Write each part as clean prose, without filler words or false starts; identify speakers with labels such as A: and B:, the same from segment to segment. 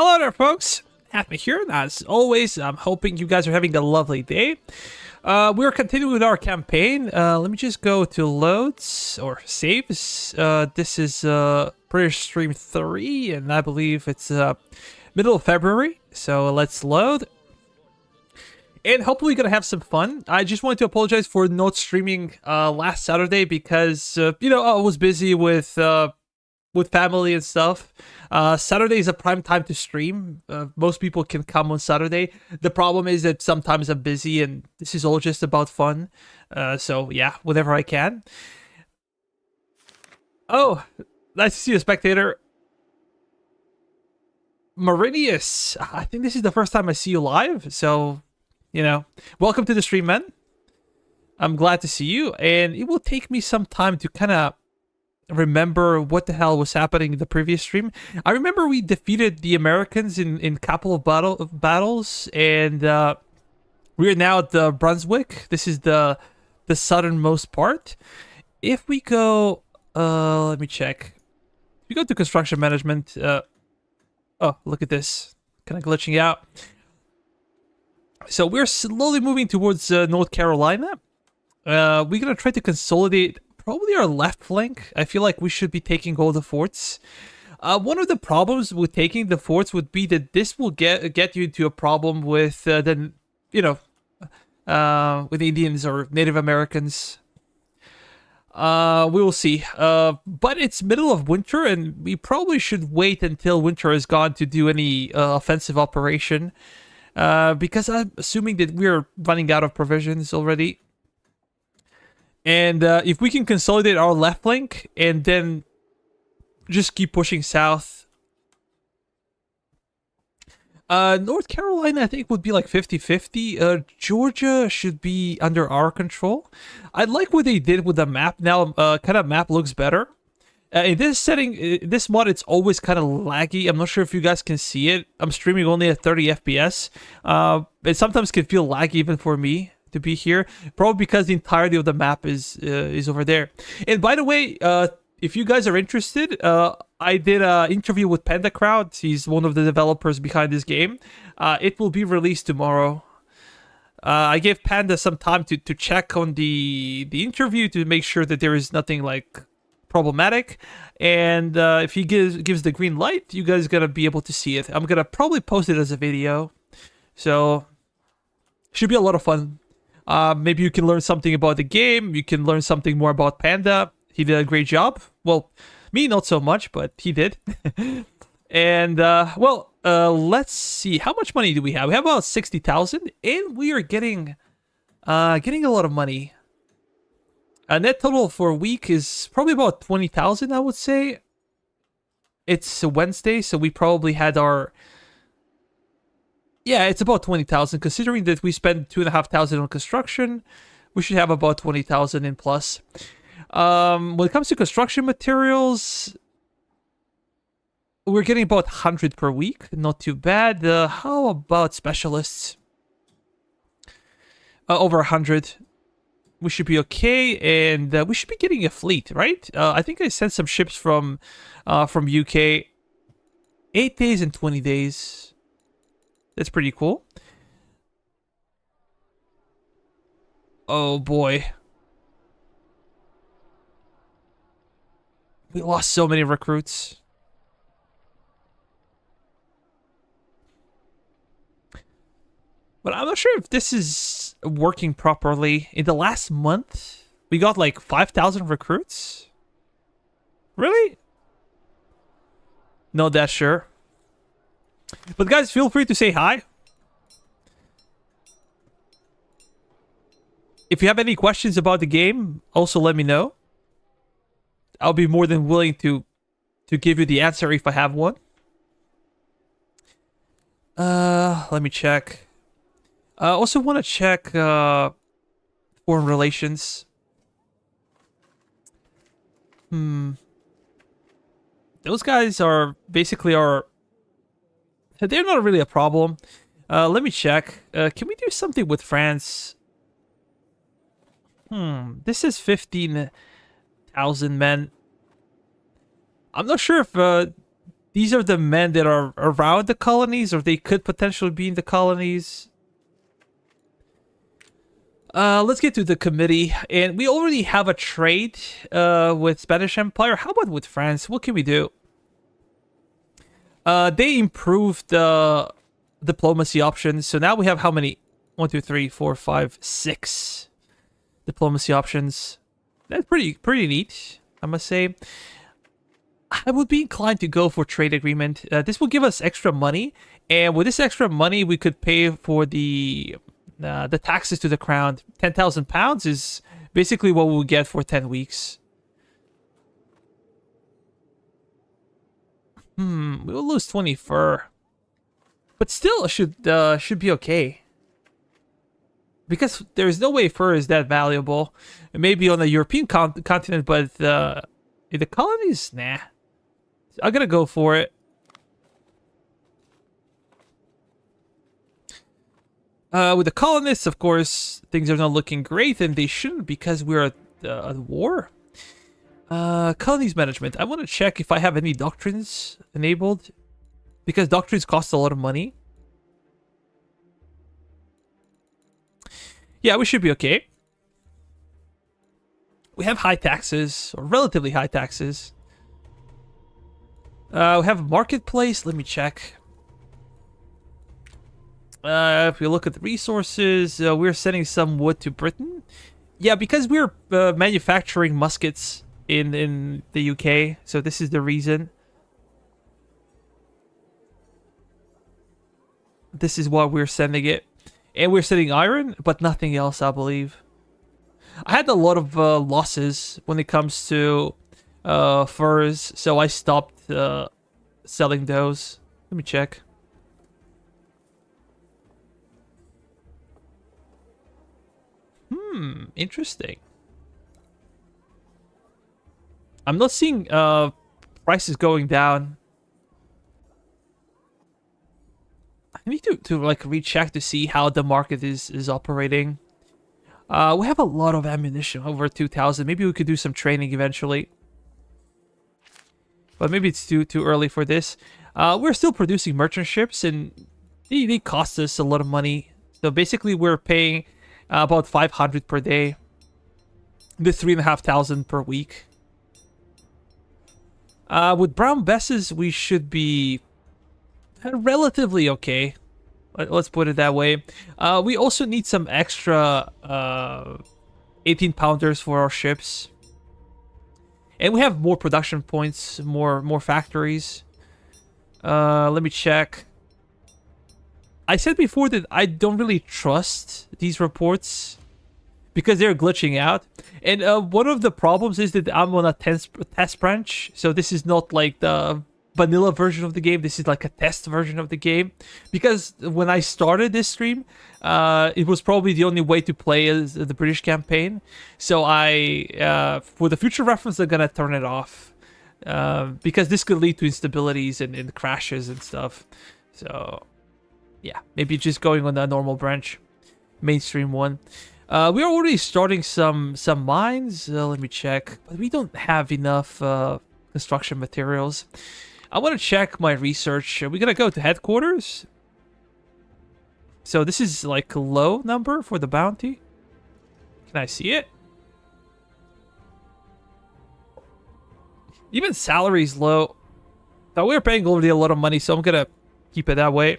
A: Hello there, folks. Happy here. As always, I'm hoping you guys are having a lovely day. We're continuing with our campaign. Let me just go to loads or saves. This is British Stream 3, and I believe it's middle of February. So let's load. And hopefully we're going to have some fun. I just wanted to apologize for not streaming last Saturday because, I was busy with family and stuff. Saturday is a prime time to stream. Most people can come on Saturday. The problem is that sometimes I'm busy and this is all just about fun. So yeah, whenever I can. Oh, nice to see you, spectator. Marinius, I think this is the first time I see you live. So, welcome to the stream, man. I'm glad to see you. And it will take me some time to kind of remember what the hell was happening in the previous stream. I remember we defeated the Americans in a couple of battles, and we are now at the Brunswick. This is the southernmost part. If we go, let me check. If we go to construction management, oh, look at this, kind of glitching out. So we're slowly moving towards North Carolina. We're gonna try to consolidate probably our left flank. I feel like we should be taking all the forts. One of the problems with taking the forts would be that this will get you into a problem with with Indians or Native Americans. We will see. But it's middle of winter, and we probably should wait until winter is gone to do any offensive operation. Because I'm assuming that we're running out of provisions already. And if we can consolidate our left flank and then just keep pushing south. North Carolina, I think, would be like 50-50. Georgia should be under our control. I like what they did with the map. Now, kind of map looks better. In this setting, this mod, it's always kind of laggy. I'm not sure if you guys can see it. I'm streaming only at 30 FPS. It sometimes can feel laggy even for me to be here, probably because the entirety of the map is over there. And by the way, if you guys are interested, I did an interview with Panda Crowd. He's one of the developers behind this game. It will be released tomorrow. I gave Panda some time to check on the interview to make sure that there is nothing like problematic, and if he gives the green light, you guys are gonna be able to see it. I'm gonna probably post it as a video, so should be a lot of fun. Maybe you can learn something about the game. You can learn something more about Panda. He did a great job. Well, me not so much, but he did. And let's see, how much money do we have? We have about 60,000, and we are getting a lot of money. A net total for a week is probably about 20,000, I would say. It's a Wednesday, so we probably had our... Yeah, it's about 20,000. Considering that we spent 2,500 on construction, we should have about 20,000 in plus. When it comes to construction materials, we're getting about 100 per week. Not too bad. How about specialists? Over 100. We should be okay, and we should be getting a fleet, right? I think I sent some ships from UK. 8 days and 20 days. That's pretty cool. Oh boy. We lost so many recruits. But I'm not sure if this is working properly. In the last month, we got like 5,000 recruits? Really? Not that sure. But guys, feel free to say hi. If you have any questions about the game, also let me know. I'll be more than willing to give you the answer if I have one. Let me check. I also want to check foreign relations. Those guys are basically they're not really a problem. Let me check. Can we do something with France? This is 15,000 men. I'm not sure if These are the men that are around the colonies, or they could potentially be in the colonies. Let's get to the committee. And we already have a trade with Spanish Empire. How about with France? What can we do? They improved the diplomacy options. So now we have how many? 1, 2, 3, 4, 5, 6 diplomacy options. That's pretty neat, I must say. I would be inclined to go for trade agreement. This will give us extra money, and with this extra money, we could pay for the taxes to the crown. 10,000 pounds is basically what we'll get for 10 weeks. We will lose 20 fur, but still should be okay. Because there's no way fur is that valuable. Maybe on the European continent, but in the colonies, nah. I'm gonna go for it. With the colonists, of course, things are not looking great, and they shouldn't because we're at war. Colonies management. I want to check if I have any doctrines enabled, because doctrines cost a lot of money. Yeah, we should be okay. We have high taxes, or relatively high taxes. We have a marketplace. Let me check. If we look at the resources, we're sending some wood to Britain. Yeah, because we're manufacturing muskets in the UK, so this is the reason. This is why we're sending it. And we're sending iron, but nothing else, I believe. I had a lot of losses when it comes to furs, so I stopped selling those. Let me check. Interesting. I'm not seeing prices going down. I need to like recheck to see how the market is operating. We have a lot of ammunition, over 2,000. Maybe we could do some training eventually. But maybe it's too early for this. We're still producing merchant ships, and they cost us a lot of money. So basically, we're paying about 500 per day. The 3,500 per week. With brown besses, we should be relatively okay. Let's put it that way. We also need some extra 18-pounders for our ships. And we have more production points, more factories. Let me check. I said before that I don't really trust these reports because they're glitching out. And one of the problems is that I'm on a test branch. So this is not like the vanilla version of the game. This is like a test version of the game. Because when I started this stream, it was probably the only way to play as the British campaign. So for the future reference, I'm going to turn it off. Because this could lead to instabilities and crashes and stuff. So yeah, maybe just going on the normal branch. Mainstream one. We are already starting some mines. Let me check. But we don't have enough construction materials. I want to check my research. We're going to go to headquarters. So this is like a low number for the bounty. Can I see it? Even salary is low. Now we're paying already a lot of money, so I'm going to keep it that way.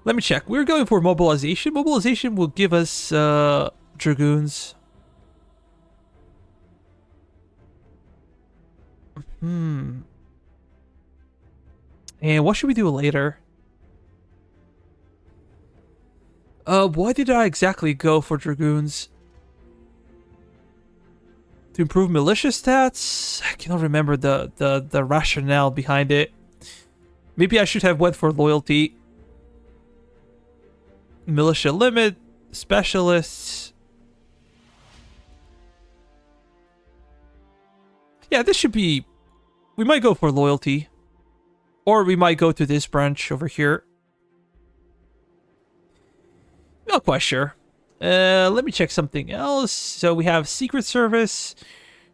A: Let me check. We're going for mobilization. Mobilization will give us dragoons. And what should we do later? Why did I exactly go for dragoons? To improve militia stats? I cannot remember the rationale behind it. Maybe I should have went for loyalty. Militia limit, specialists. Yeah, this should be... We might go for loyalty. Or we might go to this branch over here. Not quite sure. Let me check something else. So we have Secret Service.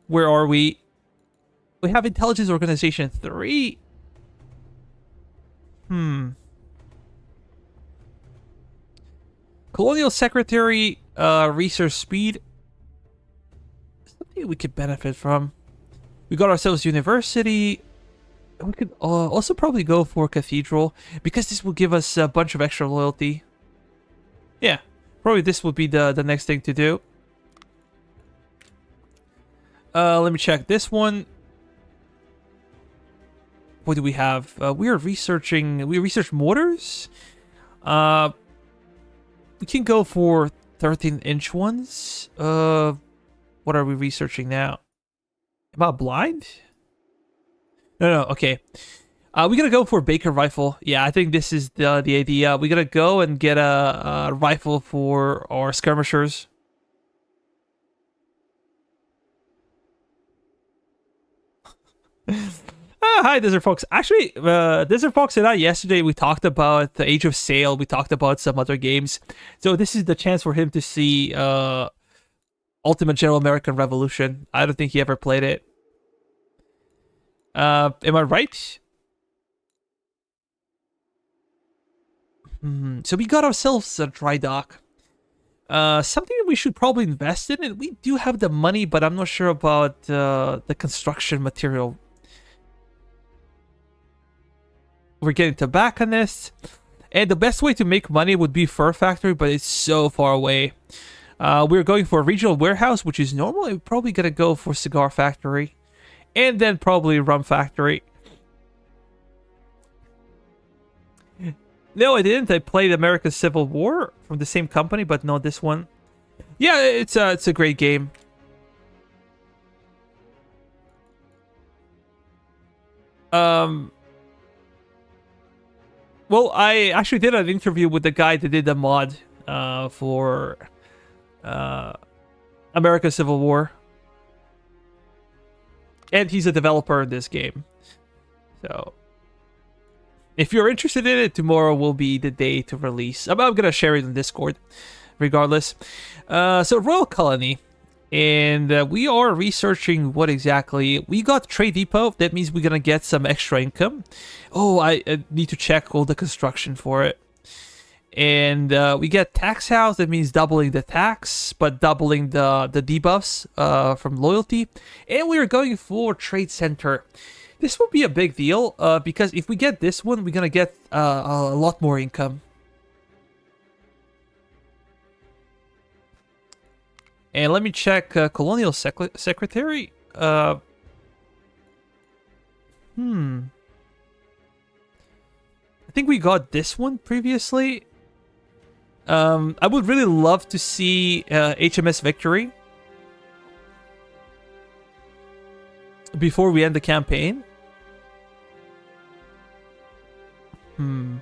A: Where are we? We have Intelligence Organization 3. Colonial Secretary, research speed. Something we could benefit from. We got ourselves University. We could also probably go for Cathedral, because this will give us a bunch of extra loyalty. Yeah, probably this will be the next thing to do. Let me check this one. What do we have? We research mortars. We can go for 13-inch ones. What are we researching now? About blind? No, okay. We're gonna go for Baker rifle. Yeah, I think this is the idea. We're gonna go and get a rifle for our skirmishers. Hi, Desert Fox. Actually, Desert Fox and I, yesterday, we talked about the Age of Sail. We talked about some other games. So this is the chance for him to see Ultimate General American Revolution. I don't think he ever played it. Am I right? So we got ourselves a dry dock. Something we should probably invest in. And we do have the money, but I'm not sure about the construction material. We're getting tobacconists. And the best way to make money would be Fur Factory, but it's so far away. We're going for a regional warehouse, which is normal. We're probably going to go for Cigar Factory. And then probably Rum Factory. No, I didn't. I played American Civil War from the same company, but not this one. Yeah, it's a great game. Well, I actually did an interview with the guy that did the mod for American Civil War. And he's a developer in this game. So, if you're interested in it, tomorrow will be the day to release. I'm going to share it in Discord, regardless. So, Royal Colony. And we are researching what exactly. We got Trade Depot. That means we're going to get some extra income. Oh, I need to check all the construction for it. And we get Tax House. That means doubling the tax, but doubling the debuffs from loyalty. And we are going for Trade Center. This will be a big deal because if we get this one, we're going to get a lot more income. And let me check Colonial Secretary. I think we got this one previously. I would really love to see HMS Victory before we end the campaign. And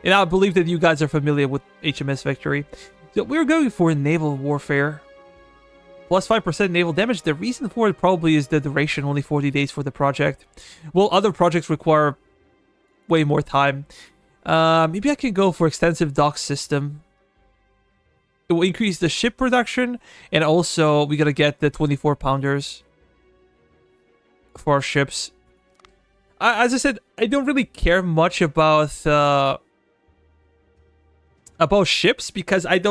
A: I believe that you guys are familiar with HMS Victory. So we're going for naval warfare. Plus 5% naval damage. The reason for it probably is the duration, only 40 days for the project. Well, other projects require way more time. Maybe I can go for extensive dock system. It will increase the ship production. And also, we gotta get the 24-pounders for our ships. As I said, I don't really care much about ships because I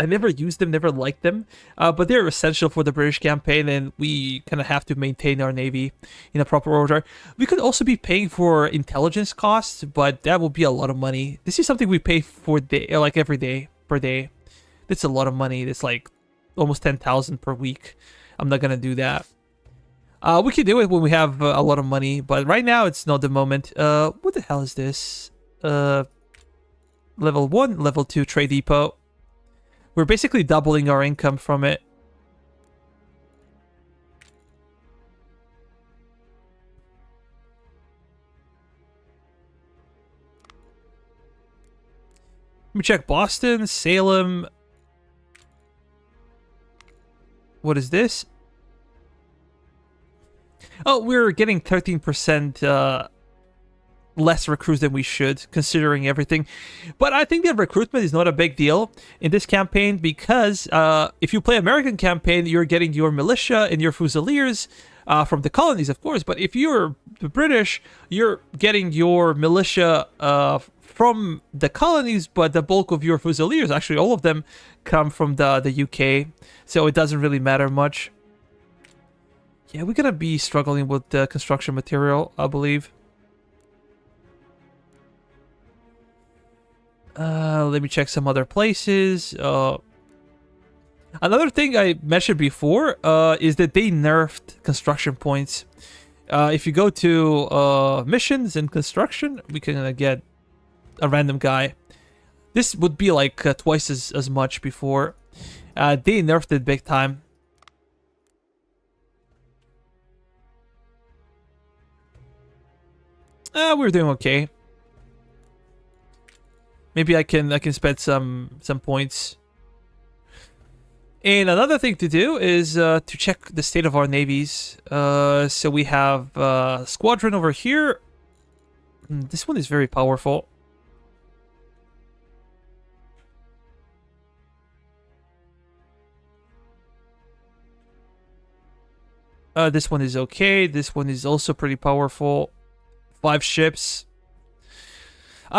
A: never used them, never liked them, but they're essential for the British campaign, and we kind of have to maintain our navy in a proper order. We could also be paying for intelligence costs, but that will be a lot of money. This is something we pay for every day per day. That's a lot of money. That's like almost 10,000 per week. I'm not gonna do that. We can do it when we have a lot of money, but right now it's not the moment. What the hell is this? Level 1, level 2 Trade Depot. We're basically doubling our income from it. Let me check Boston, Salem. What is this? Oh, we're getting 13% less recruits than we should, considering everything. But I think that recruitment is not a big deal in this campaign because if you play American campaign, you're getting your militia and your fusiliers from the colonies, of course. But if you're the British, you're getting your militia from the colonies, but the bulk of your Fusiliers, actually all of them, come from the UK. So it doesn't really matter much. Yeah, we're gonna be struggling with the construction material, I believe. Let me check some other places. Another thing I mentioned before is that they nerfed construction points. If you go to missions and construction, we can get a random guy. This would be like twice as much before. They nerfed it big time. We're doing okay. Maybe I can spend some points. And another thing to do is to check the state of our navies. So we have squadron over here. This one is very powerful. This one is okay. This one is also pretty powerful. 5 ships.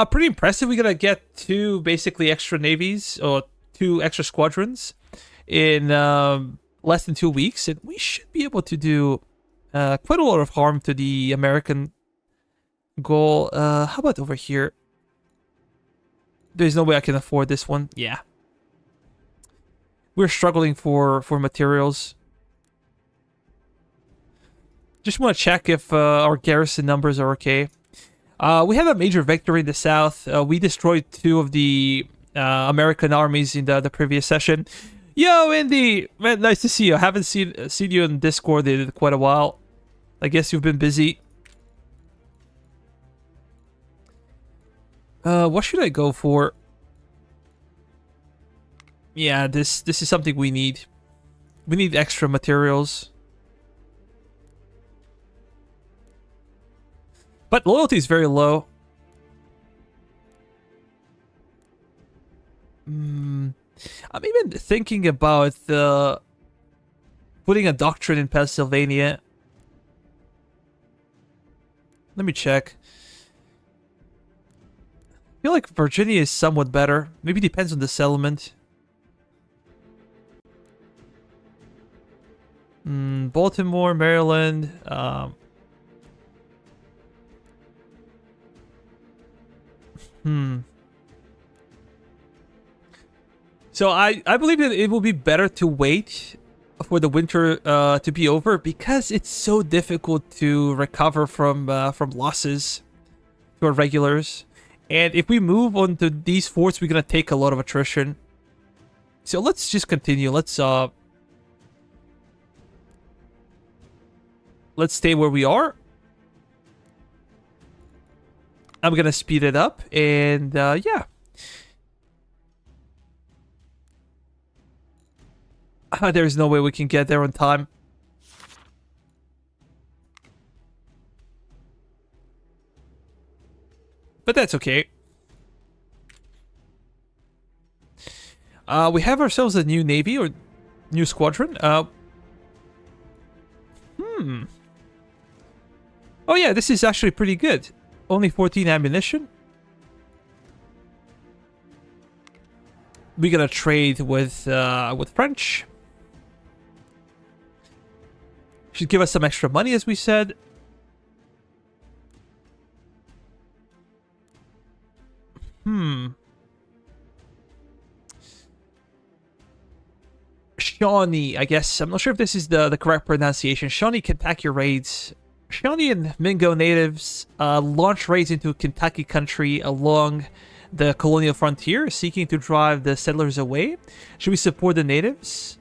A: Pretty impressive. We're gonna get 2 basically extra navies, or 2 extra squadrons in less than 2 weeks, and we should be able to do quite a lot of harm to the American goal. How about over here? There's no way I can afford this one. Yeah, we're struggling for materials. Just want to check if our garrison numbers are okay. We have a major victory in the south. We destroyed 2 of the American armies in the previous session. Yo, Indy! Man, nice to see you. I haven't seen you in Discord in quite a while. I guess you've been busy. What should I go for? Yeah, this is something we need. We need extra materials. But loyalty is very low. I'm even thinking about putting a doctrine in Pennsylvania. Let me check. I feel like Virginia is somewhat better. Maybe depends on the settlement. Baltimore, Maryland. So I believe that it will be better to wait for the winter to be over, because it's so difficult to recover from losses to our regulars. And if we move on to these forts, we're gonna take a lot of attrition. So let's just continue. Let's stay where we are. I'm gonna speed it up, and yeah. There's no way we can get there on time. But that's okay. We have ourselves a new navy, or new squadron. Oh yeah, this is actually pretty good. Only 14 ammunition. We're gonna trade with French. Should give us some extra money, as we said. Shawnee, I guess. I'm not sure if this is the correct pronunciation. Shawnee Kentucky raids. Shawnee and Mingo natives launch raids into Kentucky country along the colonial frontier, seeking to drive the settlers away. Should we support the natives?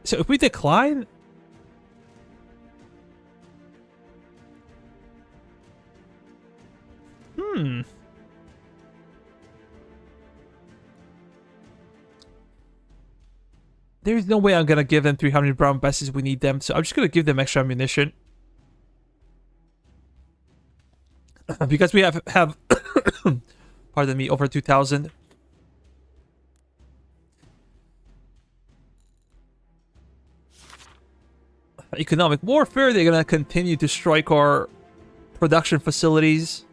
A: So if we decline... There's no way I'm gonna give them 300 brown besses. We need them, so I'm just gonna give them extra ammunition. Because we have pardon me, over 2,000. economic warfare. They're gonna continue to strike our production facilities.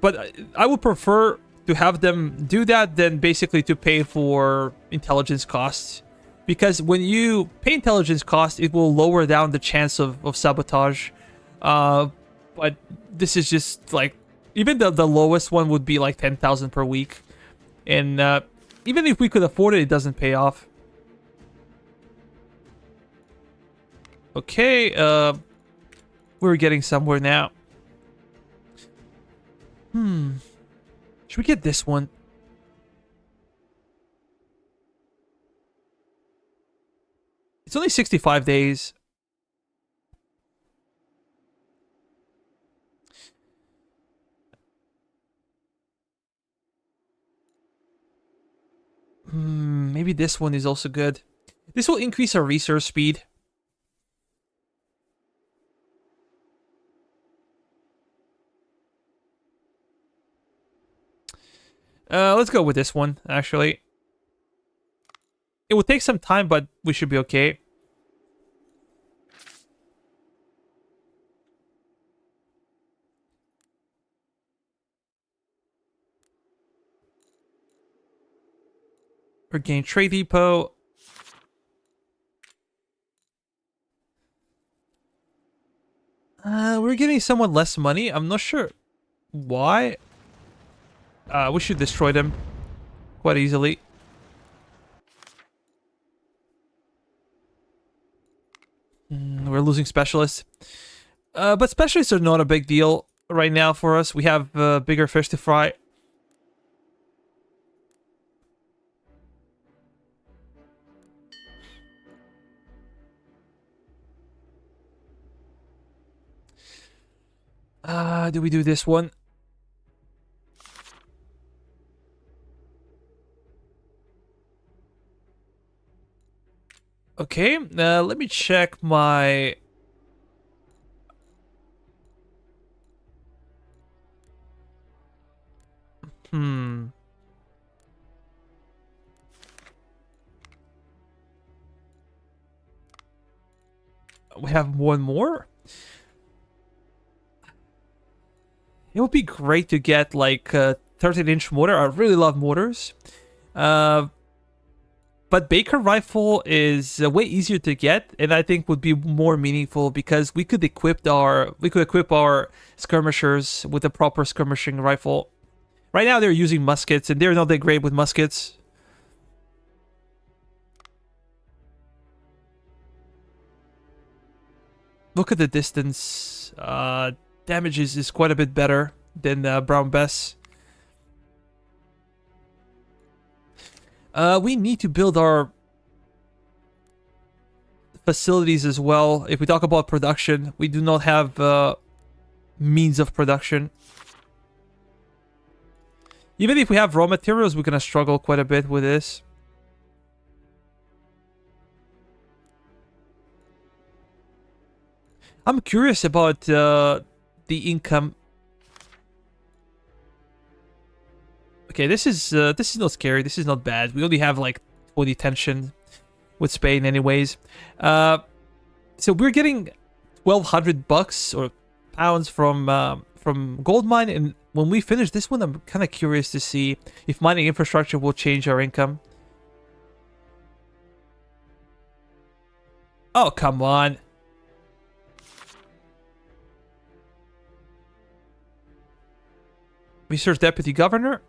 A: But I would prefer to have them do that than basically to pay for intelligence costs. Because when you pay intelligence costs, it will lower down the chance of sabotage. But this is just like, even the lowest one would be like 10,000 per week. And even if we could afford it, it doesn't pay off. Okay, we're getting somewhere now. Should we get this one? It's only 65 days. Maybe this one is also good. This will increase our research speed. Let's go with this one, actually. It will take some time, but we should be okay. Regain trade depot. We're getting somewhat less money. I'm not sure why. We should destroy them quite easily. We're losing specialists. But specialists are not a big deal right now for us. We have bigger fish to fry. Do we do this one? Okay, let me check my... We have one more? It would be great to get like a 13-inch mortar. I really love mortars. But Baker rifle is way easier to get, and I think would be more meaningful because we could equip our skirmishers with a proper skirmishing rifle. Right now they're using muskets, and they're not that great with muskets. Look at the distance. Damage is quite a bit better than Brown Bess. We need to build our facilities as well. If we talk about production, we do not have means of production. Even if we have raw materials, we're gonna struggle quite a bit with this. I'm curious about the income. Okay, this is not scary. This is not bad. We only have like 20 tension with Spain, anyways. So we're getting 1,200 bucks or pounds from gold mine, and when we finish this one, I'm kind of curious to see if mining infrastructure will change our income. Oh, come on. Research deputy governor.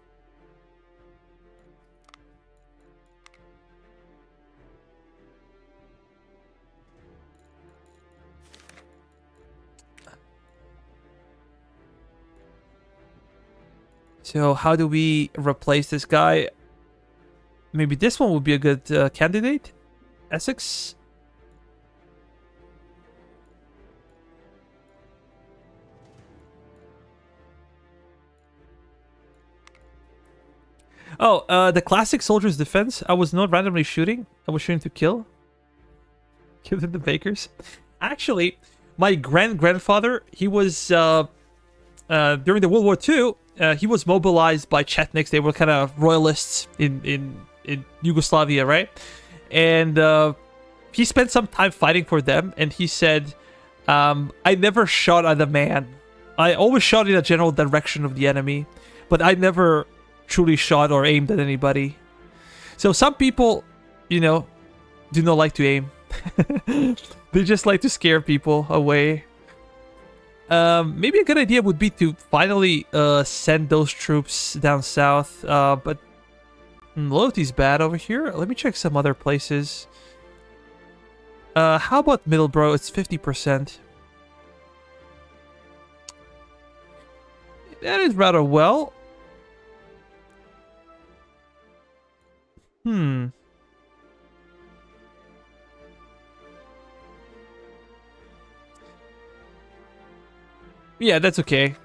A: So how do we replace this guy? Maybe this one would be a good candidate. Essex. Oh, the classic soldier's defense. I was not randomly shooting. I was shooting to kill. Kill the bakers. Actually, my grandfather, he was during the World War II. He was mobilized by Chetniks. They were kind of royalists in Yugoslavia, right? And he spent some time fighting for them, and he said, I never shot at a man. I always shot in the general direction of the enemy, but I never truly shot or aimed at anybody. So some people, you know, do not like to aim. They just like to scare people away. Maybe a good idea would be to finally send those troops down south. But loyalty's bad over here. Let me check some other places. How about Middleborough? It's 50%. That is rather well. Yeah, that's okay.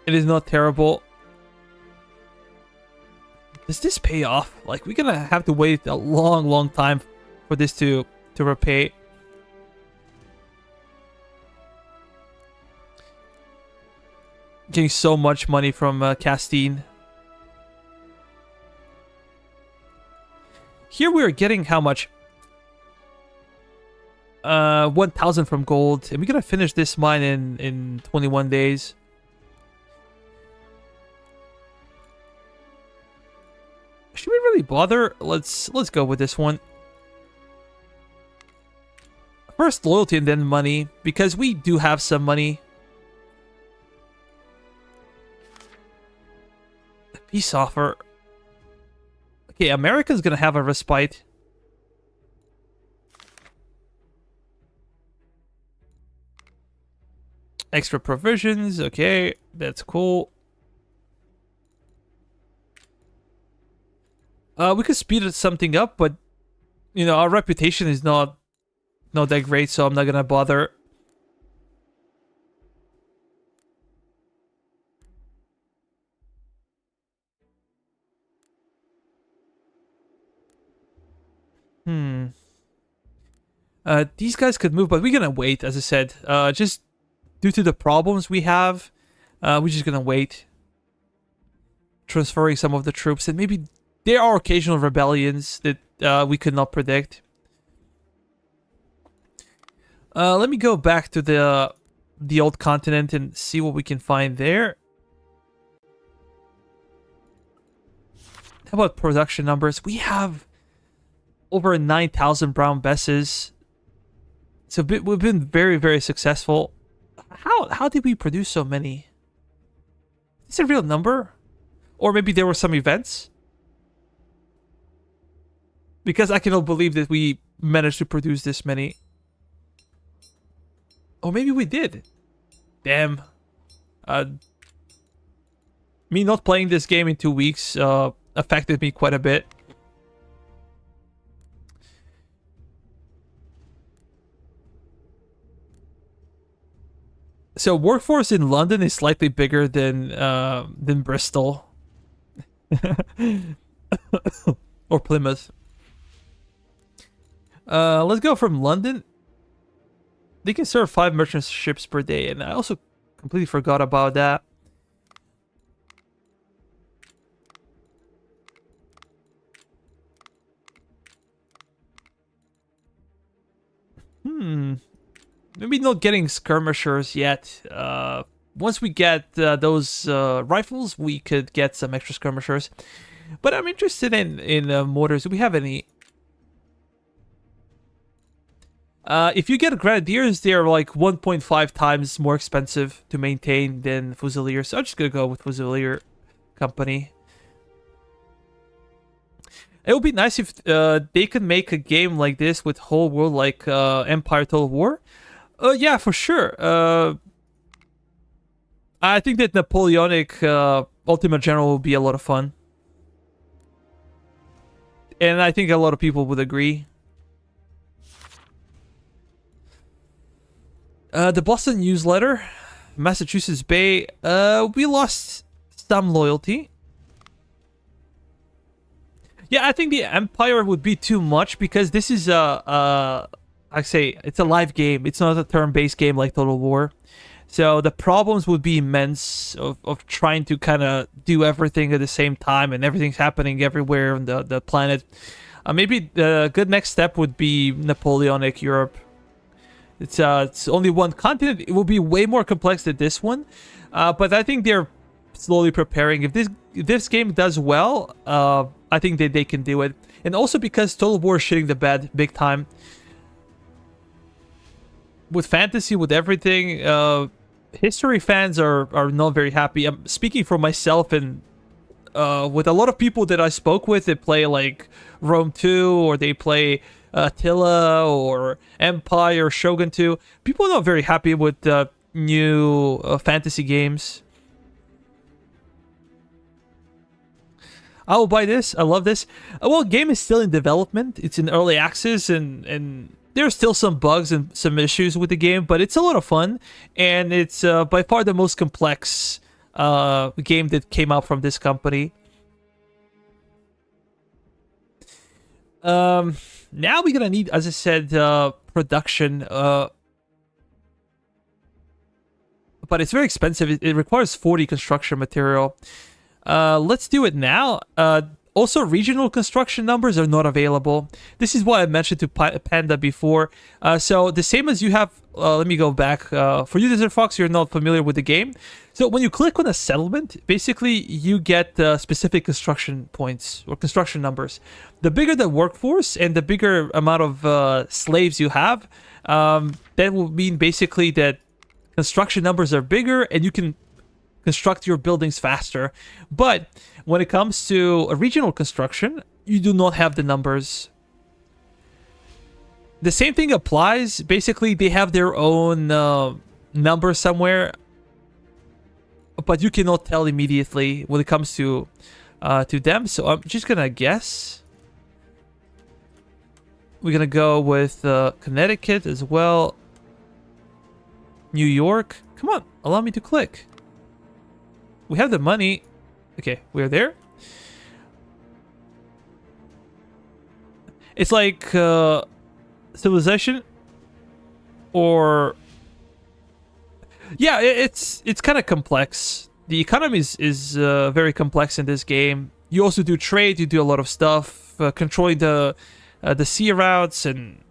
A: It is not terrible. Does this pay off? Like, we're gonna have to wait a long time for this to repay. Getting so much money from Castine. Here we are getting how much? 1,000 from gold. And we're gonna finish this mine in 21 days. Should we really bother? Let's go with this one. First loyalty and then money, because we do have some money. Peace offer. Okay, America's gonna have a respite. Extra provisions. Okay, that's cool. We could speed something up, but you know, our reputation is not that great, so I'm not gonna bother. These guys could move, but we're gonna wait, as I said. Just due to the problems we have, we're just gonna wait. Transferring some of the troops, and maybe there are occasional rebellions that we could not predict. Let me go back to the old continent and see what we can find there. How about production numbers? We have over 9,000 brown besses. So we've been very successful. How did we produce so many? Is it a real number? Or maybe there were some events? Because I cannot believe that we managed to produce this many. Or maybe we did. Damn. Me not playing this game in 2 weeks affected me quite a bit. So workforce in London is slightly bigger than Bristol. Or Plymouth. Let's go from London. They can serve 5 merchant ships per day, and I also completely forgot about that. Maybe not getting skirmishers yet. Once we get those rifles, we could get some extra skirmishers. But I'm interested in mortars. Do we have any? If you get grenadiers, they're like 1.5 times more expensive to maintain than fusiliers. So I'm just gonna go with fusilier company. It would be nice if they could make a game like this with whole world, like Empire Total War. Yeah, for sure. I think that Napoleonic Ultimate General would be a lot of fun. And I think a lot of people would agree. The Boston Newsletter, Massachusetts Bay, we lost some loyalty. Yeah, I think the Empire would be too much because this is I say it's a live game. It's not a turn-based game like Total War. So the problems would be immense of trying to kind of do everything at the same time, and everything's happening everywhere on the planet. Maybe the good next step would be Napoleonic Europe. It's only one continent. It will be way more complex than this one, but I think they're slowly preparing. If this game does well, I think that they can do it. And also because Total War is shitting the bed big time. With fantasy, with everything, history fans are not very happy. I'm speaking for myself, and with a lot of people that I spoke with, they play like Rome 2, or they play Attila, or Empire, Shogun 2. People are not very happy with new fantasy games. I will buy this. I love this. Well, game is still in development. It's in early access, and there's still some bugs and some issues with the game, but it's a lot of fun, and it's by far the most complex game that came out from this company. Now we're gonna need, as I said, production, but it's very expensive. It requires 40 construction material. Let's do it now. Also, regional construction numbers are not available. This is what I mentioned to Panda before. So the same as you have, let me go back. For you, Desert Fox, you're not familiar with the game. So when you click on a settlement, basically you get specific construction points or construction numbers. The bigger the workforce and the bigger amount of slaves you have, that will mean basically that construction numbers are bigger and you can construct your buildings faster. But when it comes to a regional construction, you do not have the numbers. The same thing applies. Basically, they have their own number somewhere, but you cannot tell immediately when it comes to them. So I'm just gonna guess. We're gonna go with Connecticut as well. New York. Come on, allow me to click. We have the money. Okay, we're there. It's like civilization, or yeah, it's kind of complex. The economy is very complex in this game. You also do trade. You do a lot of stuff, controlling the sea routes, and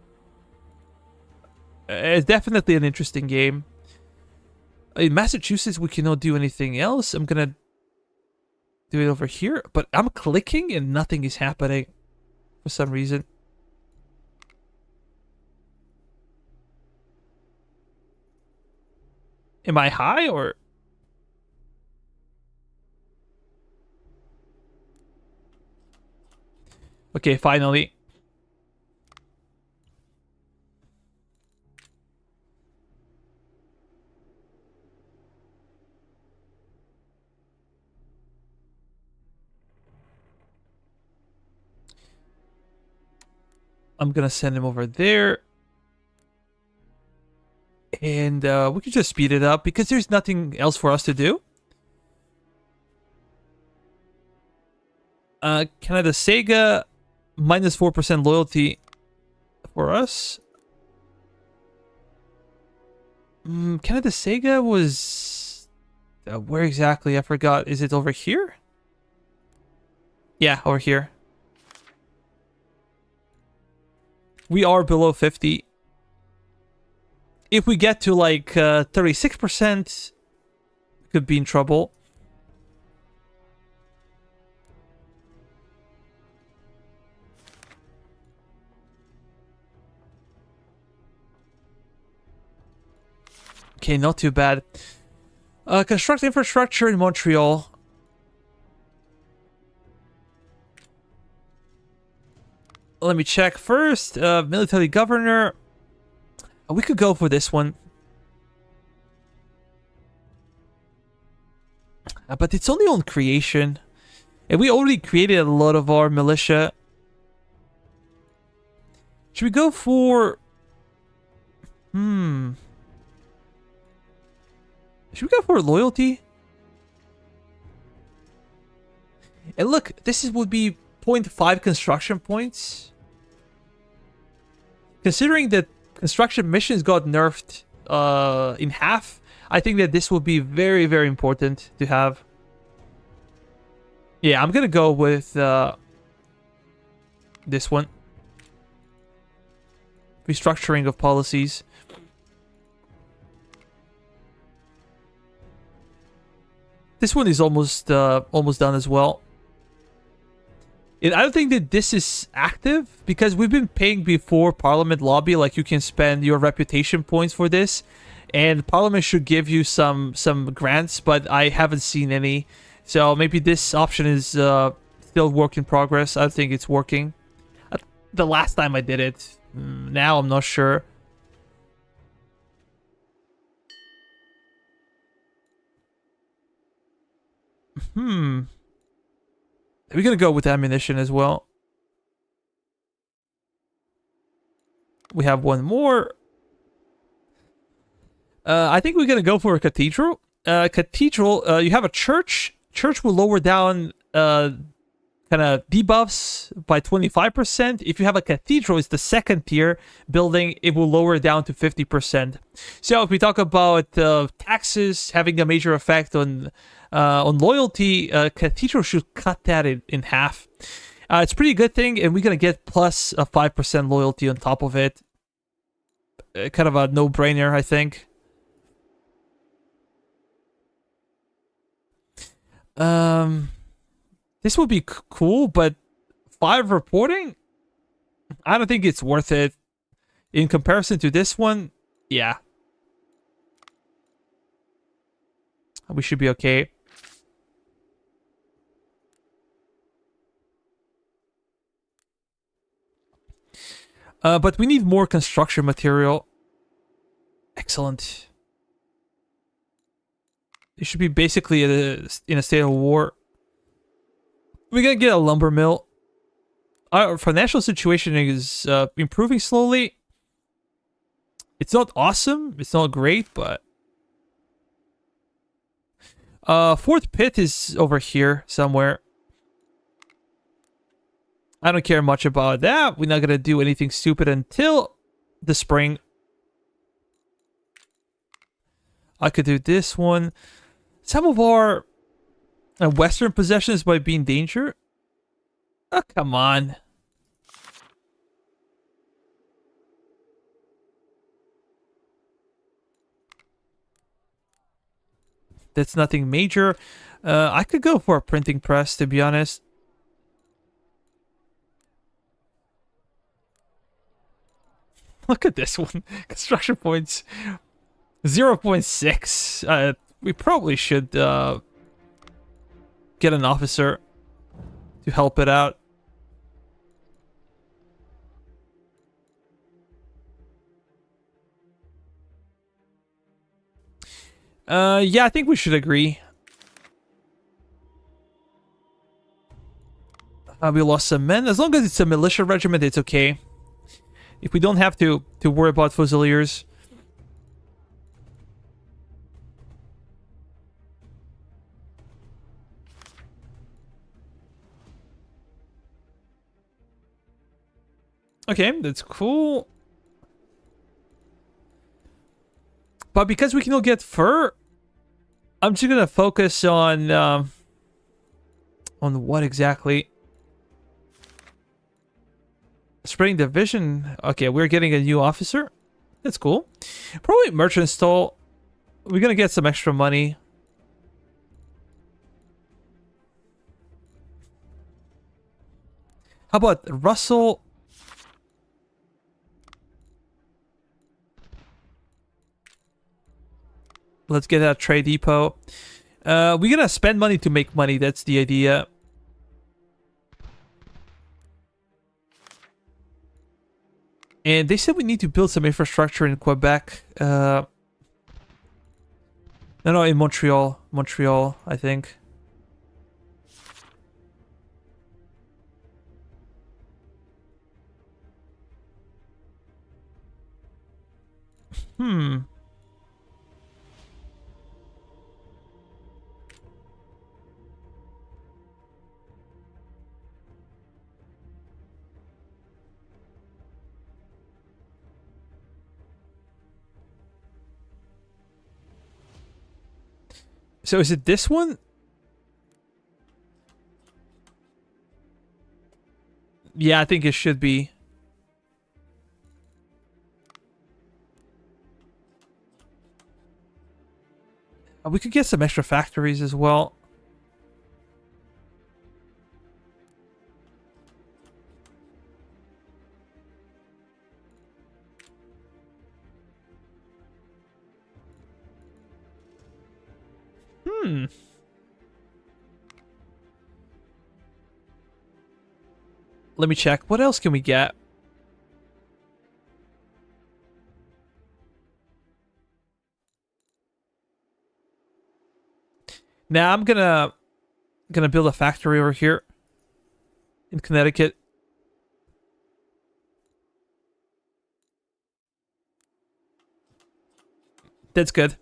A: it's definitely an interesting game. In Massachusetts, we cannot do anything else. I'm gonna do it over here, but I'm clicking and nothing is happening for some reason. Am I high or? Okay, finally. I'm gonna send him over there. And we can just speed it up because there's nothing else for us to do. Canada Sega, minus 4% loyalty for us. Canada Sega was... where exactly? I forgot. Is it over here? Yeah, over here. We are below 50. If we get to like 36%, could be in trouble. Okay, not too bad. Construct infrastructure in Montreal. Let me check first. Military governor. We could go for this one. But it's only on creation. And we already created a lot of our militia. Should we go for... Should we go for loyalty? And look, this would be 0.5 construction points. Considering that construction missions got nerfed in half, I think that this will be very, very important to have. Yeah, I'm gonna go with this one. Restructuring of policies. This one is almost done as well. And I don't think that this is active because we've been paying before Parliament lobby. Like, you can spend your reputation points for this, and Parliament should give you some grants, but I haven't seen any. So maybe this option is still work in progress. I think it's working. The last time I did it, now I'm not sure. We're gonna go with ammunition as well. We have one more. I think we're gonna go for a cathedral. Cathedral, you have a church. Church will lower down kind of debuffs by 25%. If you have a cathedral, it's the second tier building. It will lower down to 50%. So if we talk about taxes having a major effect on loyalty, cathedral should cut that in half. It's a pretty good thing, and we're gonna get plus a 5% loyalty on top of it. Kind of a no-brainer, I think. This would be cool, but 5 reporting? I don't think it's worth it. In comparison to this one, yeah. We should be okay. But we need more construction material. Excellent. It should be basically in a state of war. We're gonna get a lumber mill. Our financial situation is improving slowly. It's not awesome. It's not great, but... Fourth pit is over here somewhere. I don't care much about that. We're not gonna do anything stupid until the spring. I could do this one. Some of our western possessions might be in danger. Oh, come on. That's nothing major. I could go for a printing press, to be honest. Look at this one. Construction points 0.6. We probably should get an officer to help it out. Yeah, I think we should agree. We lost some men. As long as it's a militia regiment, it's okay. If we don't have to worry about Fusiliers. Okay, that's cool. But because we can all get fur, I'm just gonna focus on what exactly? Spreading division. Okay, we're getting a new officer. That's cool. Probably merchant stall. We're gonna get some extra money. How about Russell? Let's get a trade depot. We're gonna spend money to make money. That's the idea. And they said we need to build some infrastructure in Quebec. No, in Montreal. Montreal, I think. So is it this one? Yeah, I think it should be. We could get some extra factories as well. Hmm. Let me check. What else can we get? Now I'm gonna build a factory over here in Connecticut. That's good.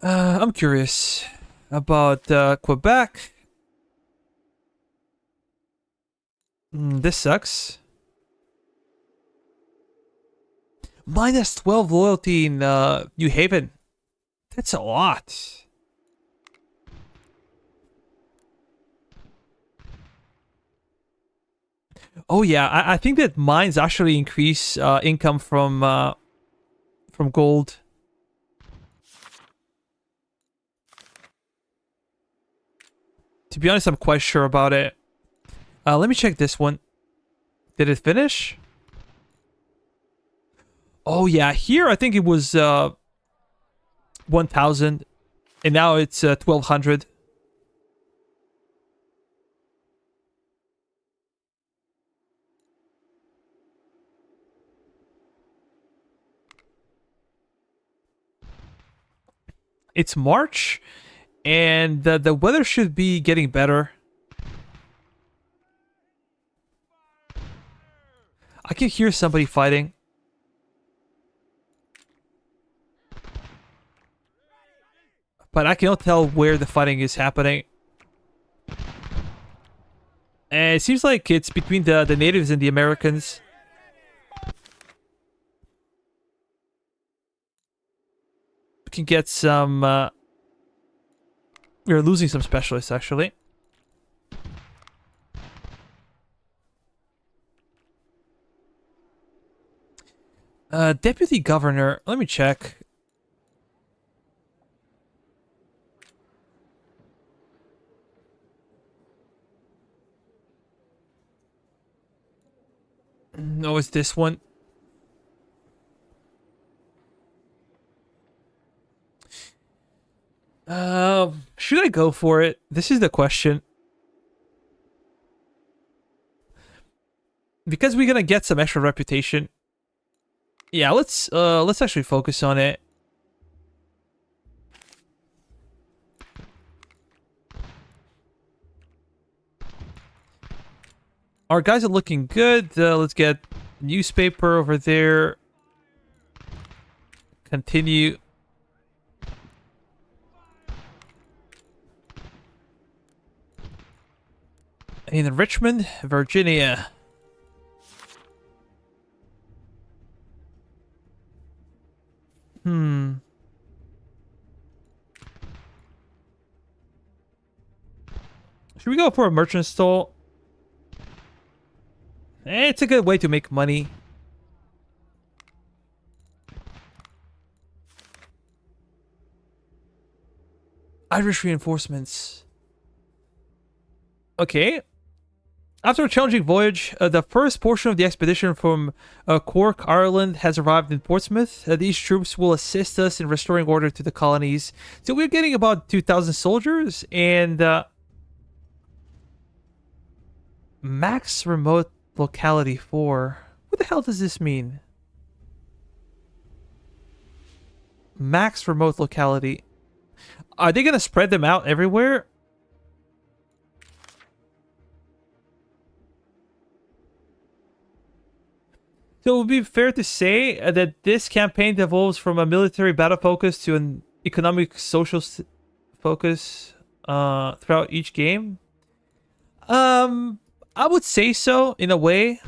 A: I'm curious about Quebec. This sucks. Minus 12 loyalty in New Haven. That's a lot. Oh yeah, I think that mines actually increase income from gold. To be honest, I'm quite sure about it. Let me check this one. Did it finish? Oh yeah, here I think it was 1,000, and now it's 1,200. It's March, and the weather should be getting better. I can hear somebody fighting. But I cannot tell where the fighting is happening. And it seems like it's between the natives and the Americans. We can get some... we're losing some specialists, actually. Deputy Governor. Let me check. No, it's this one. Should I go for it? This is the question. Because we're gonna get some extra reputation. Yeah, let's actually focus on it. Our guys are looking good. Let's get newspaper over there. Continue. In Richmond, Virginia. Should we go for a merchant stall? It's a good way to make money. Irish reinforcements. Okay. After a challenging voyage, the first portion of the expedition from Cork, Ireland, has arrived in Portsmouth. These troops will assist us in restoring order to the colonies. So we're getting about 2,000 soldiers and max remote locality 4. What the hell does this mean? Max remote locality. Are they going to spread them out everywhere? So it would be fair to say that this campaign evolves from a military battle focus to an economic social focus throughout each game. I would say so in a way.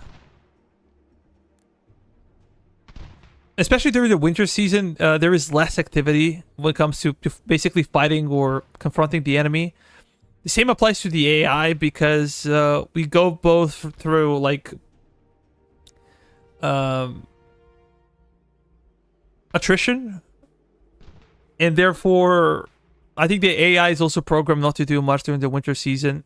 A: especially during the winter season, there is less activity when it comes to basically fighting or confronting the enemy. The same applies to the AI because we go both through like attrition, and therefore I think the AI is also programmed not to do much during the winter season.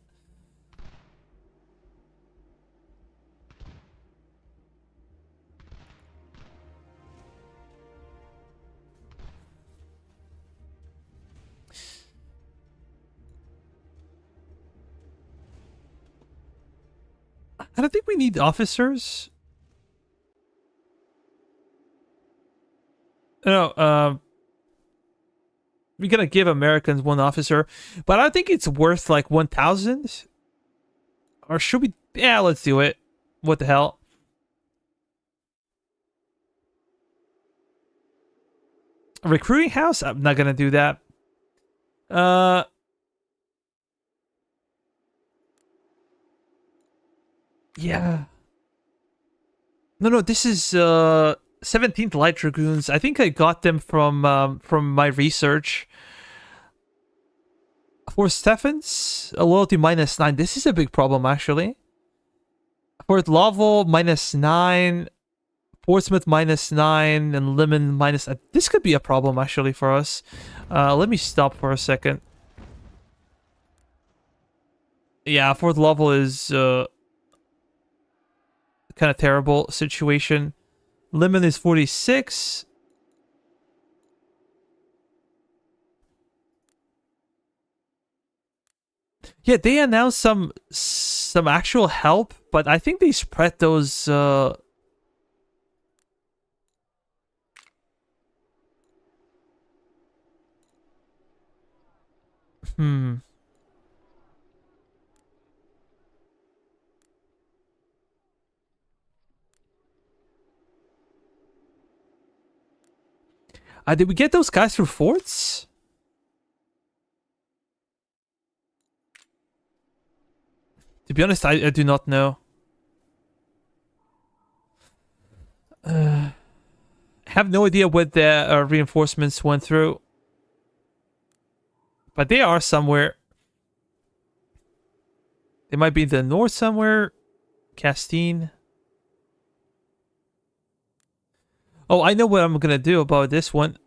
A: I don't think we need officers. No, we're gonna give Americans one officer, but I think it's worth like 1,000. Or should we? Yeah, let's do it. What the hell? A recruiting house? I'm not gonna do that. Yeah. No, this is 17th Light Dragoons. I think I got them from my research. For Stephens, a loyalty -9. This is a big problem, actually. For Laval, -9. Portsmouth, -9. And Lemon, -9. This could be a problem, actually, for us. Let me stop for a second. Yeah, Fort Laval is kind of terrible situation. Lemon is 46. Yeah, they announced some actual help, but I think they spread those hmm. Did we get those guys through forts? To be honest, I do not know. Have no idea what the reinforcements went through. But they are somewhere. They might be in the north somewhere. Castine. Oh, I know what I'm gonna do about this one.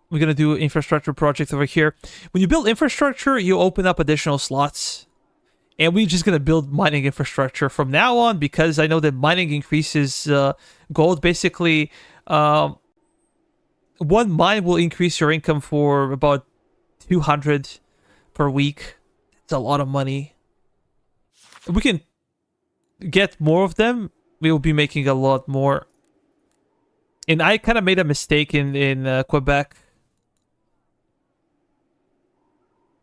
A: We're gonna do infrastructure project over here. When you build infrastructure, you open up additional slots. And we're just gonna build mining infrastructure from now on because I know that mining increases gold. Basically, one mine will increase your income for about 200 per week. That's a lot of money. If we can get more of them, we will be making a lot more. And I kind of made a mistake in Quebec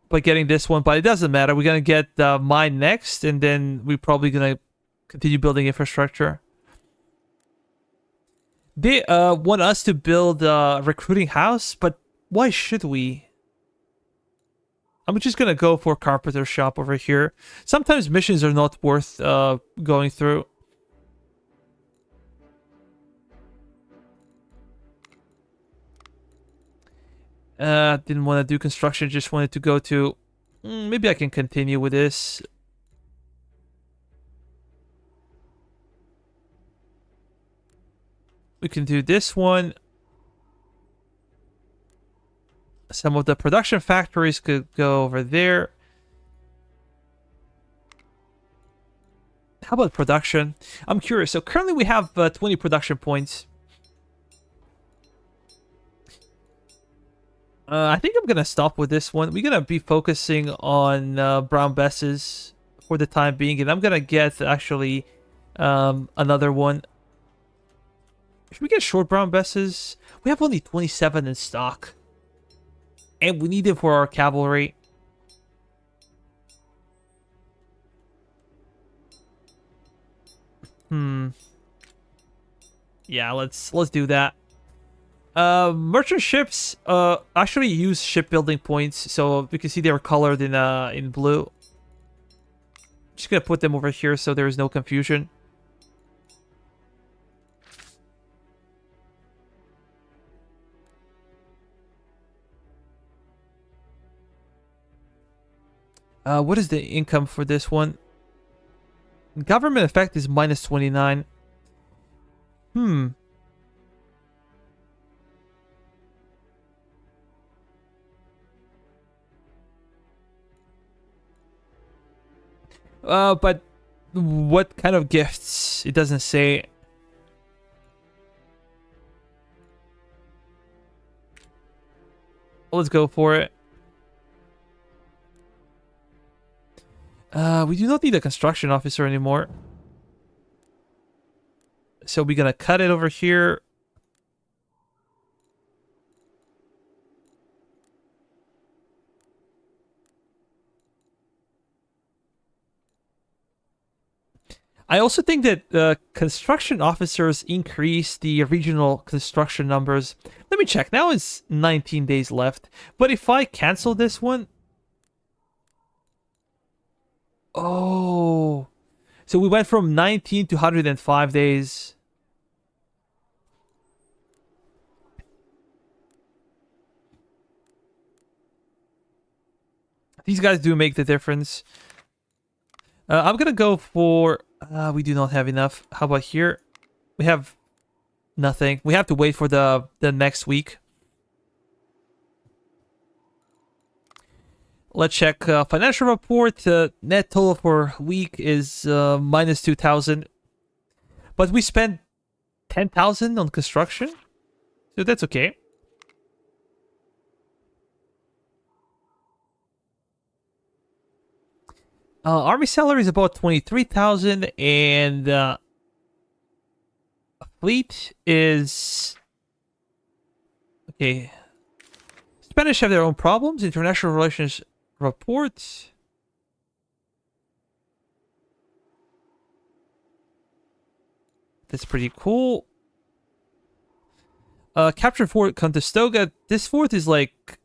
A: by getting this one, but it doesn't matter. We're gonna get mine next, and then we're probably gonna continue building infrastructure. They want us to build a recruiting house, but why should we? I'm just gonna go for carpenter shop over here. Sometimes missions are not worth going through. Didn't want to do construction, just wanted to go to... maybe I can continue with this. We can do this one. Some of the production factories could go over there. How about production? I'm curious. So currently we have 20 production points. I think I'm going to stop with this one. We're going to be focusing on brown besses for the time being. And I'm going to get actually another one. Should we get short brown besses? We have only 27 in stock. And we need it for our cavalry. Yeah, let's do that. Merchant ships actually use shipbuilding points, so you can see they were colored in blue. Just gonna put them over here so there is no confusion. What is the income for this one? Government effect is minus 29. Hmm. But what kind of gifts? It doesn't say. Let's go for it. We do not need a construction officer anymore. So we're gonna cut it over here. I also think that construction officers increase the regional construction numbers. Let me check. Now it's 19 days left. But if I cancel this one... Oh. So we went from 19 to 105 days. These guys do make the difference. I'm gonna go for... we do not have enough. How about here? We have nothing. We have to wait for the next week. Let's check financial report. Net total for week is minus 2,000. But we spent 10,000 on construction. So that's okay. Army salary is about 23,000, and fleet is okay. Spanish have their own problems. International relations report. That's pretty cool. Capture Fort Contestogua. This fort is like,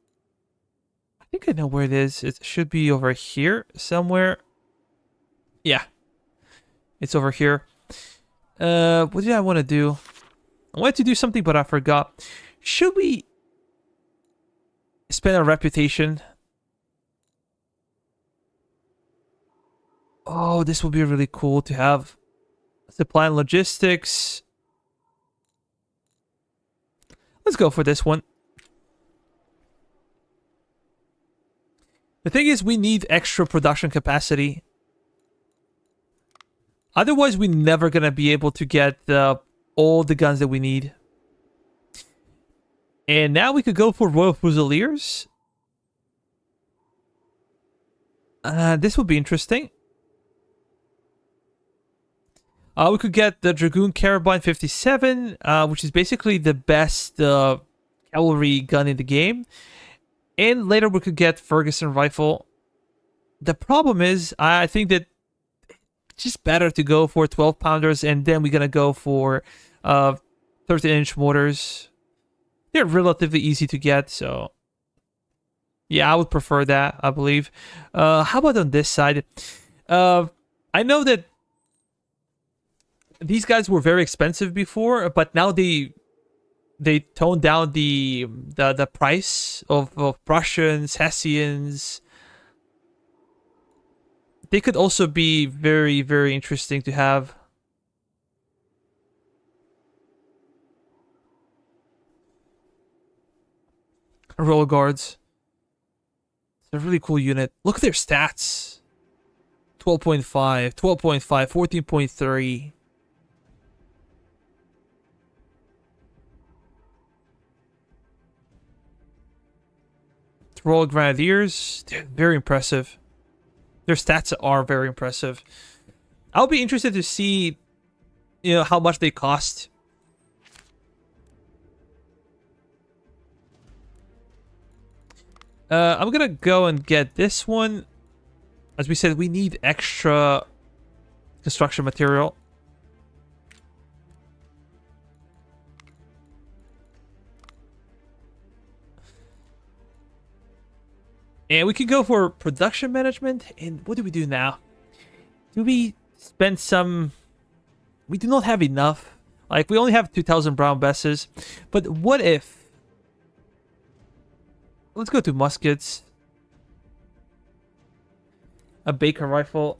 A: I think I know where it is. It should be over here somewhere. Yeah, it's over here. What did I want to do? I wanted to do something, but I forgot. Should we spend a reputation? Oh, this would be really cool to have. Supply and logistics. Let's go for this one. The thing is, we need extra production capacity. Otherwise, we're never going to be able to get all the guns that we need. And now we could go for Royal Fusiliers. This would be interesting. We could get the Dragoon Carabine 57, which is basically the best cavalry gun in the game. And later we could get Ferguson Rifle. The problem is, I think that it's just better to go for 12-pounders, and then we're going to go for 13-inch mortars. They're relatively easy to get, so... yeah, I would prefer that, I believe. How about on this side? I know that these guys were very expensive before, but now they toned down the price of Prussians, Hessians. They could also be very, very interesting to have. Royal Guards. It's a really cool unit. Look at their stats. 12.5, 12.5, 14.3. Royal Grenadiers, they're very impressive. Their stats are very impressive. I'll be interested to see, how much they cost. I'm gonna go and get this one. As we said, we need extra construction material. And we can go for production management. And what do we do now? Do we spend some... We do not have enough. Like, we only have 2,000 brown besses. But what if... Let's go to muskets. a Baker rifle.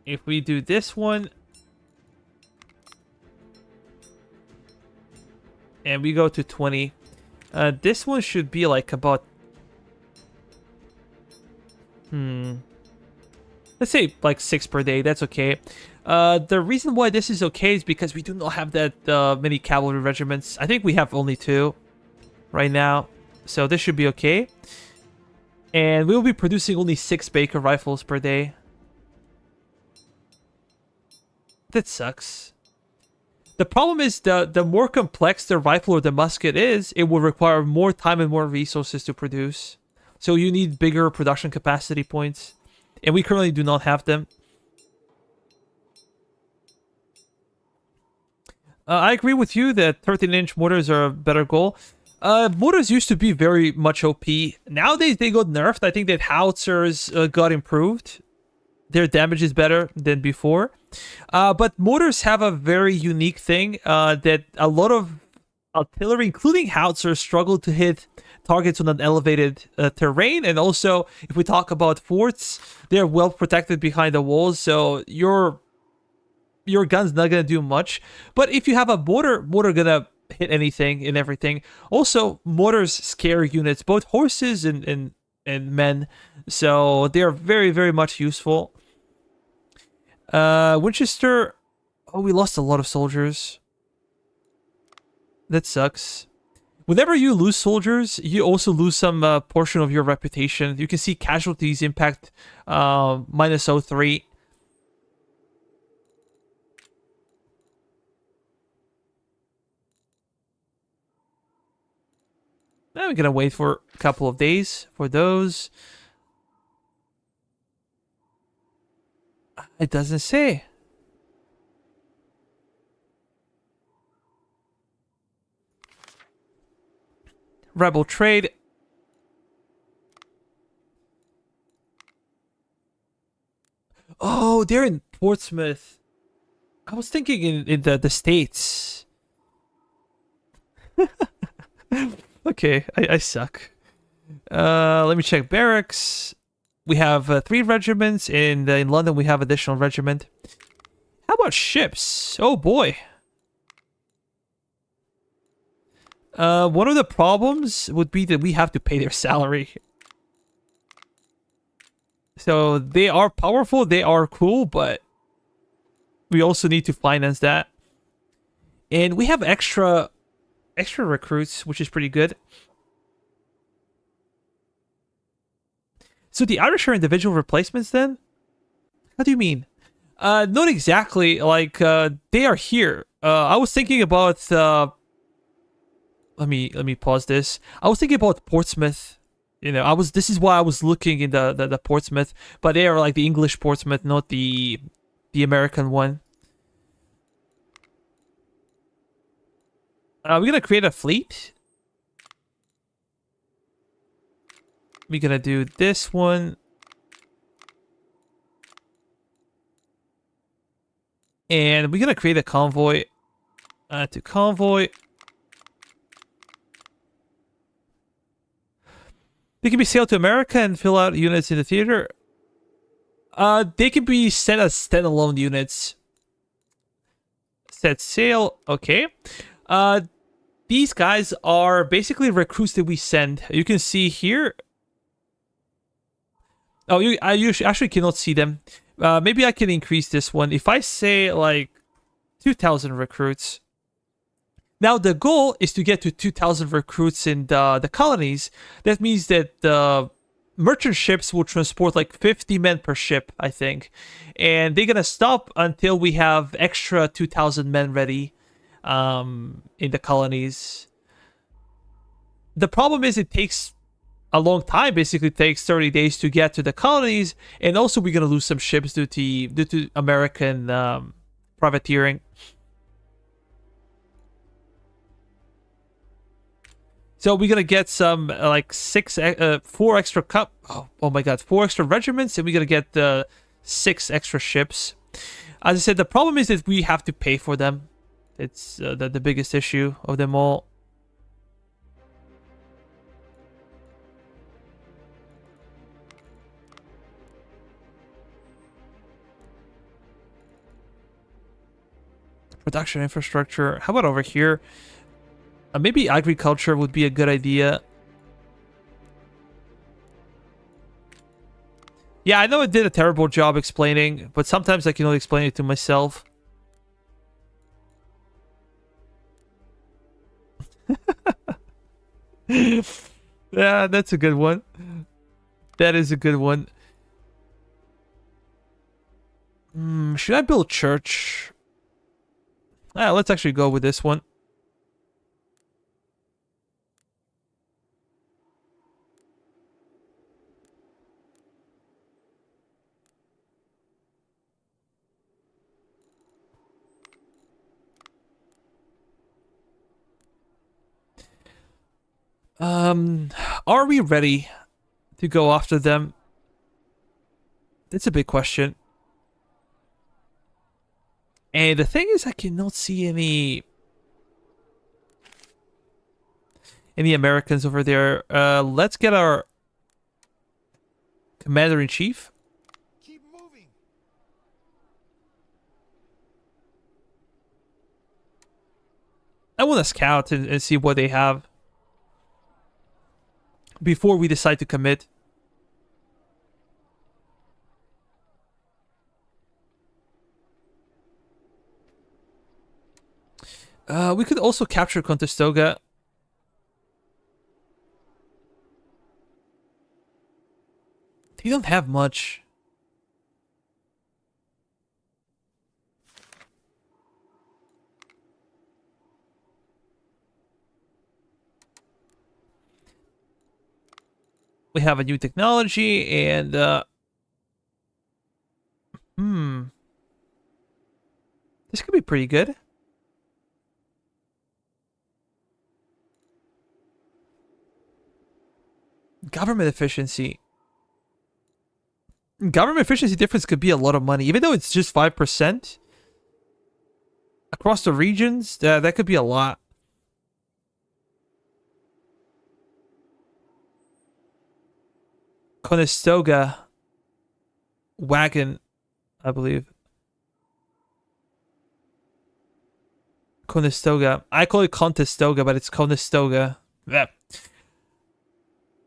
A: If we do this one, and we go to 20, this one should be like about, let's say like 6 per day. That's okay. The reason why this is okay is because we do not have that many cavalry regiments. I think we have only 2 right now, so this should be okay. And we will be producing only 6 Baker rifles per day. That sucks. The problem is the more complex the rifle or the musket is, it will require more time and more resources to produce. So you need bigger production capacity points. And we currently do not have them. I agree with you that 13-inch mortars are a better goal. Mortars used to be very much OP. Nowadays they got nerfed. I think that howitzers got improved. Their damage is better than before. But mortars have a very unique thing that a lot of artillery, including howitzers, struggle to hit targets on an elevated terrain. And also, if we talk about forts, they're well protected behind the walls, so your gun's not gonna do much. But if you have a mortar gonna hit anything and everything. Also, mortars scare units, both horses and men, so they are very, very much useful. Winchester, oh, we lost a lot of soldiers. That sucks. Whenever you lose soldiers, you also lose some portion of your reputation. You can see casualties impact -03. Now we're gonna wait for a couple of days for those. It doesn't say. Rebel trade. Oh, they're in Portsmouth. I was thinking in the States. Okay, I suck. Let me check barracks. We have 3 regiments. In London, we have additional regiment. How about ships? Oh boy. One of the problems would be that we have to pay their salary. So they are powerful, they are cool, but we also need to finance that. And we have extra recruits, which is pretty good. So the Irish are individual replacements then? How do you mean? Not exactly. Like, they are here. I was thinking about... Let me pause this. I was thinking about Portsmouth. You know, this is why I was looking in the Portsmouth, but they are like the English Portsmouth, not the American one. We're gonna create a fleet. We're gonna do this one. And we're gonna create a convoy. To convoy. They can be sailed to America and fill out units in the theater. They can be sent as standalone units. Set sail. Okay. These guys are basically recruits that we send. You can see here. Oh, you actually cannot see them. Maybe I can increase this one. If I say like 2,000 recruits. Now the goal is to get to 2,000 recruits in the colonies. That means that the merchant ships will transport like 50 men per ship, I think. And they're gonna stop until we have extra 2,000 men ready in the colonies. The problem is it takes a long time. Basically, it takes 30 days to get to the colonies, and also we're gonna lose some ships due to American privateering. So we're gonna get some like 4 extra oh my god, 4 extra regiments, and we're gonna get 6 extra ships. As I said, the problem is that we have to pay for them. It's the biggest issue of them all. Production infrastructure. How about over here? Maybe agriculture would be a good idea. Yeah, I know I did a terrible job explaining, but sometimes I can only explain it to myself. Yeah, that's a good one. That is a good one. Should I build church? Let's actually go with this one. Are we ready to go after them? That's a big question. And the thing is, I cannot see any Americans over there. Let's get our commander-in-chief.
B: Keep moving.
A: I want to scout and see what they have before we decide to commit. We could also capture Contestogua. They don't have much. We have a new technology and this could be pretty good. Government efficiency. Government efficiency difference could be a lot of money, even though it's just 5% across the regions. That could be a lot. Conestoga wagon, I believe. Conestoga. I call it Contestoga, but it's Conestoga. Yeah.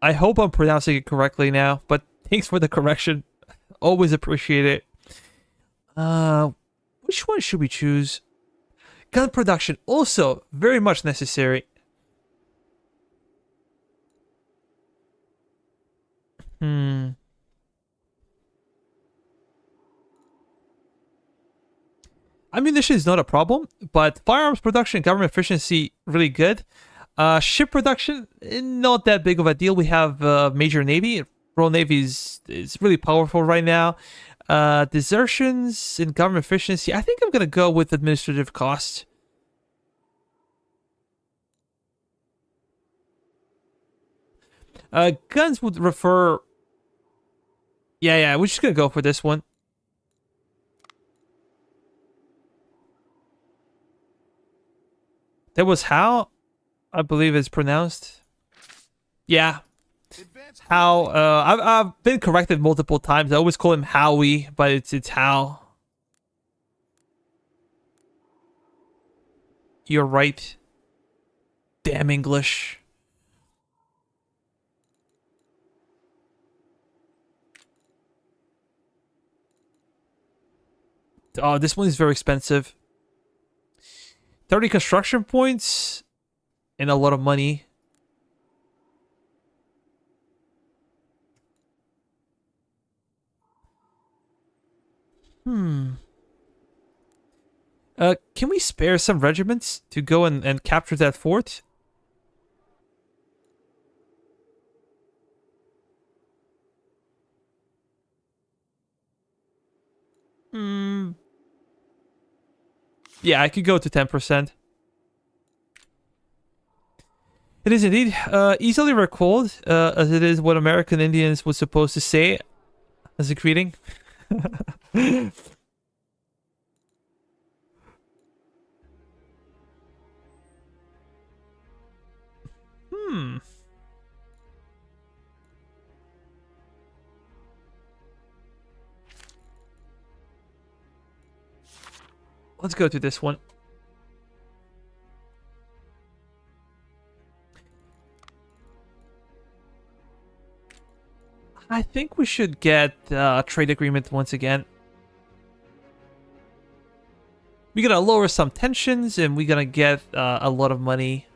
A: I hope I'm pronouncing it correctly now, but thanks for the correction. Always appreciate it. Which one should we choose? Gun production, also very much necessary. Ammunition is not a problem, but firearms production, government efficiency, really good. Ship production, not that big of a deal. We have major navy. Royal Navy is really powerful right now. Desertions and government efficiency. I think I'm gonna go with administrative cost. Guns would refer. Yeah, we're just gonna go for this one. That was how, I believe it's pronounced. Yeah. How, I've been corrected multiple times. I always call him Howie, but it's How. You're right. Damn English. Oh, this one is very expensive. 30 construction points and a lot of money. Can we spare some regiments to go and capture that fort? Yeah, I could go to 10%. It is indeed easily recalled, as it is what American Indians were supposed to say as a greeting. Let's go to this one. I think we should get a trade agreement once again. We're gonna lower some tensions and we're gonna get a lot of money.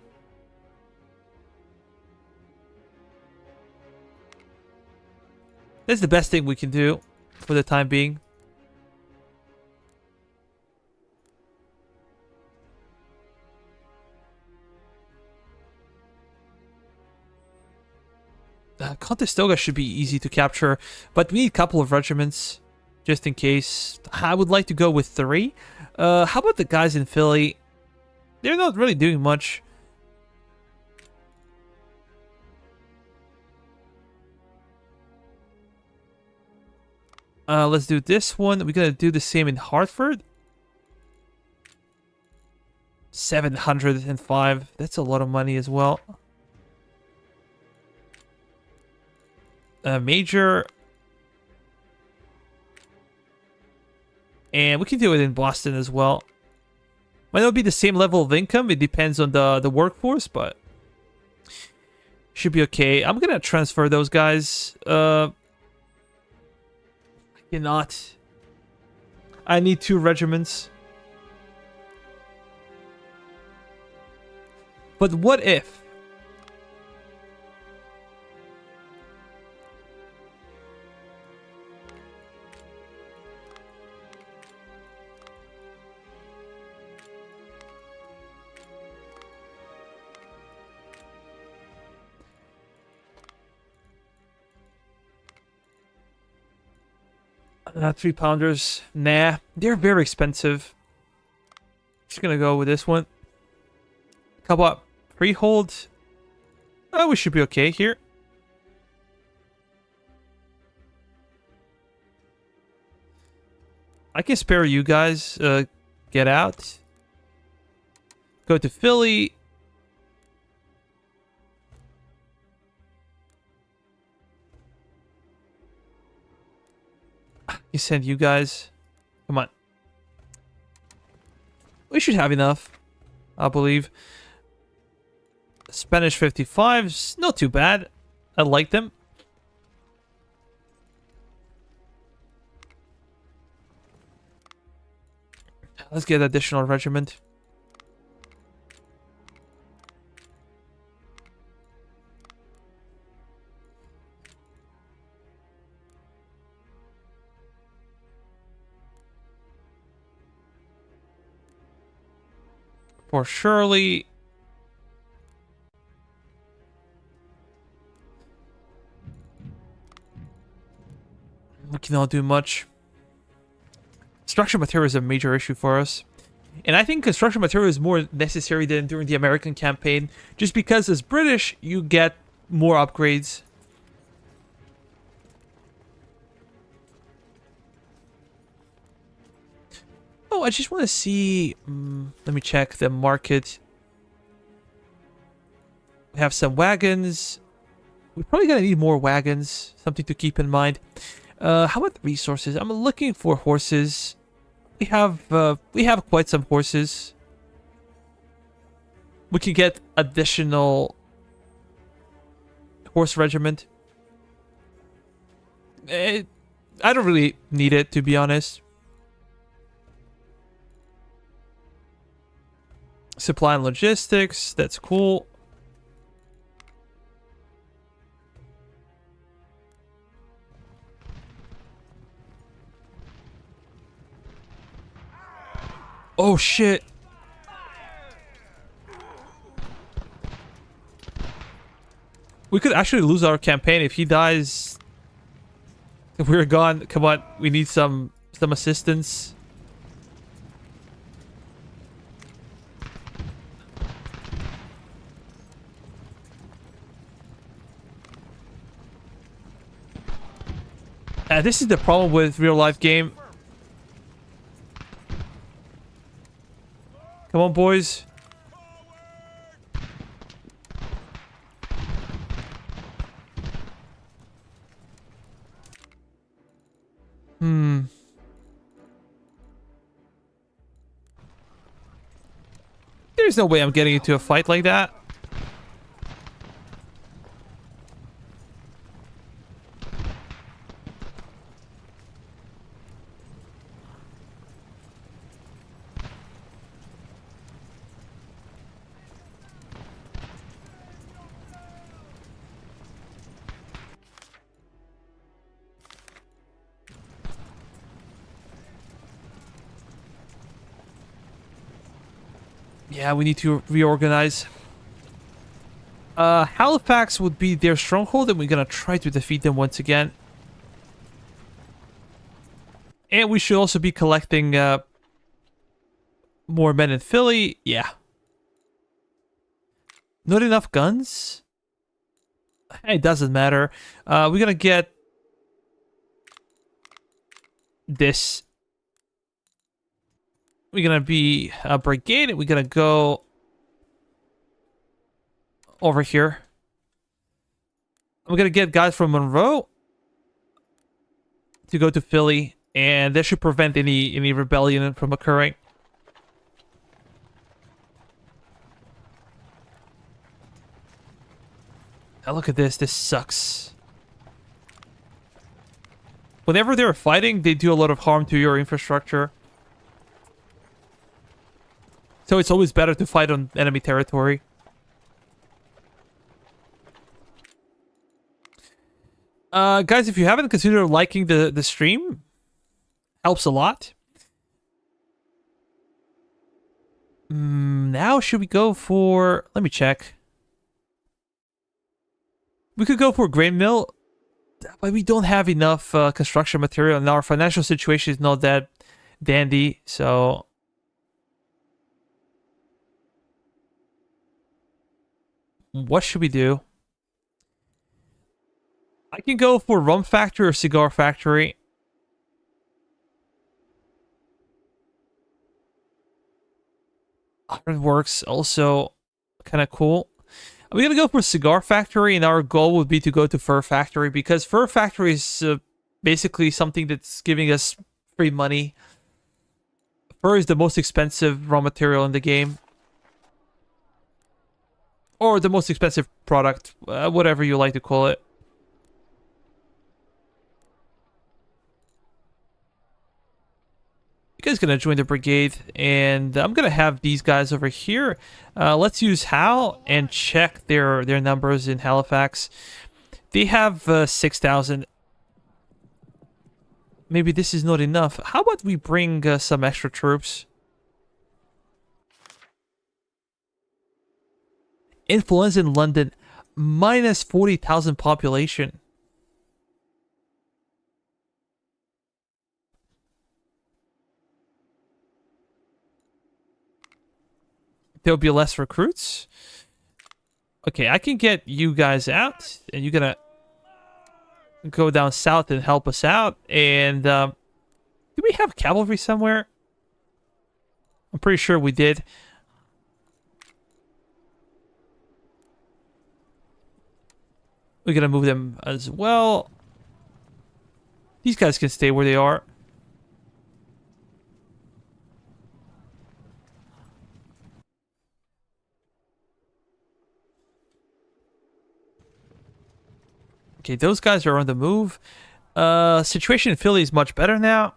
A: That's the best thing we can do for the time being. Contestogua should be easy to capture, but we need a couple of regiments just in case. I would like to go with 3. How about the guys in Philly? They're not really doing much. Let's do this one. We're gonna do the same in Hartford. 705. That's a lot of money as well. Major. And we can do it in Boston as well. Might not be the same level of income. It depends on the workforce, but should be okay. I'm gonna transfer those guys. I cannot. I need 2 regiments. But what if? £3. Nah, they're very expensive. Just gonna go with this one. Couple up freehold. Oh, we should be okay here. I can spare you guys. Get out. Go to Philly. You send you guys. Come on. We should have enough, I believe. Spanish 55s, not too bad. I like them. Let's get additional regiment. For Shirley. We cannot do much. Construction material is a major issue for us. And I think construction material is more necessary than during the American campaign. Just because as British, you get more upgrades. Oh, I just want to see... let me check the market. We have some wagons. We're probably going to need more wagons. Something to keep in mind. How about the resources? I'm looking for horses. We have quite some horses. We can get additional horse regiment. I don't really need it, to be honest. Supply and logistics, that's cool. Oh shit. We could actually lose our campaign if he dies. If we're gone, come on, we need some assistance. This is the problem with real life game. Come on, boys. There's no way I'm getting into a fight like that. Yeah, we need to reorganize. Halifax would be their stronghold, and we're gonna try to defeat them once again. And we should also be collecting more men in Philly. Yeah. Not enough guns? It doesn't matter. We're gonna get this. We're gonna be a brigade, and we're gonna go over here. I'm gonna get guys from Monroe to go to Philly, and that should prevent any rebellion from occurring. Now look at this. This sucks. Whenever they're fighting, they do a lot of harm to your infrastructure. So it's always better to fight on enemy territory. Guys, if you haven't considered liking the stream, helps a lot. Now should we go for... Let me check. We could go for grain mill, but we don't have enough construction material, and our financial situation is not that dandy, so... What should we do? I can go for rum factory or cigar factory. Ironworks also kind of cool. We're gonna go for cigar factory, and our goal would be to go to fur factory, because fur factory is basically something that's giving us free money. Fur is the most expensive raw material in the game, or the most expensive product, whatever you like to call it. You guys gonna join the brigade, and I'm gonna have these guys over here. Let's use Hal and check their numbers in Halifax. They have 6,000. Maybe this is not enough. How about we bring some extra troops? Influenza in London, minus 40,000 population. There'll be less recruits. Okay, I can get you guys out, and you're gonna go down south and help us out. And do we have cavalry somewhere? I'm pretty sure we did. We're gonna move them as well. These guys can stay where they are. Okay, those guys are on the move. Situation in Philly is much better now.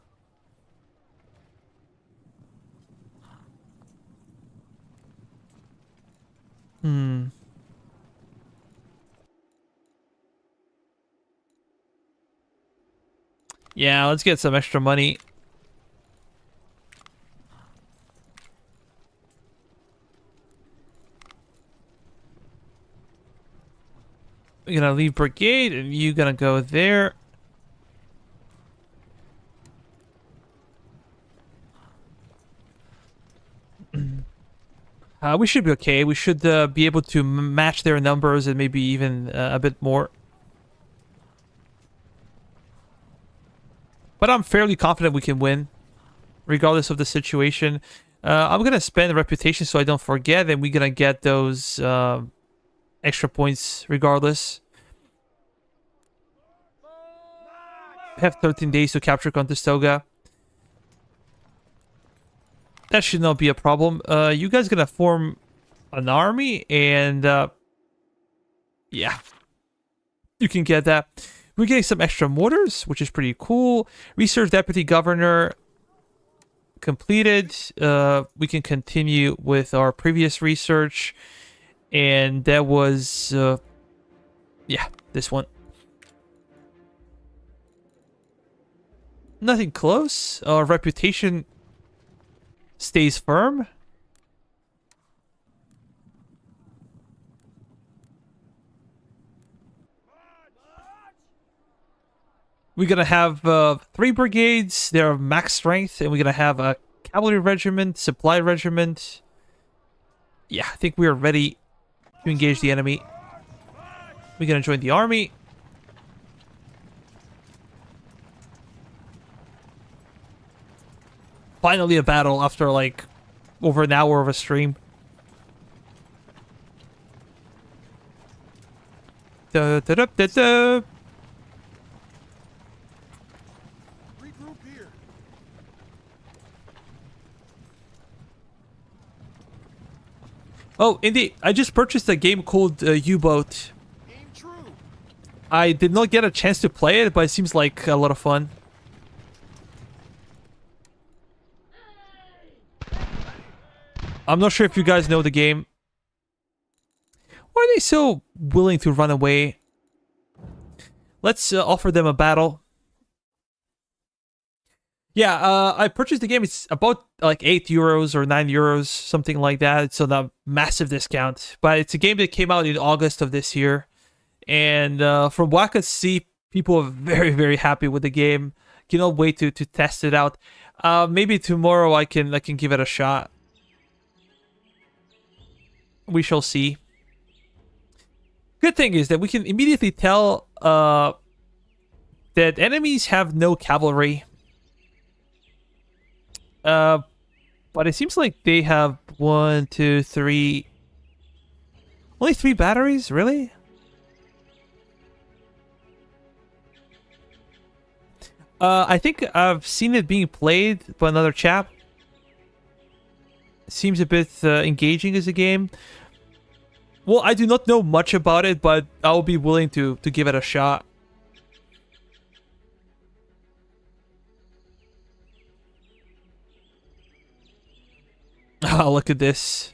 A: Yeah, let's get some extra money. We're gonna leave brigade, and you gonna go there. We should be okay. We should be able to match their numbers and maybe even a bit more. But I'm fairly confident we can win, regardless of the situation. I'm gonna spend reputation so I don't forget, and we're gonna get those extra points regardless. We have 13 days to capture Contestogha. That should not be a problem. You guys gonna form an army, and yeah, you can get that. We're getting some extra mortars, which is pretty cool. Research Deputy Governor completed. We can continue with our previous research, and that was yeah, this one. Nothing close. Our reputation stays firm. We're gonna have 3 brigades. They're max strength, and we're gonna have a cavalry regiment, supply regiment. Yeah, I think we are ready to engage the enemy. We're gonna join the army. Finally a battle after like over an hour of a stream. Da, da, da, da, da.
B: Regroup here.
A: Oh, indeed. I just purchased a game called U-Boat.
B: Aim true.
A: I did not get a chance to play it, but it seems like a lot of fun. I'm not sure if you guys know the game. Why are they so willing to run away? Let's offer them a battle. Yeah, I purchased the game. It's about like €8 or €9, something like that. It's on a massive discount. But it's a game that came out in August of this year. And from what I could see, people are very, very happy with the game. Cannot wait to test it out. Maybe tomorrow I can give it a shot. We shall see. Good thing is that we can immediately tell that enemies have no cavalry. But it seems like they have 1, 2, 3... Only 3 batteries? Really? I think I've seen it being played by another chap. Seems a bit engaging as a game. Well, I do not know much about it, but I'll be willing to give it a shot. Oh, look at this.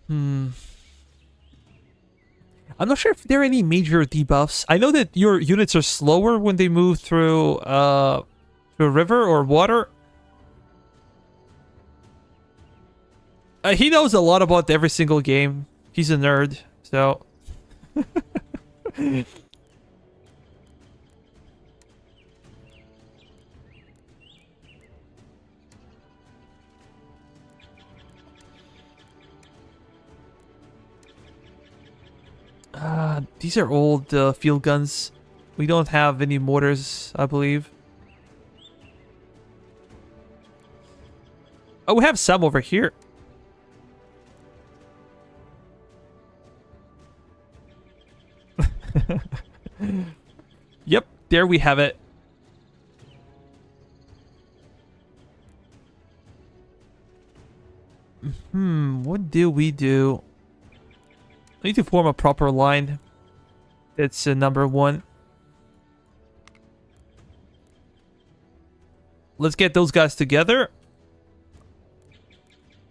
A: I'm not sure if there are any major debuffs. I know that your units are slower when they move through a river or water. He knows a lot about every single game. He's a nerd, so... These are old field guns. We don't have any mortars, I believe. Oh, we have some over here. Yep, there we have it. What do we do? We need to form a proper line. That's number 1. Let's get those guys together.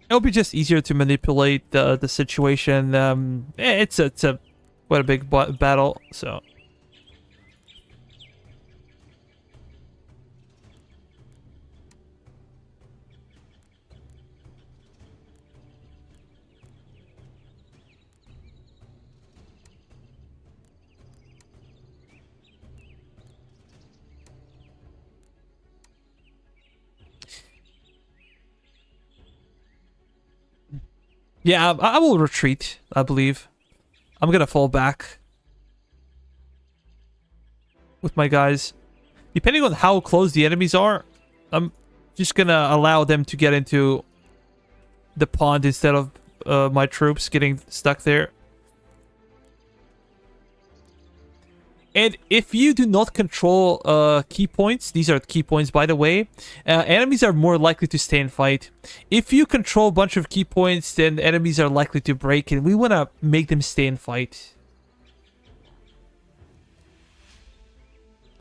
A: It'll be just easier to manipulate the situation. It's a quite a big battle, so. Yeah, I will retreat, I believe. I'm gonna fall back with my guys. Depending on how close the enemies are, I'm just gonna allow them to get into the pond instead of my troops getting stuck there. And if you do not control key points, these are key points by the way, enemies are more likely to stay and fight. If you control a bunch of key points, then enemies are likely to break, and we want to make them stay and fight.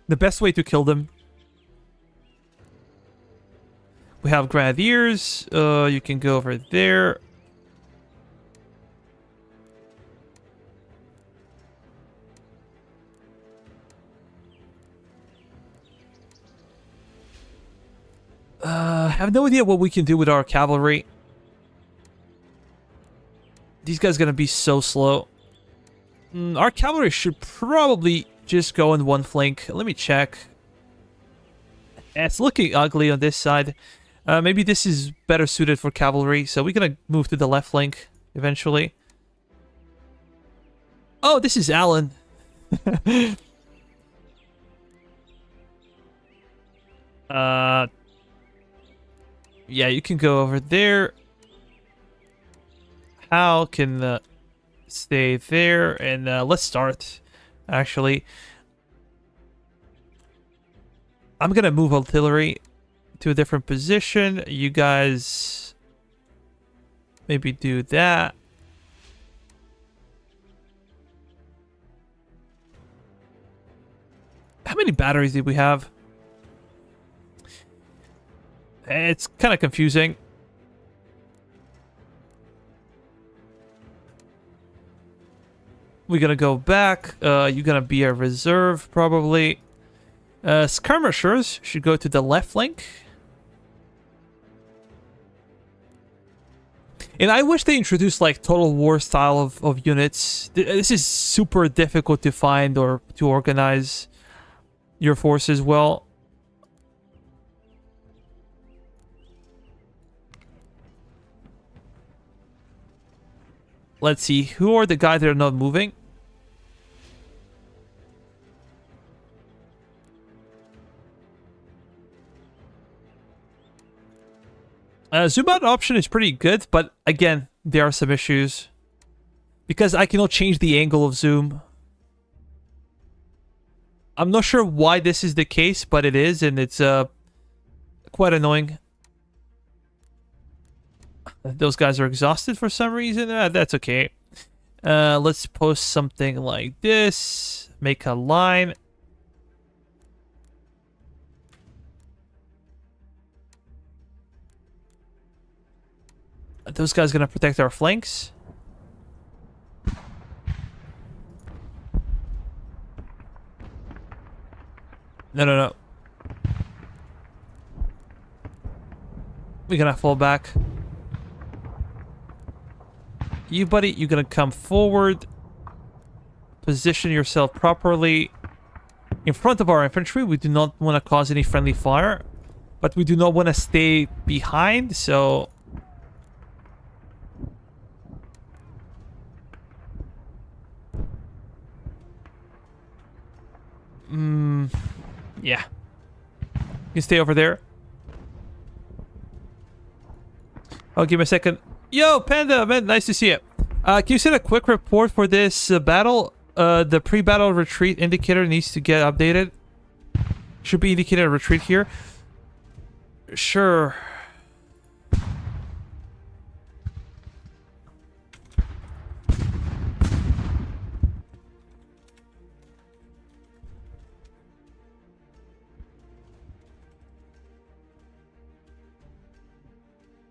A: The best way to kill them. We have grenadiers, you can go over there. I have no idea what we can do with our cavalry. These guys gonna be so slow. Our cavalry should probably just go in one flank. Let me check. It's looking ugly on this side. Maybe this is better suited for cavalry, so we're gonna move to the left flank eventually. Oh, this is Alan. Yeah, you can go over there. Hal can stay there, and let's start, actually. I'm gonna move artillery to a different position. You guys maybe do that. How many batteries did we have? It's kind of confusing. We're gonna go back. You're gonna be a reserve, probably. Skirmishers should go to the left flank. And I wish they introduced like Total War style of units. This is super difficult to find or to organize your forces well. Let's see, who are the guys that are not moving? Zoom out option is pretty good, but again, there are some issues. Because I cannot change the angle of zoom. I'm not sure why this is the case, but it is, and it's quite annoying. Those guys are exhausted for some reason. That's okay. Let's post something like this. Make a line. Are those guys gonna protect our flanks? No, no, no. We're gonna fall back. You, buddy, you're gonna come forward. Position yourself properly in front of our infantry. We do not want to cause any friendly fire, but we do not want to stay behind, so... yeah. You can stay over there. Oh, give me a second. Yo, Panda, man, nice to see you. Can you send a quick report for this battle? The pre-battle retreat indicator needs to get updated. Should be indicated a retreat here. Sure.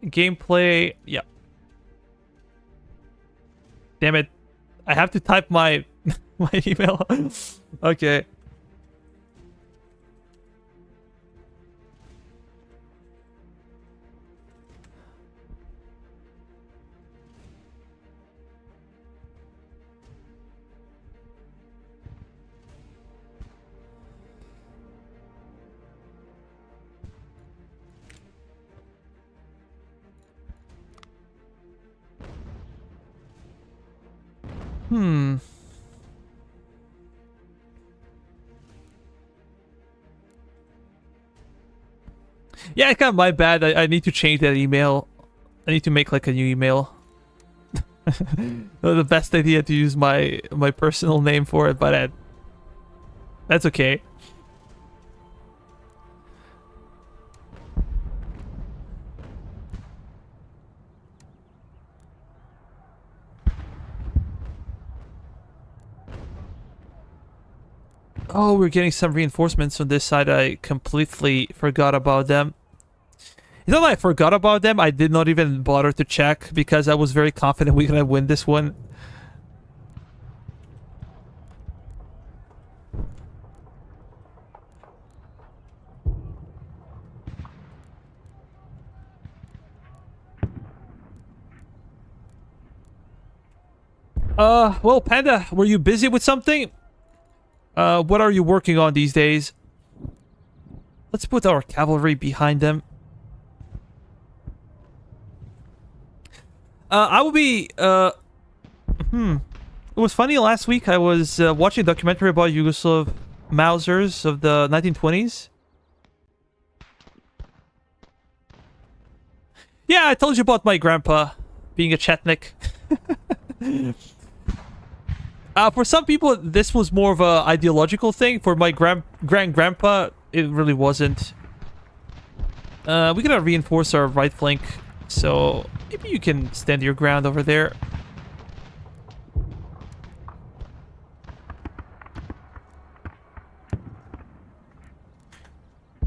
A: Gameplay, yeah. Damn it. I have to type my my email. Okay. Yeah, it's kind of my bad. I need to change that email. I need to make like a new email. The best idea to use my personal name for it, but that's okay. Oh, we're getting some reinforcements on this side. I completely forgot about them. It's not that I forgot about them. I did not even bother to check because I was very confident we're gonna win this one. Well, Panda, were you busy with something? What are you working on these days? Let's put our cavalry behind them. I will be, It was funny, last week I was watching a documentary about Yugoslav Mausers of the 1920s. Yeah, I told you about my grandpa being a Chetnik. For some people, this was more of a ideological thing. For my grandpa, it really wasn't. We're gonna reinforce our right flank, so maybe you can stand your ground over there.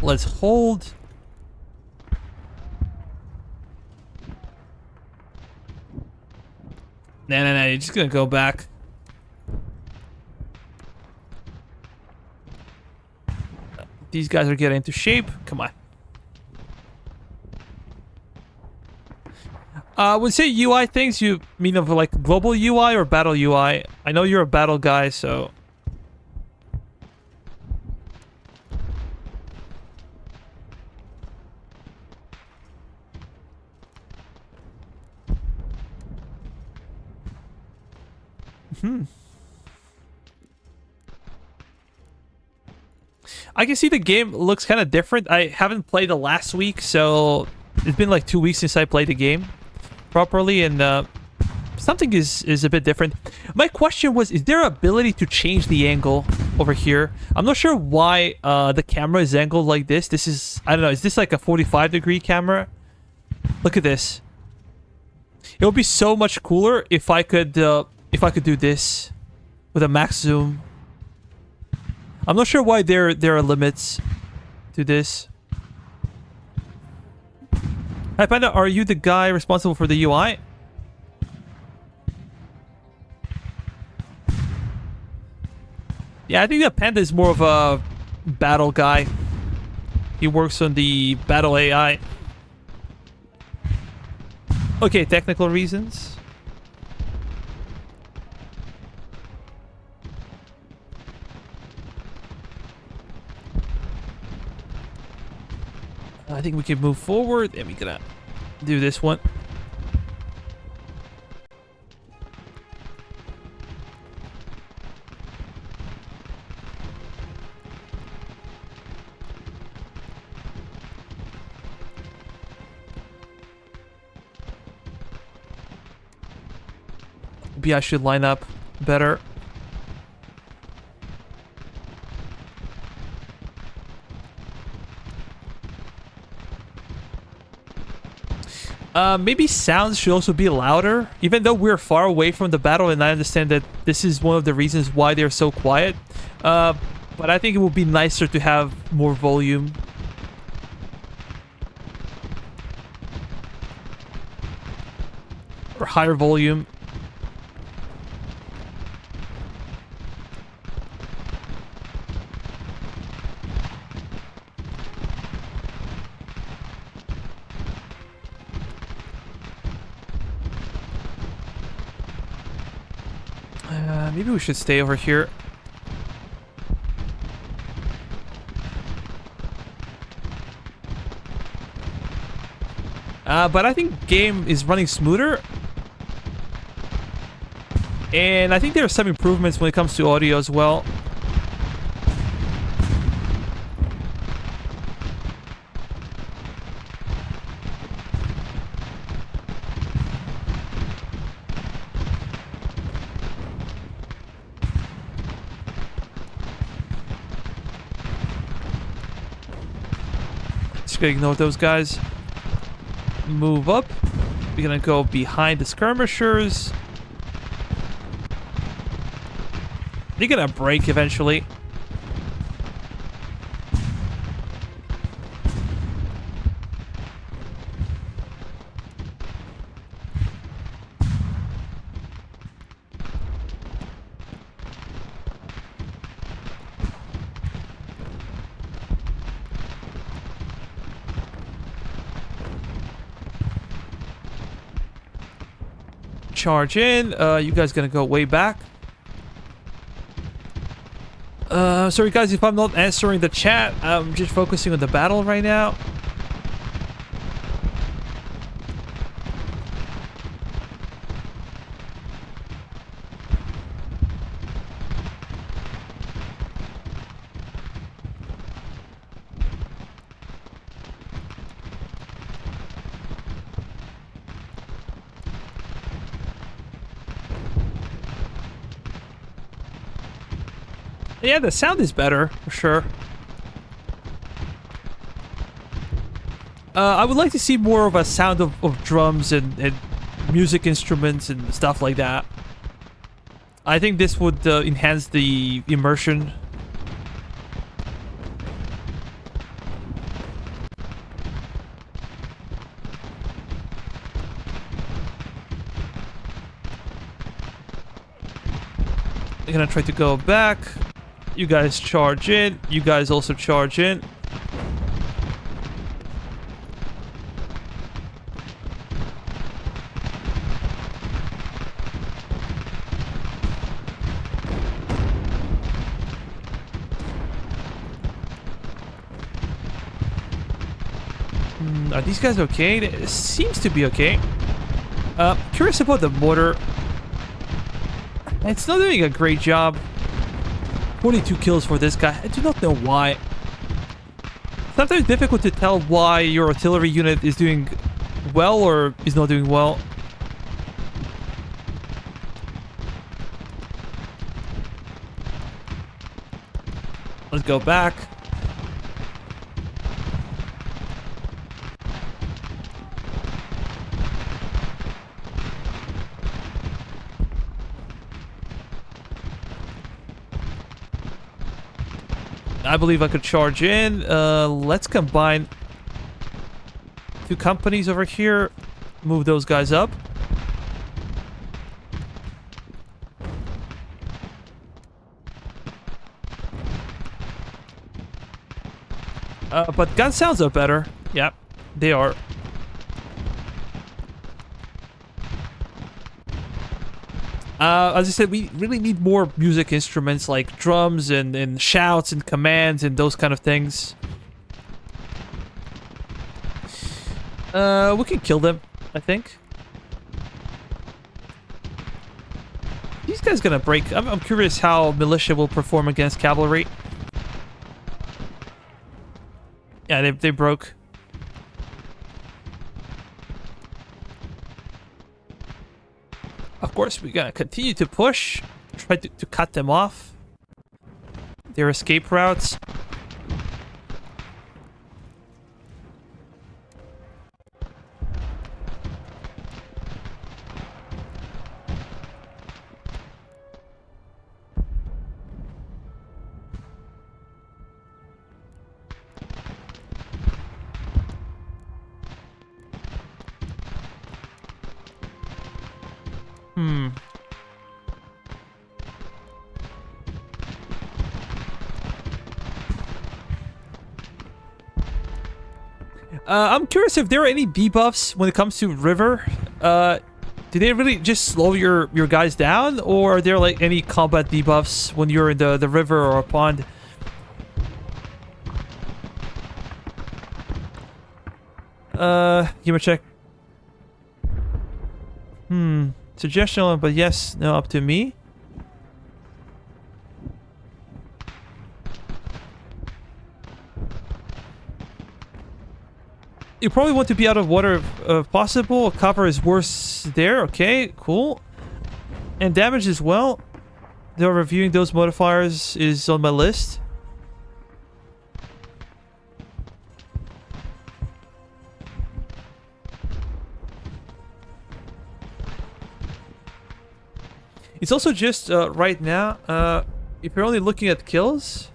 A: Let's hold. No, you're just gonna go back. These guys are getting into shape. Come on. When you say UI things, you mean of like global UI or battle UI? I know you're a battle guy, so... I can see the game looks kind of different. I haven't played the last week, so it's been like 2 weeks since I played the game properly, and something is a bit different. My question was, is there ability to change the angle over here? I'm not sure why the camera is angled like this. This is, I don't know, is this like a 45-degree camera? Look at this. It would be so much cooler if I could do this with a max zoom. I'm not sure why there are limits to this. Hi Panda, are you the guy responsible for the UI? Yeah, I think that Panda is more of a battle guy. He works on the battle AI. Okay, technical reasons. I think we can move forward, and we're gonna do this one. Maybe I should line up better. Maybe sounds should also be louder, even though we're far away from the battle, and I understand that this is one of the reasons why they're so quiet. But I think it would be nicer to have more volume. Or higher volume. Maybe we should stay over here. But I think game is running smoother. And I think there are some improvements when it comes to audio as well. Just gonna ignore those guys. Move up. We're gonna go behind the skirmishers. They're gonna break eventually. charge in. You guys gonna go way back. Sorry guys if I'm not answering the chat. I'm just focusing on the battle right now. Yeah, the sound is better, for sure. I would like to see more of a sound of drums and music instruments and stuff like that. I think this would enhance the immersion. I'm gonna try to go back. You guys charge in. You guys also charge in. Are these guys okay? It seems to be okay. Curious about the mortar. It's not doing a great job. 42 kills for this guy. I do not know why. Sometimes it's difficult to tell why your artillery unit is doing well or is not doing well. Let's go back. I believe I could charge in. Let's combine two companies over here. Move those guys up. But gun sounds are better. Yeah, they are. As I said, we really need more music instruments like drums and shouts and commands and those kind of things. We can kill them, I think. These guys gonna break. I'm curious how militia will perform against cavalry. Yeah, they broke. Of course, we're gonna continue to push, try to cut them off. Their escape routes. I'm curious if there are any debuffs when it comes to river. Do they really just slow your guys down, or are there like any combat debuffs when you're in the river or a pond? Give me a check. Suggestion, but yes, no, up to me. You probably want to be out of water if possible. Cover is worse there. Okay, cool. And damage as well. Though reviewing those modifiers is on my list. It's also just right now, if you're only looking at kills.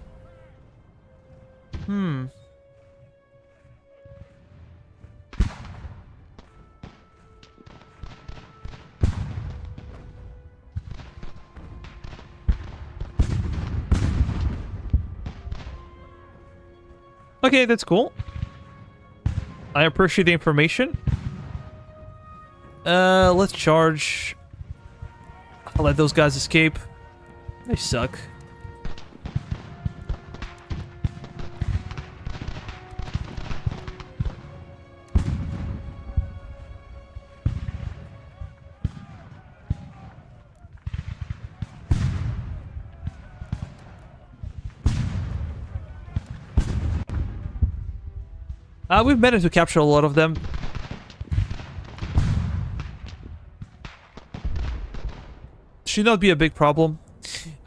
A: Okay, that's cool. I appreciate the information. Let's charge. I'll let those guys escape. They suck. We've managed to capture a lot of them. Should not be a big problem.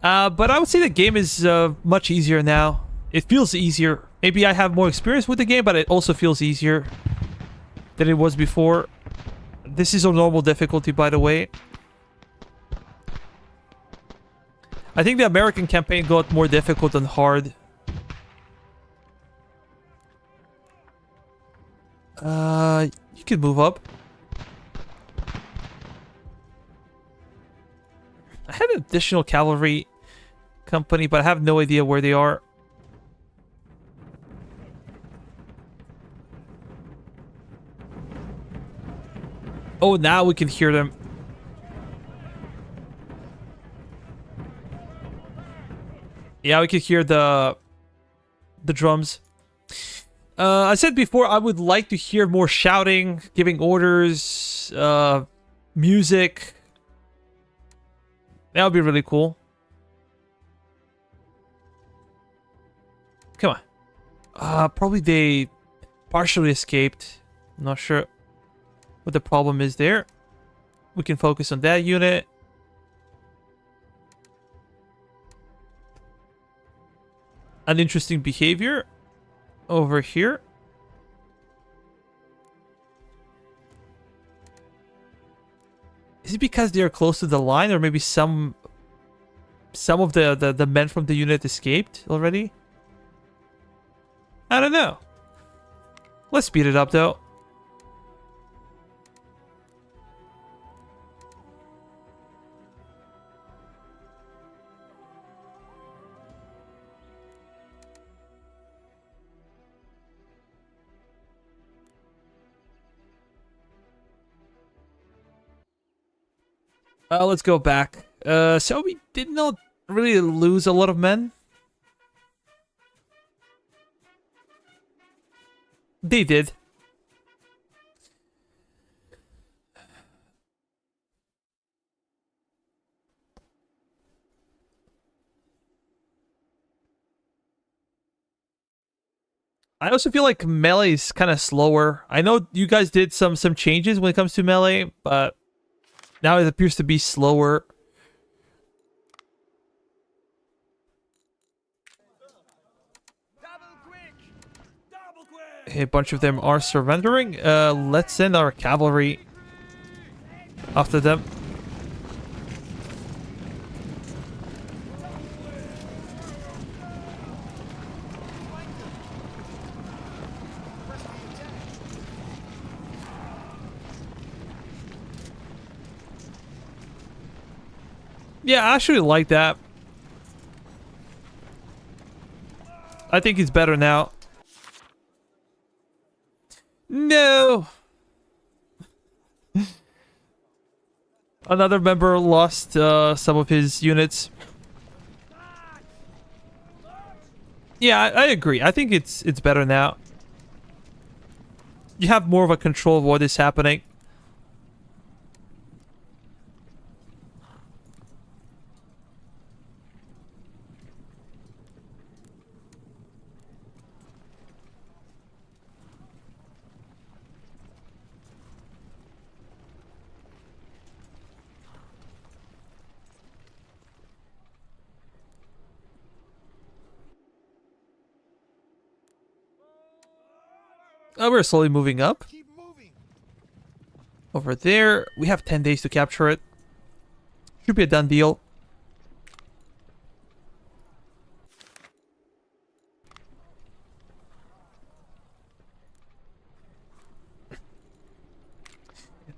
A: But I would say the game is much easier now. It feels easier. Maybe I have more experience with the game, but it also feels easier than it was before. This is a normal difficulty, by the way. I think the American campaign got more difficult than hard. You can move up. I have an additional cavalry company, but I have no idea where they are. Oh, now we can hear them. Yeah, we can hear the drums. I said before, I would like to hear more shouting, giving orders, music. That would be really cool. Come on. Probably they partially escaped. I'm not sure what the problem is there. We can focus on that unit. An interesting behavior over here. Is it because they are close to the line, or maybe some of the men from the unit escaped already? I don't know. Let's speed it up though. Let's go back. So we did not really lose a lot of men. They did. I also feel like melee is kind of slower. I know you guys did some changes when it comes to melee, but now it appears to be slower. A bunch of them are surrendering. Let's send our cavalry after them. Yeah, I actually like that. I think it's better now. No! Another member lost some of his units. Yeah, I agree. I think it's better now. You have more of a control of what is happening. We're slowly moving up.
B: Keep moving.
A: Over there, we have 10 days to capture it. Should be a done deal.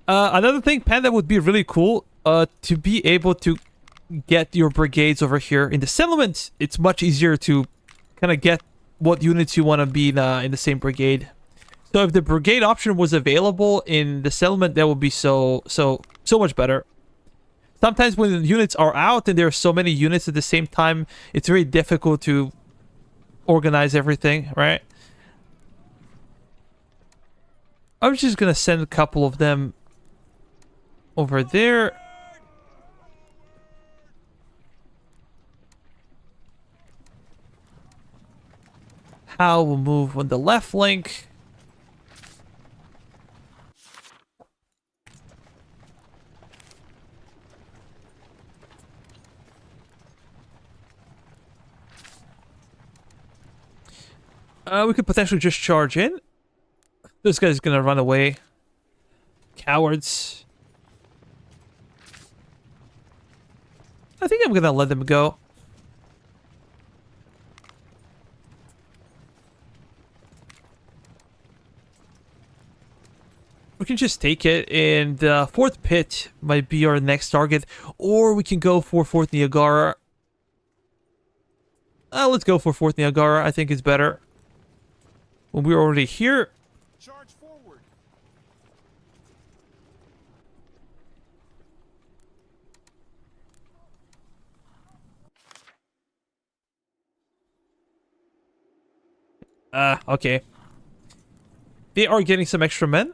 A: Another thing, Panda, would be really cool to be able to get your brigades over here. In the settlement, it's much easier to kind of get what units you want to be in the same brigade. So if the brigade option was available in the settlement, that would be so much better. sometimes when the units are out and there are so many units at the same time, it's very difficult to organize everything, right? I'm just gonna send a couple of them over there. How will move on the left flank. We could potentially just charge in. This guy's gonna run away. Cowards. I think I'm gonna let them go. We can just take it, and Fort Pitt might be our next target. Or we can go for Fort Niagara. Let's go for Fort Niagara. I think it's better. When we're already here.
B: Charge forward.
A: Okay. They are getting some extra men.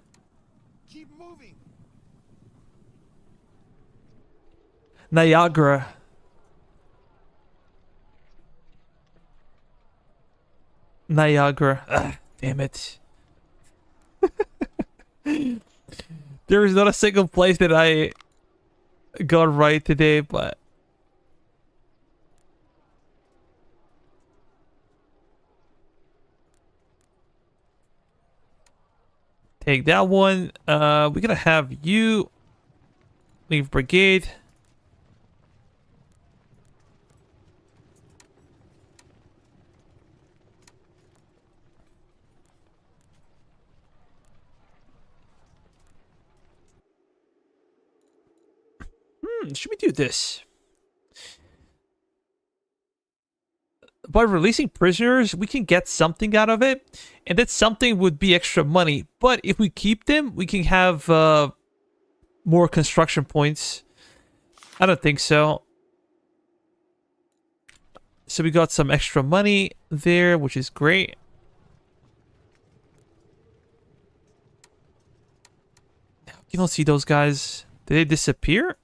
B: Keep moving.
A: Niagara. Niagara. Damn it. There is not a single place that I got right today, but... Take that one. We're gonna have you leave brigade. Should we do this? By releasing prisoners, we can get something out of it, and that something would be extra money. But if we keep them, we can have more construction points. I don't think so. So we got some extra money there, which is great. You don't see those guys. Did they disappear?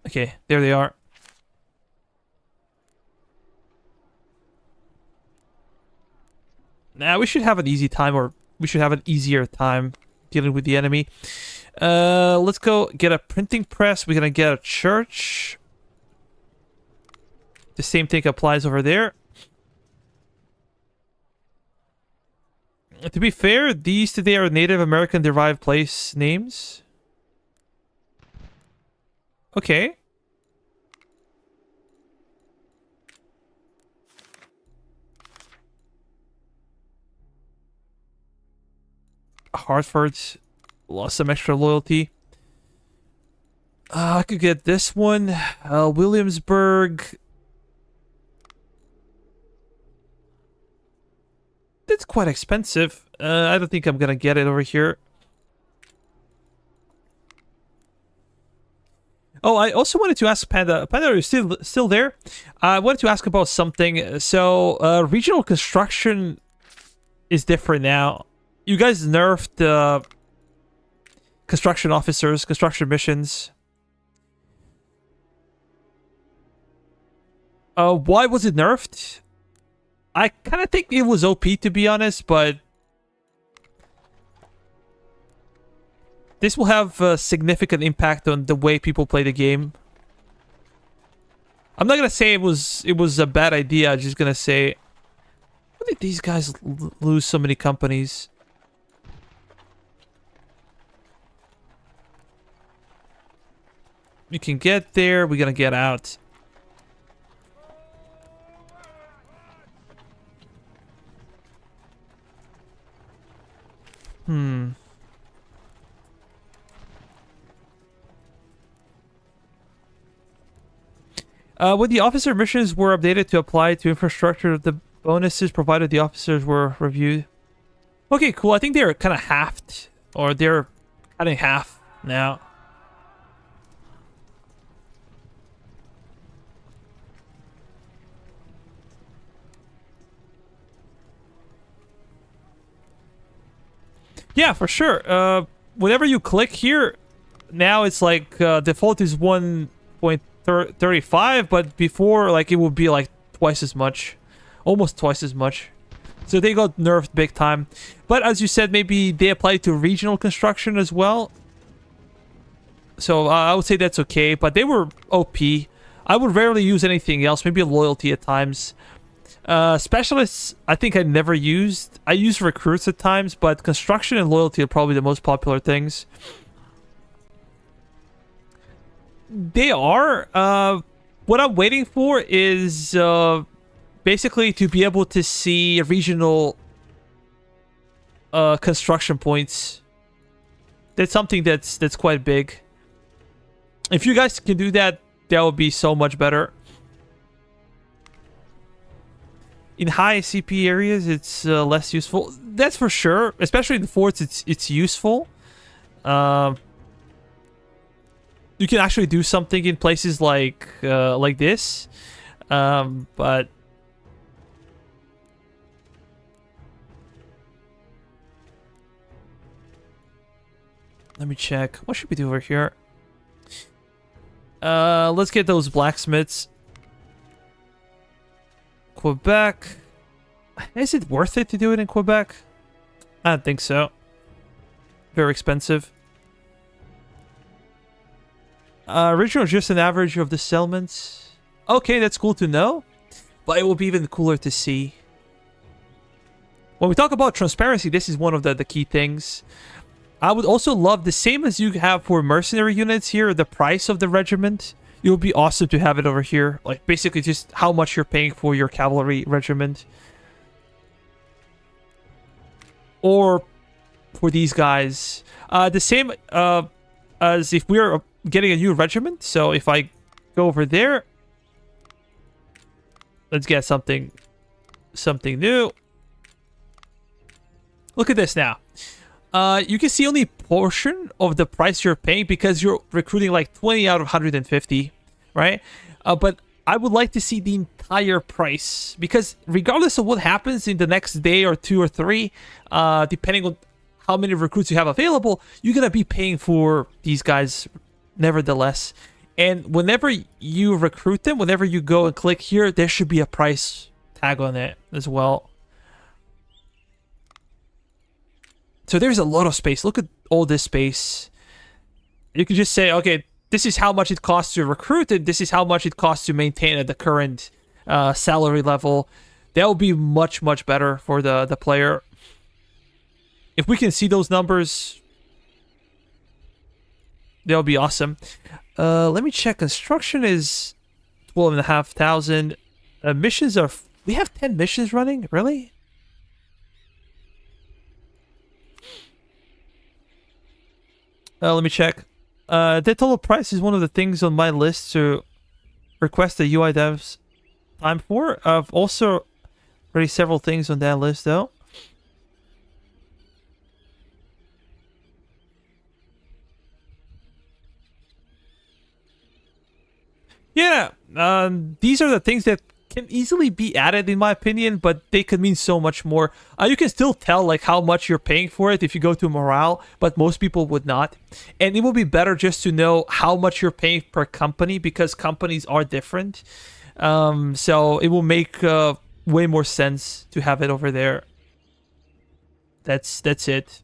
A: Okay, there they are. Now we should have an easy time, or we should have an easier time dealing with the enemy. Let's go get a printing press. We're gonna get a church. The same thing applies over there. To be fair, these today are Native American derived place names. Okay. Hartford lost some extra loyalty. I could get this one. Williamsburg. It's quite expensive. I don't think I'm gonna get it over here. Oh, I also wanted to ask Panda. Panda, are you still there? I wanted to ask about something. So, regional construction is different now. You guys nerfed construction officers, construction missions. Why was it nerfed? I kind of think it was OP, to be honest, but this will have a significant impact on the way people play the game. I'm not gonna say it was a bad idea. I'm just gonna say, how did these guys lose so many companies? We can get there. We're gonna get out. When the officer missions were updated to apply to infrastructure, the bonuses provided the officers were reviewed. Okay, cool. I think they're kind of halved, or they're cut in half now. Yeah, for sure. Whenever you click here, now it's like default is 1.35, but before like it would be like twice as much, almost twice as much. So they got nerfed big time. But as you said, maybe they apply to regional construction as well. So I would say that's okay, but they were OP. I would rarely use anything else, maybe loyalty at times. Specialists, I think I never used. I use recruits at times, but construction and loyalty are probably the most popular things. They are. What I'm waiting for is basically to be able to see regional construction points. That's something that's quite big. If you guys can do that, that would be so much better. In high CP areas, it's less useful. That's for sure. Especially in the forts, it's useful. You can actually do something in places like this, but let me check. What should we do over here? Let's get those blacksmiths. Quebec. Is it worth it to do it in Quebec? I don't think so. Very expensive. Original just an average of the settlements. Okay, that's cool to know. But it will be even cooler to see. When we talk about transparency, this is one of the key things. I would also love the same as you have for mercenary units here, the price of the regiment. It would be awesome to have it over here. Like, basically just how much you're paying for your cavalry regiment. Or for these guys. The same as if we're getting a new regiment. So if I go over there. Let's get something new. Look at this now. You can see only a portion of the price you're paying because you're recruiting like 20 out of 150, right? But I would like to see the entire price because regardless of what happens in the next day or 2 or 3, depending on how many recruits you have available, you're going to be paying for these guys nevertheless. And whenever you recruit them, whenever you go and click here, there should be a price tag on it as well. So there's a lot of space. Look at all this space. You can just say, okay, this is how much it costs to recruit, and this is how much it costs to maintain at the current salary level. That will be much, much better for the player. If we can see those numbers, that would be awesome. Let me check. Construction is 12,500. Missions are... We have 10 missions running? Really? Let me check. The total price is one of the things on my list to request the UI devs time for. I've also already several things on that list though. Yeah, these are the things that can easily be added in my opinion, but they could mean so much more. You can still tell like how much you're paying for it if you go to morale, but most people would not. And it will be better just to know how much you're paying per company because companies are different. So it will make way more sense to have it over there. That's it.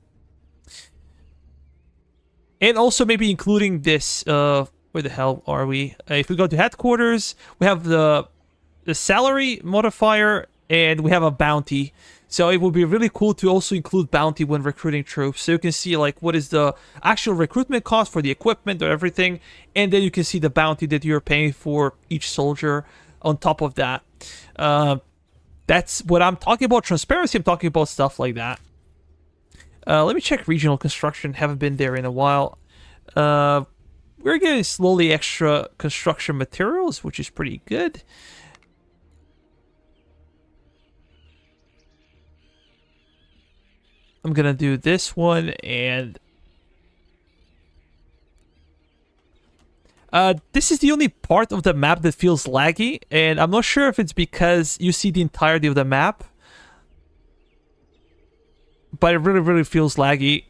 A: And also maybe including this, where the hell are we? If we go to headquarters, we have the salary modifier and we have a bounty. So it would be really cool to also include bounty when recruiting troops. So you can see like what is the actual recruitment cost for the equipment or everything. And then you can see the bounty that you're paying for each soldier on top of that. That's what I'm talking about. Transparency, I'm talking about stuff like that. Let me check regional construction. Haven't been there in a while. We're getting slowly extra construction materials, which is pretty good. I'm gonna do this one and This is the only part of the map that feels laggy, and I'm not sure if it's because you see the entirety of the map, but it really, really feels laggy.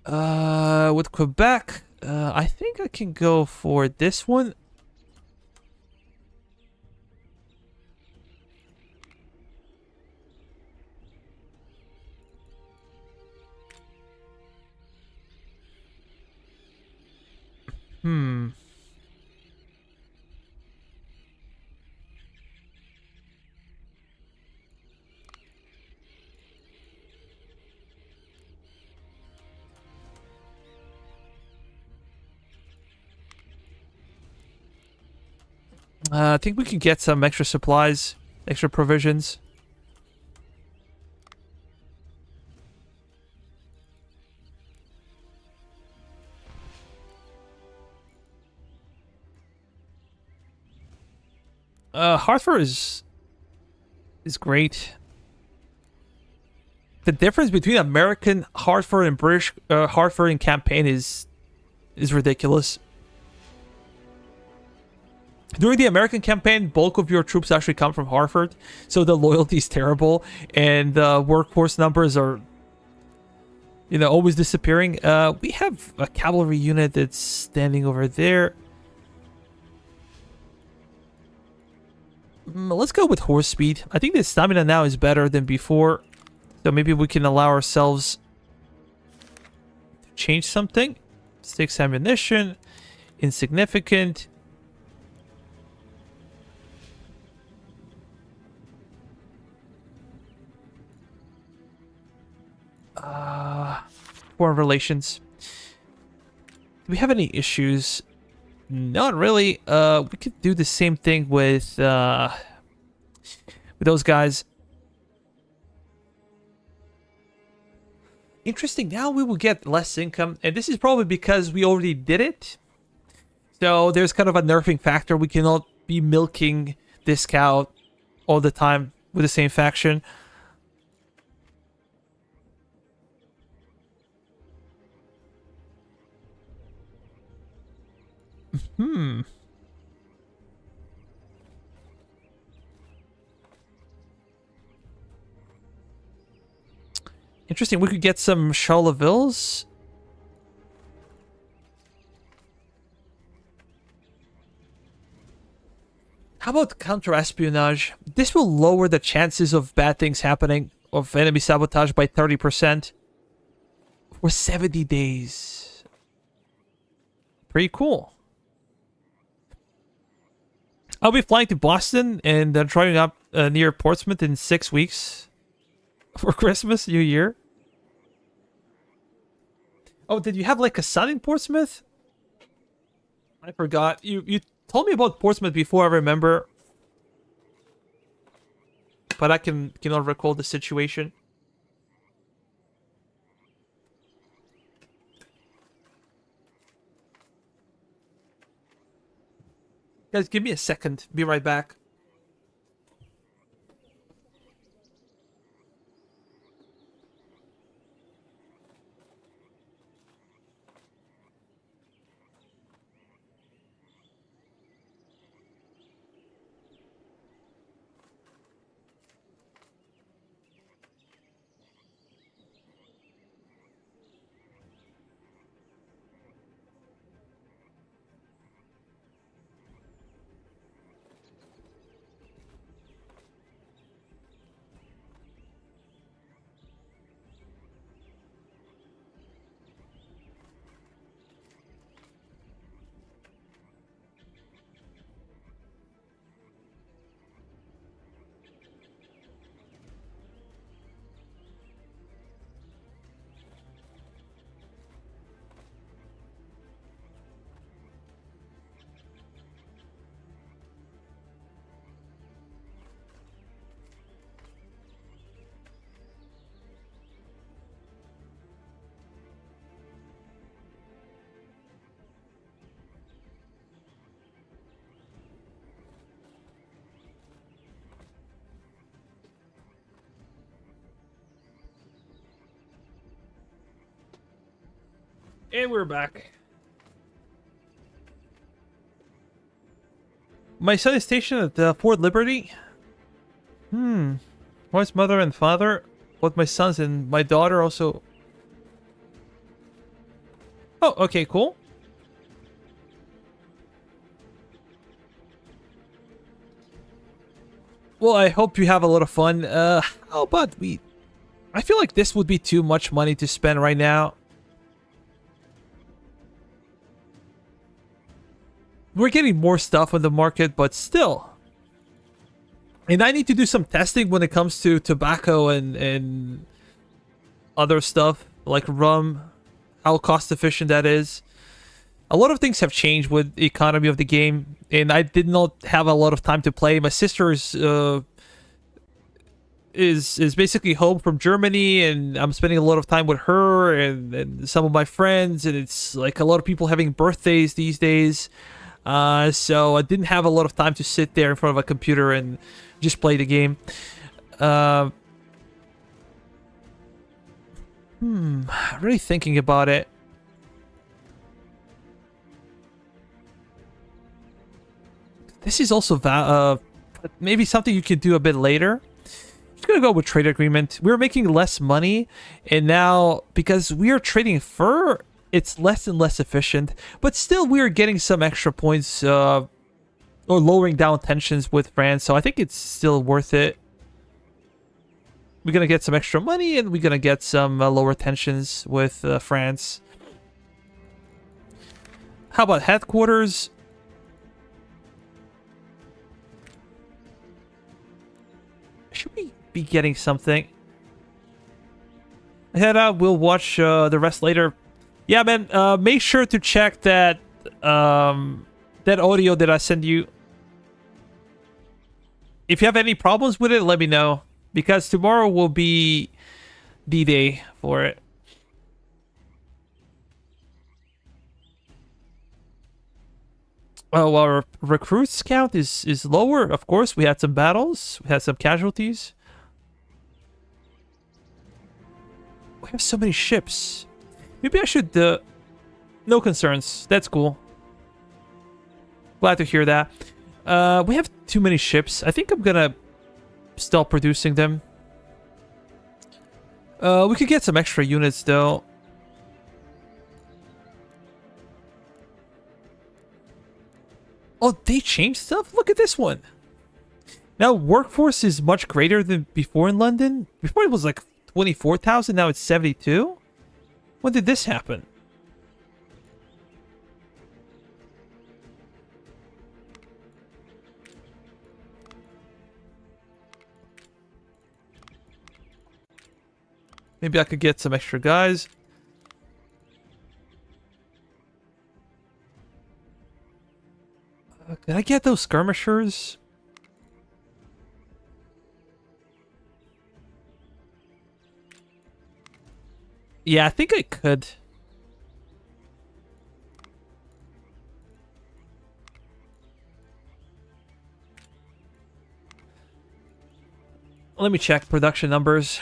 A: With Quebec, I think I can go for this one. Hmm. I think we can get some extra supplies, extra provisions. Hartford is great. The difference between American Hartford and British Hartford in campaign is ridiculous. During the American campaign, bulk of your troops actually come from Hartford, so the loyalty is terrible, and workforce numbers are, always disappearing. We have a cavalry unit that's standing over there. Let's go with horse speed. I think the stamina now is better than before, so maybe we can allow ourselves to change something. 6 ammunition, insignificant. Foreign relations. Do we have any issues? Not really. We could do the same thing with those guys. Interesting. Now we will get less income, and this is probably because we already did it. So there's kind of a nerfing factor. We cannot be milking this cow all the time with the same faction. Interesting. We could get some Charlevilles. How about counter-espionage? This will lower the chances of bad things happening, of enemy sabotage by 30% for 70 days. Pretty cool. I'll be flying to Boston and driving up near Portsmouth in 6 weeks for Christmas, New Year. Oh, did you have like a son in Portsmouth? I forgot. You told me about Portsmouth before, I remember. But I cannot recall the situation. Guys, give me a second. Be right back. And we're back. My son is stationed at Fort Liberty. Wife's mother and father. Both my sons and my daughter also. Oh, okay, cool. Well, I hope you have a lot of fun. How about we... I feel like this would be too much money to spend right now. We're getting more stuff on the market, but still. And I need to do some testing when it comes to tobacco and other stuff, like rum, how cost efficient that is. A lot of things have changed with the economy of the game, and I did not have a lot of time to play. My sister is basically home from Germany, and I'm spending a lot of time with her and some of my friends, and it's like a lot of people having birthdays these days. So I didn't have a lot of time to sit there in front of a computer and just play the game. Really thinking about it. This is also maybe something you could do a bit later. I'm just gonna go with trade agreement. We're making less money, and now because we are trading fur, it's less and less efficient. But still, we are getting some extra points, or lowering down tensions with France. So I think it's still worth it. We're gonna get some extra money, and we're gonna get some lower tensions with France. How about headquarters? Should we be getting something? Head out. We'll watch the rest later. Yeah, man. Make sure to check that that audio that I sent you. If you have any problems with it, let me know, because tomorrow will be the day for it. Oh, our recruits count is lower. Of course, we had some battles. We had some casualties. We have so many ships. Maybe I should... no concerns. That's cool. Glad to hear that. We have too many ships. I think I'm gonna stop producing them. We could get some extra units, though. Oh, they changed stuff? Look at this one. Now, workforce is much greater than before in London. Before it was like 24,000, now it's 72? When did this happen? Maybe I could get some extra guys. Can I get those skirmishers? Yeah, I think I could. Let me check production numbers.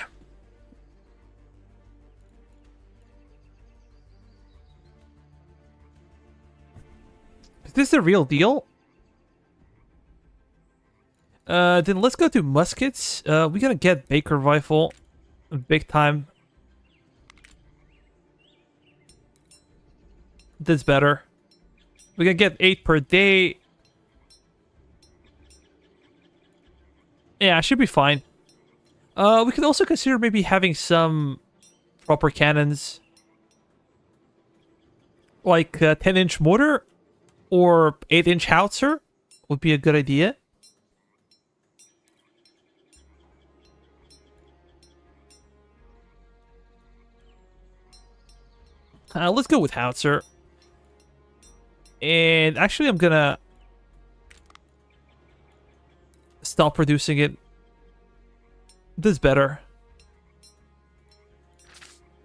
A: Is this the real deal? Then let's go to muskets. We gotta get Baker rifle. Big time. That's better. We can get 8 per day. Yeah, I should be fine. We could also consider maybe having some proper cannons. Like a 10-inch mortar or 8-inch howitzer would be a good idea. Let's go with howitzer. And actually, I'm gonna stop producing it. This is better.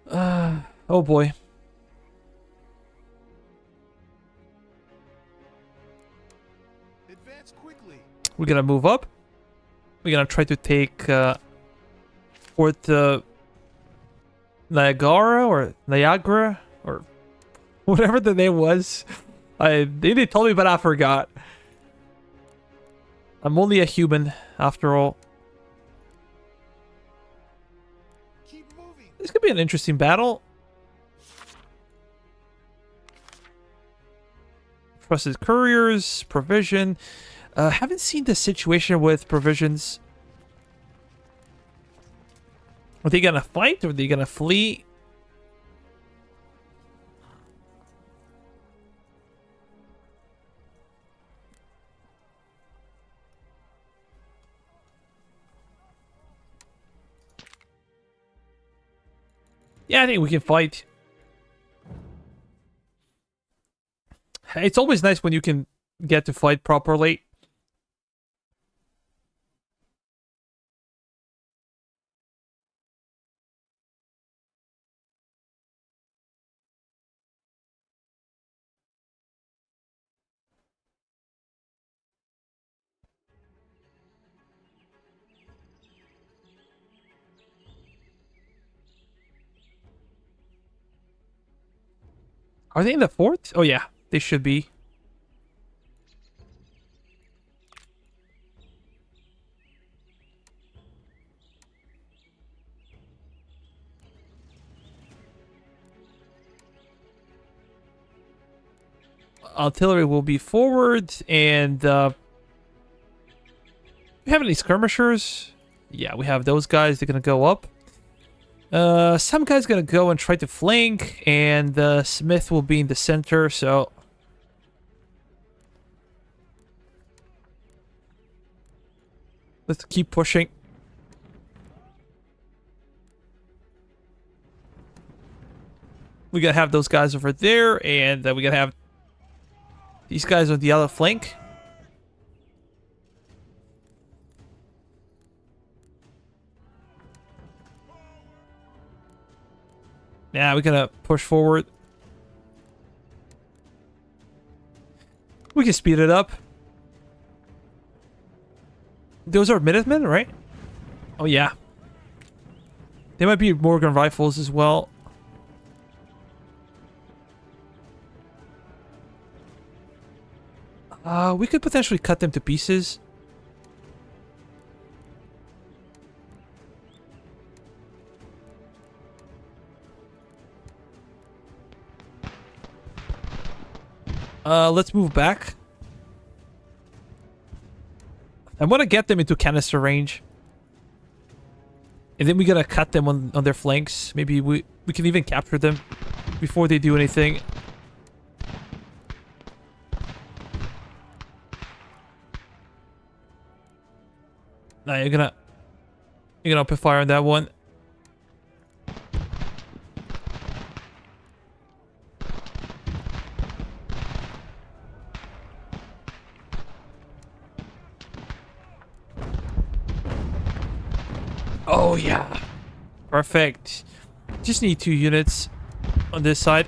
A: Oh boy.
B: Advance quickly.
A: We're gonna move up. We're gonna try to take Fort Niagara or Niagara or whatever the name was. They told me, but I forgot. I'm only a human, after all.
B: Keep moving.
A: This could be an interesting battle. Trusted couriers, provision. Haven't seen the situation with provisions. Are they gonna fight or are they gonna flee? Yeah, I think we can fight. It's always nice when you can get to fight properly. Are they in the fort? Oh yeah, they should be. Artillery will be forward, and we have any skirmishers? Yeah, we have those guys. They're gonna go up. Some guy's gonna go and try to flank, and Smith will be in the center. So let's keep pushing. We gotta have those guys over there, and we gotta have these guys on the other flank. Yeah, we're gonna push forward. We can speed it up. Those are Minutemen, right? Oh, yeah. They might be Morgan rifles as well. We could potentially cut them to pieces. Let's move back. I want to get them into canister range. And then we gotta cut them on their flanks. Maybe we can even capture them before they do anything. Nah, you're gonna open fire on that one. Oh yeah, perfect. Just need 2 units on this side.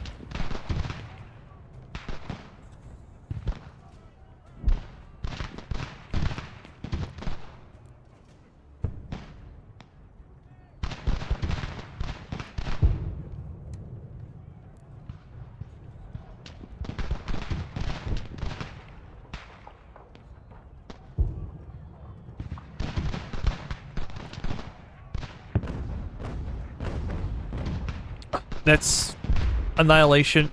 A: That's annihilation.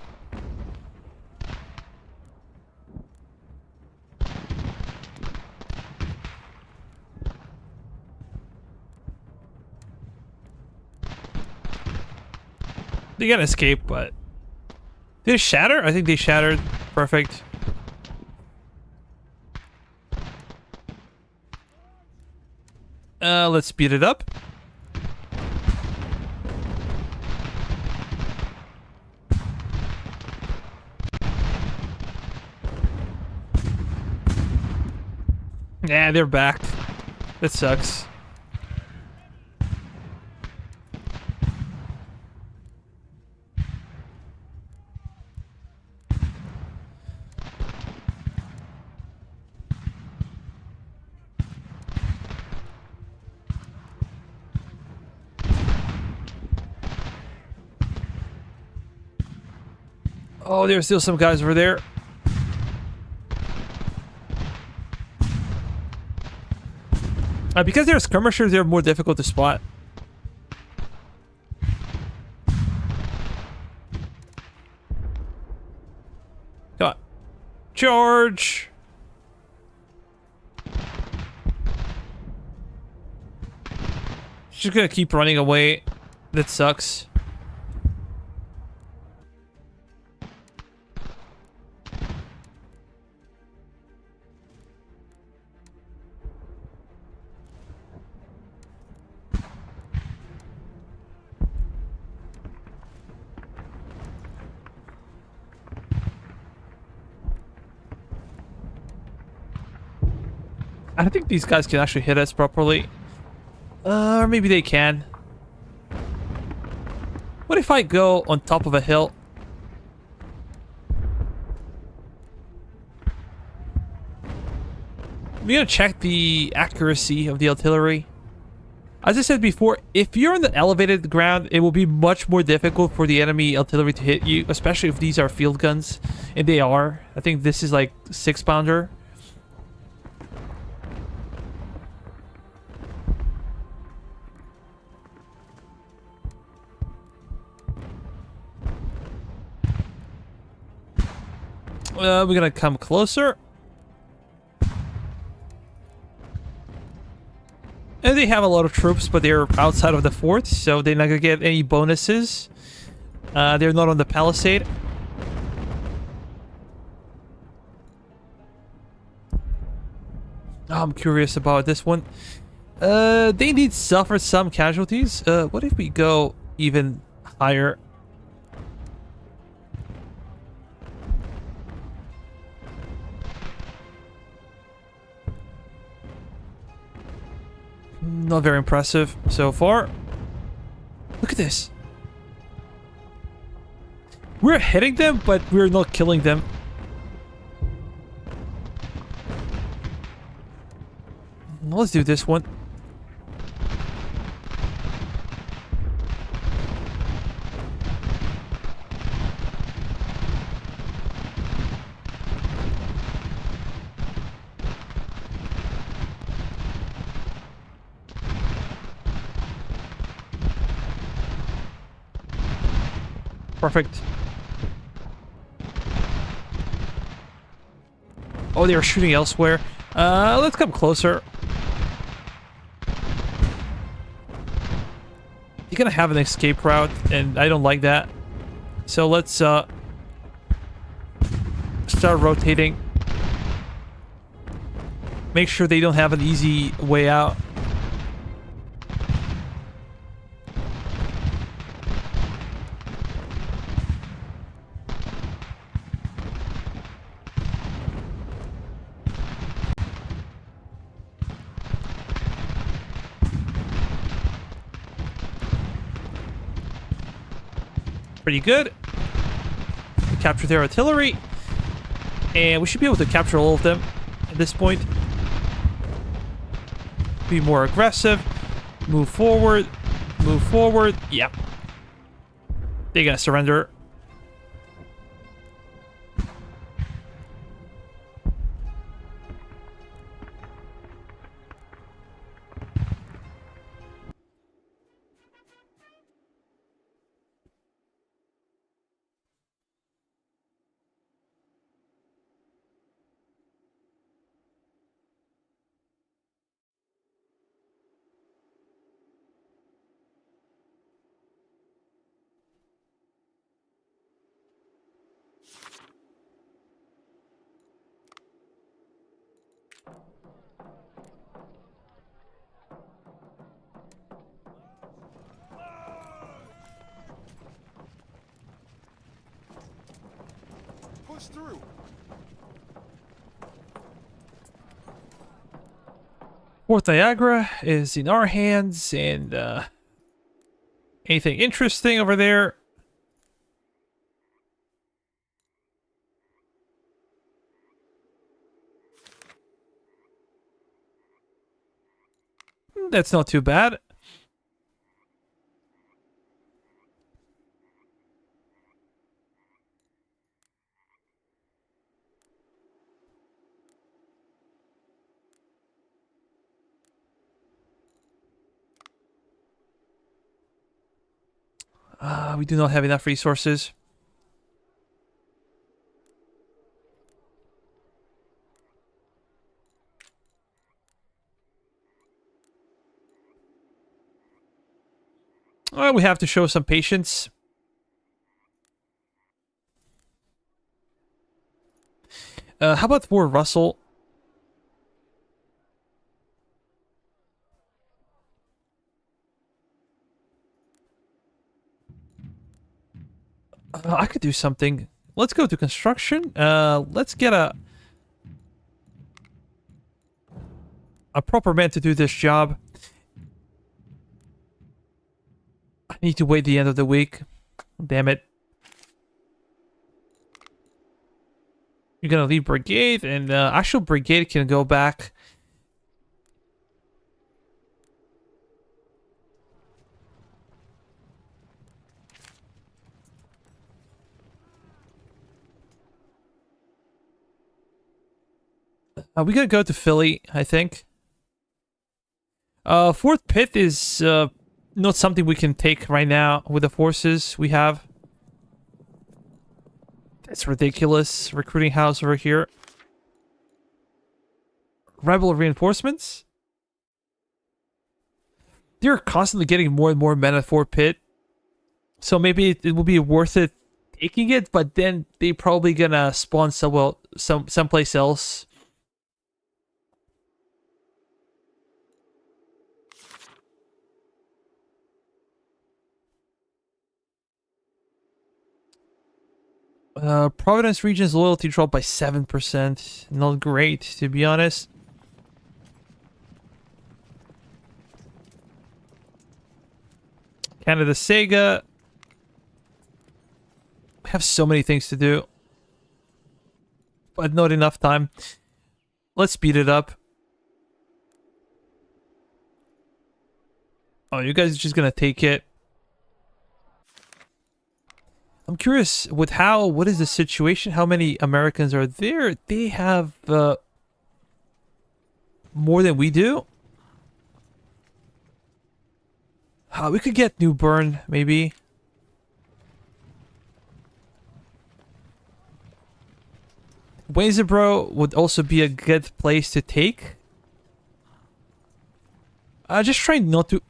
A: They gotta escape, but did they shatter? I think they shattered. Perfect. Let's speed it up. Yeah, they're back. That sucks. Oh, there's still some guys over there. Because they're skirmishers, they're more difficult to spot. Come on. Charge! She's gonna keep running away. That sucks. I don't think these guys can actually hit us properly. Or maybe they can. What if I go on top of a hill? We're gonna check the accuracy of the artillery. As I said before, if you're on the elevated ground, it will be much more difficult for the enemy artillery to hit you, especially if these are field guns. And they are. I think this is like 6-pounder. We're gonna come closer. And they have a lot of troops, but they're outside of the fort, so they're not gonna get any bonuses. They're not on the palisade. I'm curious about this one. They did suffer some casualties. What if we go even higher? Not very impressive so far. Look at this. We're hitting them, but we're not killing them. Let's do this one. Perfect. Oh, they are shooting elsewhere. Let's come closer. You're gonna have an escape route, and I don't like that. So let's start rotating. Make sure they don't have an easy way out. Pretty good. We capture their artillery. And we should be able to capture all of them at this point. Be more aggressive. Move forward. Move forward. Yep. They're gonna surrender.
B: Push through.
A: Fort Niagara is in our hands, and anything interesting over there? That's not too bad. We do not have enough resources. We have to show some patience. How about for Russell? I could do something. Let's go to construction. Let's get a proper man to do this job. I need to wait the end of the week. Damn it. You're gonna leave brigade, and actual brigade can go back. We gotta go to Philly, I think. Fort Pitt is not something we can take right now with the forces we have. That's ridiculous. Recruiting house over here. Rebel reinforcements? They're constantly getting more and more men at Fort Pitt. So maybe it will be worth it taking it, but then they probably gonna spawn someplace else. Providence region's loyalty dropped by 7%. Not great, to be honest. Canada Sega. We have so many things to do, but not enough time. Let's speed it up. Oh, you guys are just gonna take it. I'm curious with what is the situation? How many Americans are there? They have more than we do. We could get New Bern, maybe. Waynesboro would also be a good place to take. Just trying not to...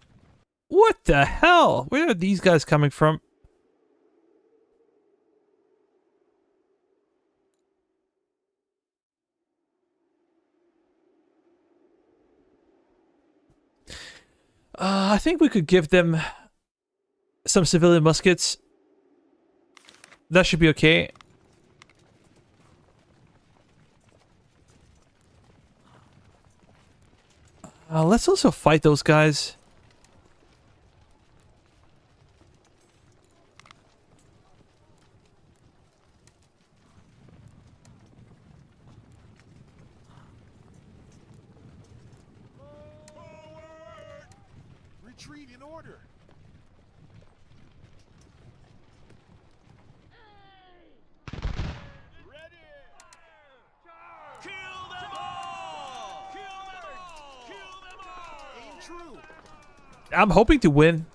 A: What the hell? Where are these guys coming from? I think we could give them some civilian muskets. That should be okay. Let's also fight those guys.
B: Retreat in order. Ready. Kill them all. Kill them all. Kill them all. Aim true.
A: I'm hoping to win.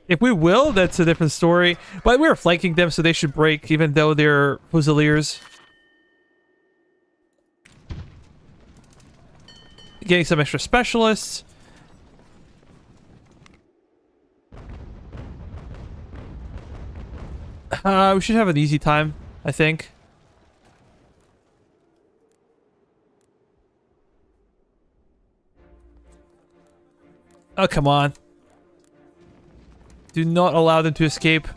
A: If we will, that's a different story. But we're flanking them, so they should break, even though they're Fusiliers. Getting some extra specialists. We should have an easy time, I think. Oh, come on. Do not allow them to escape.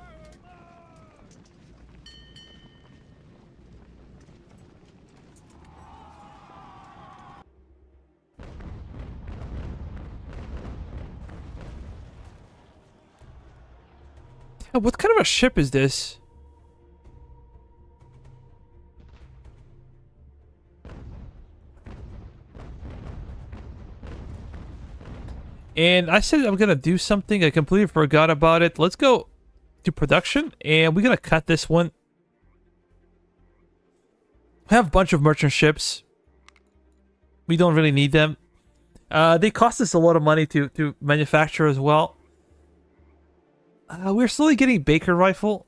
A: What kind of a ship is this? And I said I'm gonna do something. I completely forgot about it. Let's go to production, and we're gonna cut this one. We have a bunch of merchant ships. We don't really need them. They cost us a lot of money to manufacture as well. We're slowly getting Baker rifle.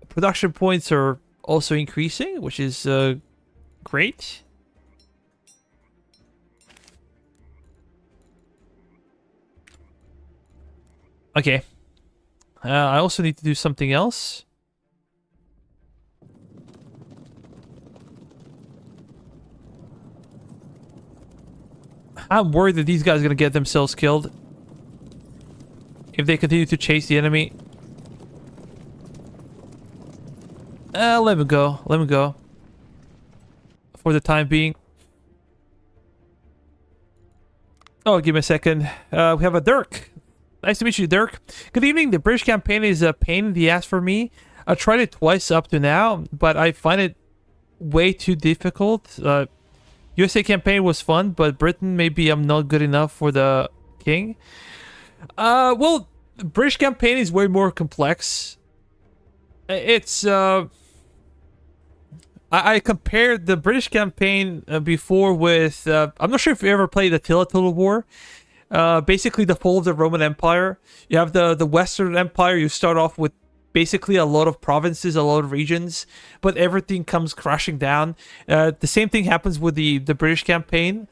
A: Production points are also increasing, which is great. Okay. I also need to do something else. I'm worried that these guys are going to get themselves killed if they continue to chase the enemy. Let me go. Let me go. For the time being. Oh, give me a second. We have a Dirk. Nice to meet you, Dirk. Good evening. The British campaign is a pain in the ass for me. I tried it twice up to now, but I find it way too difficult. USA campaign was fun, but Britain, maybe I'm not good enough for the king. Well, the British campaign is way more complex. It's, I compared the British campaign before with, I'm not sure if you ever played Attila Total War. Basically the fall of the Roman Empire. You have the Western Empire. You start off with basically a lot of provinces, a lot of regions, but everything comes crashing down. The same thing happens with the British campaign.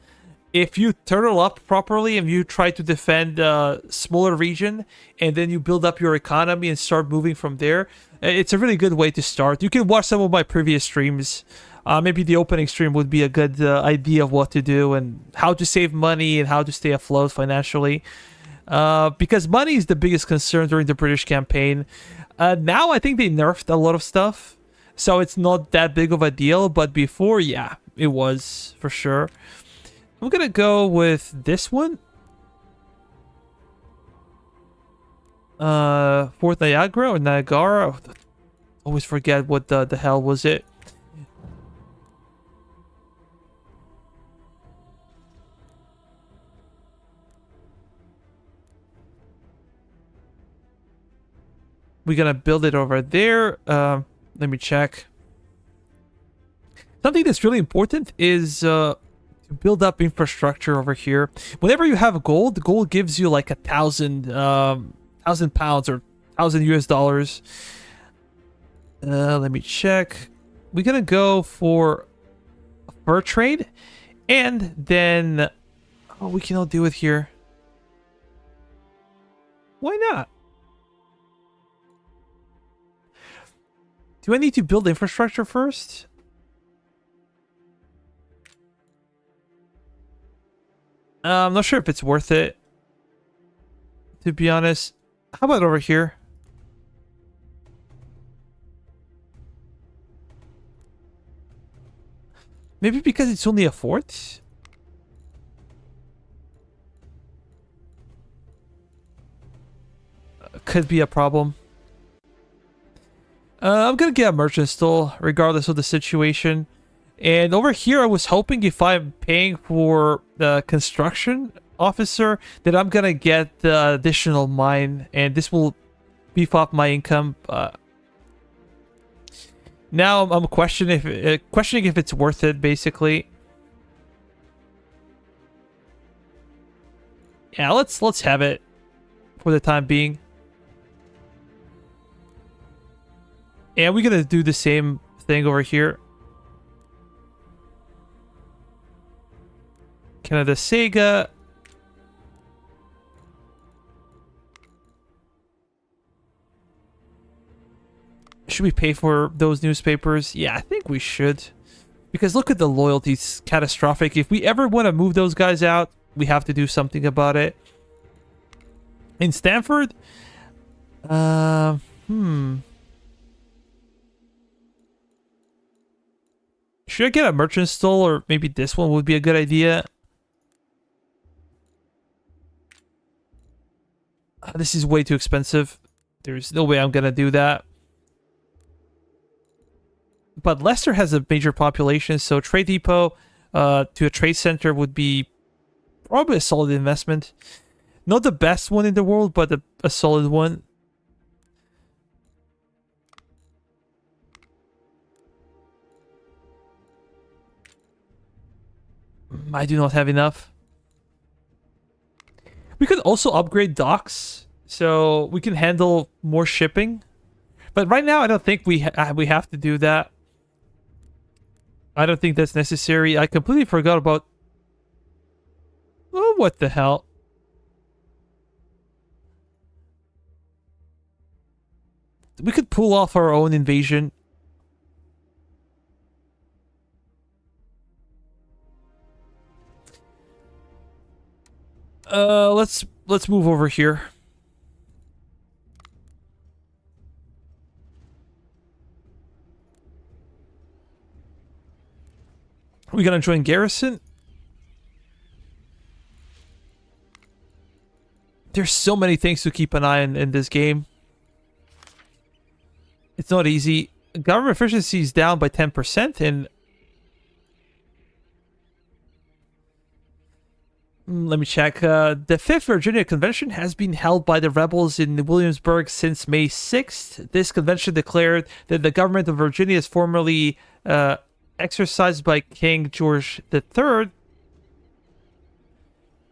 A: If you turtle up properly and you try to defend a smaller region, and then you build up your economy and start moving from there, it's a really good way to start. You can watch some of my previous streams. Maybe the opening stream would be a good idea of what to do and how to save money and how to stay afloat financially. Because money is the biggest concern during the British campaign. Now I think they nerfed a lot of stuff, so it's not that big of a deal. But before, yeah, it was for sure. I'm gonna go with this one. Fort Niagara or Niagara. Always forget what the hell was it. We're gonna build it over there. Let me check. Something that's really important is to build up infrastructure over here. Whenever you have gold, gold gives you like 1,000 pounds or 1,000 US dollars. Let me check. We're gonna go for a fur trade, and then we can all do it here. Why not? Do I need to build infrastructure first? I'm not sure if it's worth it, to be honest. How about over here? Maybe because it's only a fort? Could be a problem. I'm gonna get a merchant stall regardless of the situation. And over here, I was hoping if I'm paying for the construction officer, that I'm gonna get the additional mine, and this will beef up my income. Now I'm questioning if it's worth it, basically. Yeah, let's have it for the time being. And we're gonna do the same thing over here. Canada Sega. Should we pay for those newspapers? Yeah, I think we should. Because look at the loyalty, it's catastrophic. If we ever want to move those guys out, we have to do something about it. In Stanford? Should I get a merchant stall, or maybe this one would be a good idea? This is way too expensive. There's no way I'm gonna do that. But Leicester has a major population, so trade depot to a trade center would be probably a solid investment. Not the best one in the world, but a solid one. I do not have enough. We could also upgrade docks. so we can handle more shipping. But right now, I don't think we have to do that. I don't think that's necessary. I completely forgot about... Oh, what the hell? We could pull off our own invasion. Let's move over here. We're gonna join garrison. There's so many things to keep an eye on in this game. It's not easy. Government efficiency is down by 10%, and let me check. The 5th Virginia Convention has been held by the rebels in Williamsburg since May 6th. This convention declared that the government of Virginia is formerly exercised by King George III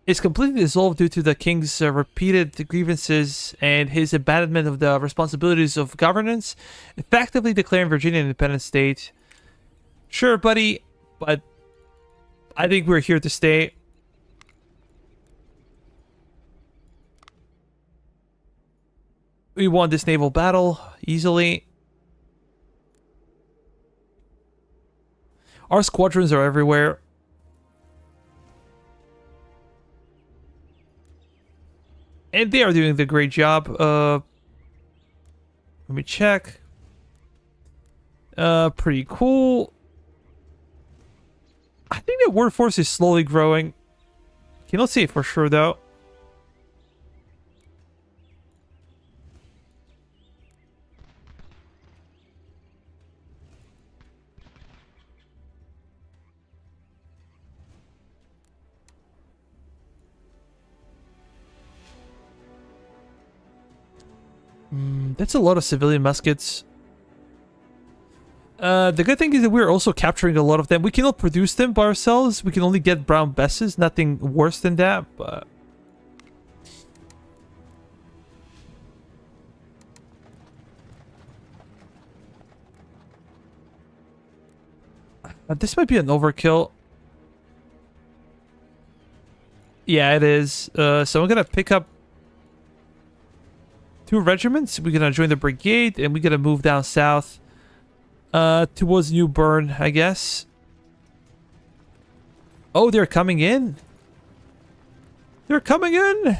A: is completely dissolved due to the king's repeated grievances and his abandonment of the responsibilities of governance, effectively declaring Virginia an independent state. Sure, buddy, but I think we're here to stay. We won this naval battle easily. Our squadrons are everywhere. And they are doing the great job. Let me check. Pretty cool. I think the workforce is slowly growing. Cannot say it for sure though. That's a lot of civilian muskets. The good thing is that we're also capturing a lot of them. We cannot produce them by ourselves. We can only get brown besses. Nothing worse than that, but... this might be an overkill. Yeah, it is. So I'm gonna pick up 2 regiments. We're gonna join the brigade, and we're gonna move down south towards New Bern, I guess. Oh, they're coming in. They're coming in.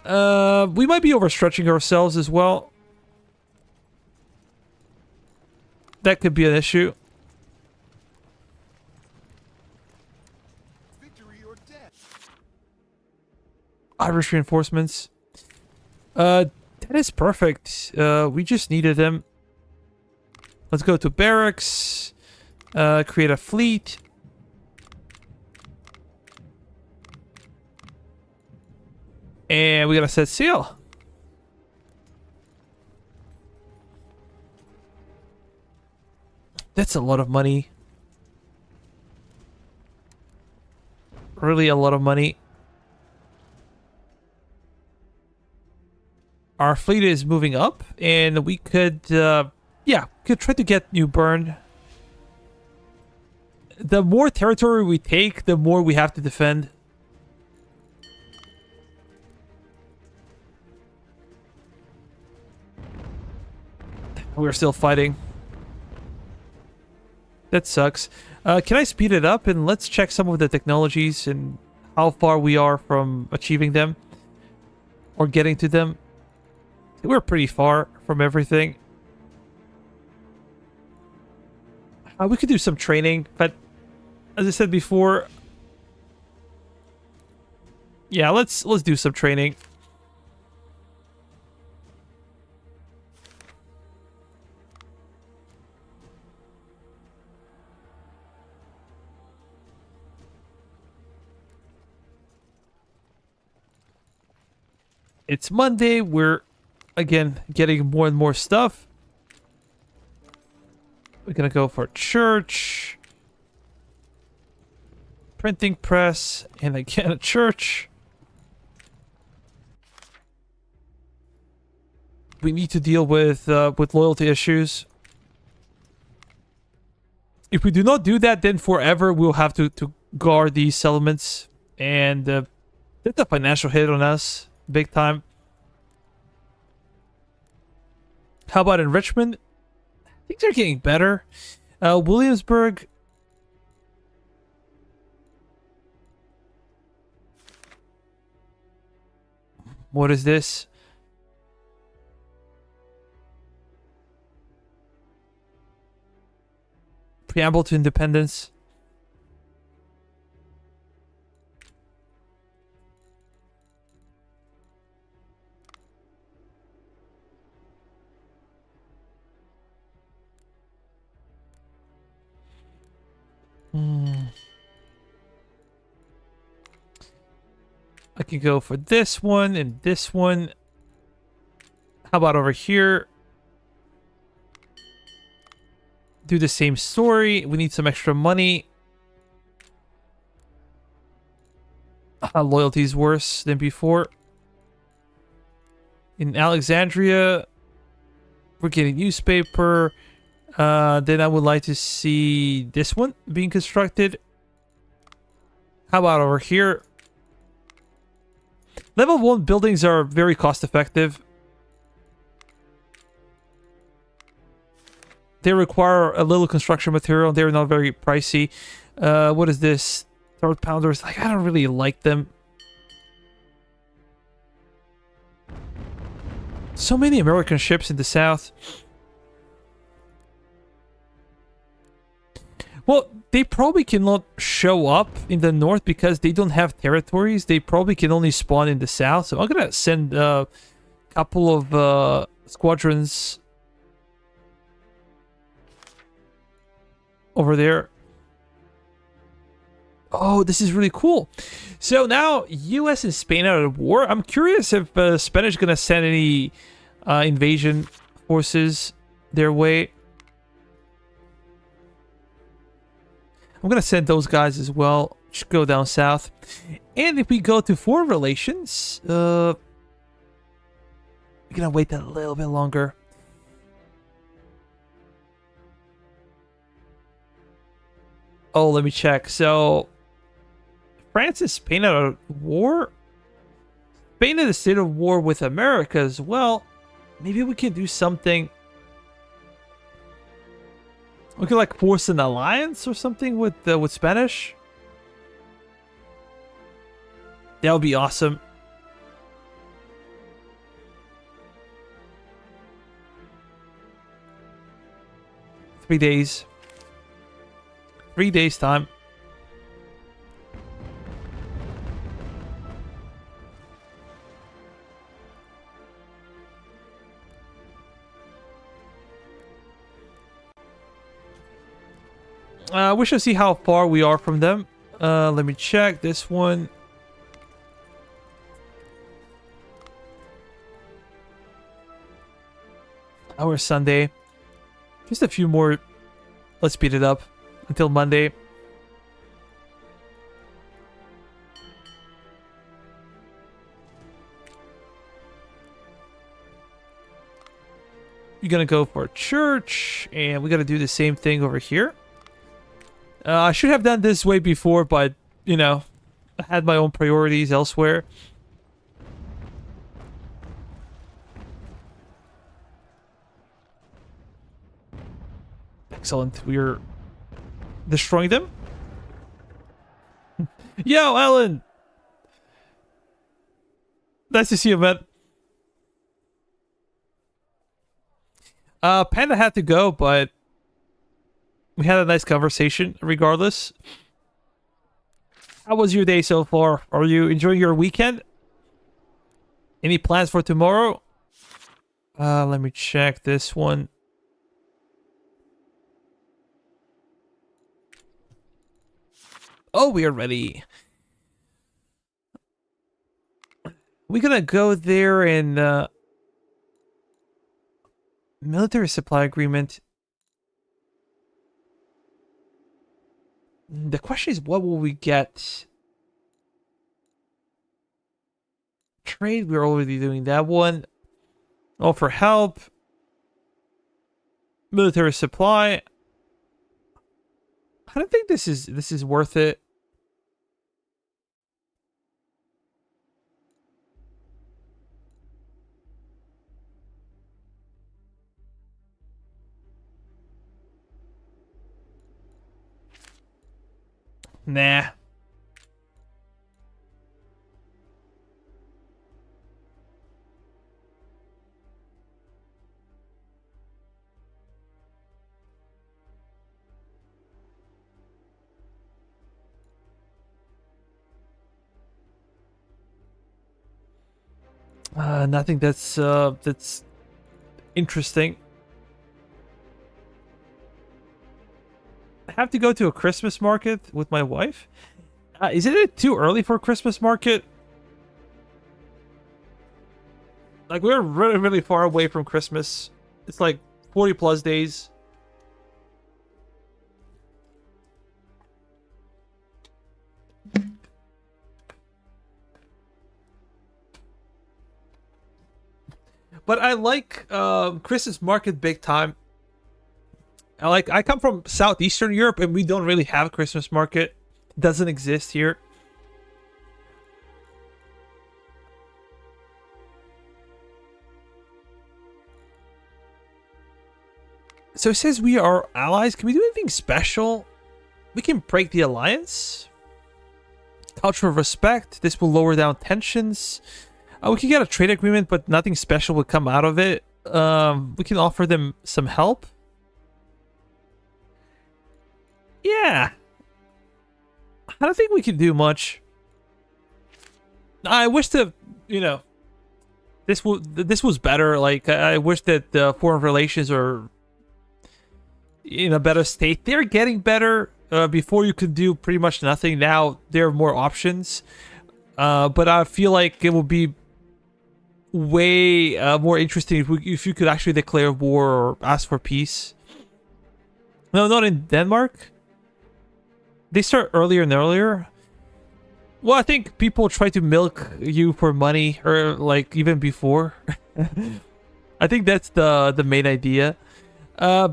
A: We might be overstretching ourselves as well. That could be an issue. Irish reinforcements. That is perfect. We just needed them. Let's go to barracks. Create a fleet. And we gotta set sail. That's a lot of money. Really a lot of money. Our fleet is moving up, and we could, yeah, could try to get New Bern. The more territory we take, the more we have to defend. We're still fighting. That sucks. Can I speed it up, and let's check some of the technologies and how far we are from achieving them or getting to them. We're pretty far from everything. We could do some training, but as I said before, yeah, let's do some training. It's Monday. We're again getting more and more stuff. We're gonna go for church. printing press, and again a church. We need to deal with loyalty issues. If we do not do that, then forever we'll have to guard these settlements, and that's a financial hit on us, big time. How about enrichment? Things are getting better. Williamsburg. What is this? Preamble to independence. I can go for this one and this one. How about over here? Do the same story. We need some extra money. Loyalty is worse than before. In Alexandria, we're getting newspaper. Then I would like to see this one being constructed. How about over here? Level 1 buildings are very cost effective. They require a little construction material. They're not very pricey. What is this? Third pounders. Like, I don't really like them. So many American ships in the south. Well, they probably cannot show up in the north because they don't have territories. They probably can only spawn in the south. So I'm gonna send a couple of squadrons over there. Oh, this is really cool. So now US and Spain are at war. I'm curious if Spain is gonna send any invasion forces their way. I'm gonna send those guys as well. Just go down south. And if we go to foreign relations, we're gonna wait a little bit longer. Oh, let me check. So, France and Spain are at war. Spain is a state of war with America as well. Maybe we can do something. We could like force an alliance or something with Spanish. That would be awesome. Three days. 3 days time. We should see how far we are from them. Let me check this one. Our Sunday. Just a few more. Let's speed it up until Monday. You're gonna go for church, and we gotta do the same thing over here. I should have done this way before, but, you know, I had my own priorities elsewhere. Excellent. We're destroying them. Yo, Alan! Nice to see you, man. Panda had to go, but we had a nice conversation regardless. How was your day so far? Are you enjoying your weekend? Any plans for tomorrow? Let me check this one. Oh, we are ready. We're gonna go there and military supply agreement. The question is, what will we get? Trade, we're already doing that one. Offer help. Military supply. I don't think this is worth it. Nah. Nothing that's interesting. I have to go to a Christmas market with my wife. Isn't it too early for a Christmas market? Like, we're really, really far away from Christmas. It's like 40 plus days. But I like Christmas market big time. I come from Southeastern Europe and we don't really have a Christmas market. It doesn't exist here. So it says we are allies. Can we do anything special? We can break the alliance. Culture of respect. This will lower down tensions. We can get a trade agreement, but nothing special would come out of it. We can offer them some help. Yeah. I don't think we can do much. I wish that, this was better. Like, I wish that the foreign relations are in a better state. They're getting better. Before you could do pretty much nothing. Now there are more options. But I feel like it would be way more interesting if you could actually declare war or ask for peace. No, not in Denmark. They start earlier and earlier. Well, I think people try to milk you for money, or like even before. I think that's the main idea.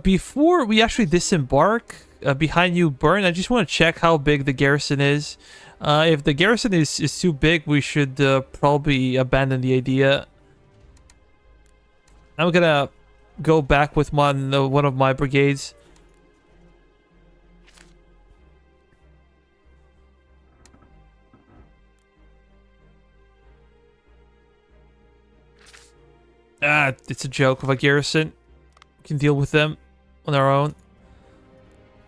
A: Before we actually disembark, behind you burn, I just want to check how big the garrison is. If the garrison is too big, we should probably abandon the idea. I'm gonna go back with one of my brigades. It's a joke of a garrison. We can deal with them on our own.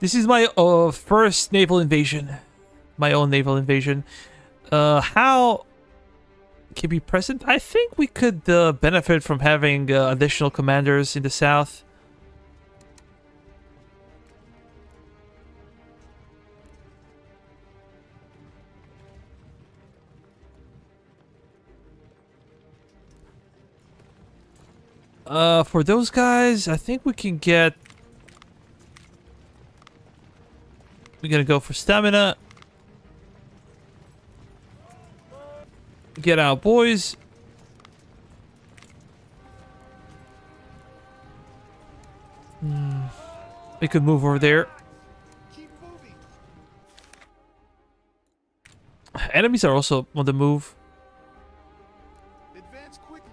A: This is my first naval invasion. My own naval invasion. How can be present? I think we could benefit from having additional commanders in the south. For those guys, I think we can get... We're gonna go for stamina. Get out, boys. We could move over there.
B: Keep moving.
A: Enemies are also on the move.
B: Advance quickly.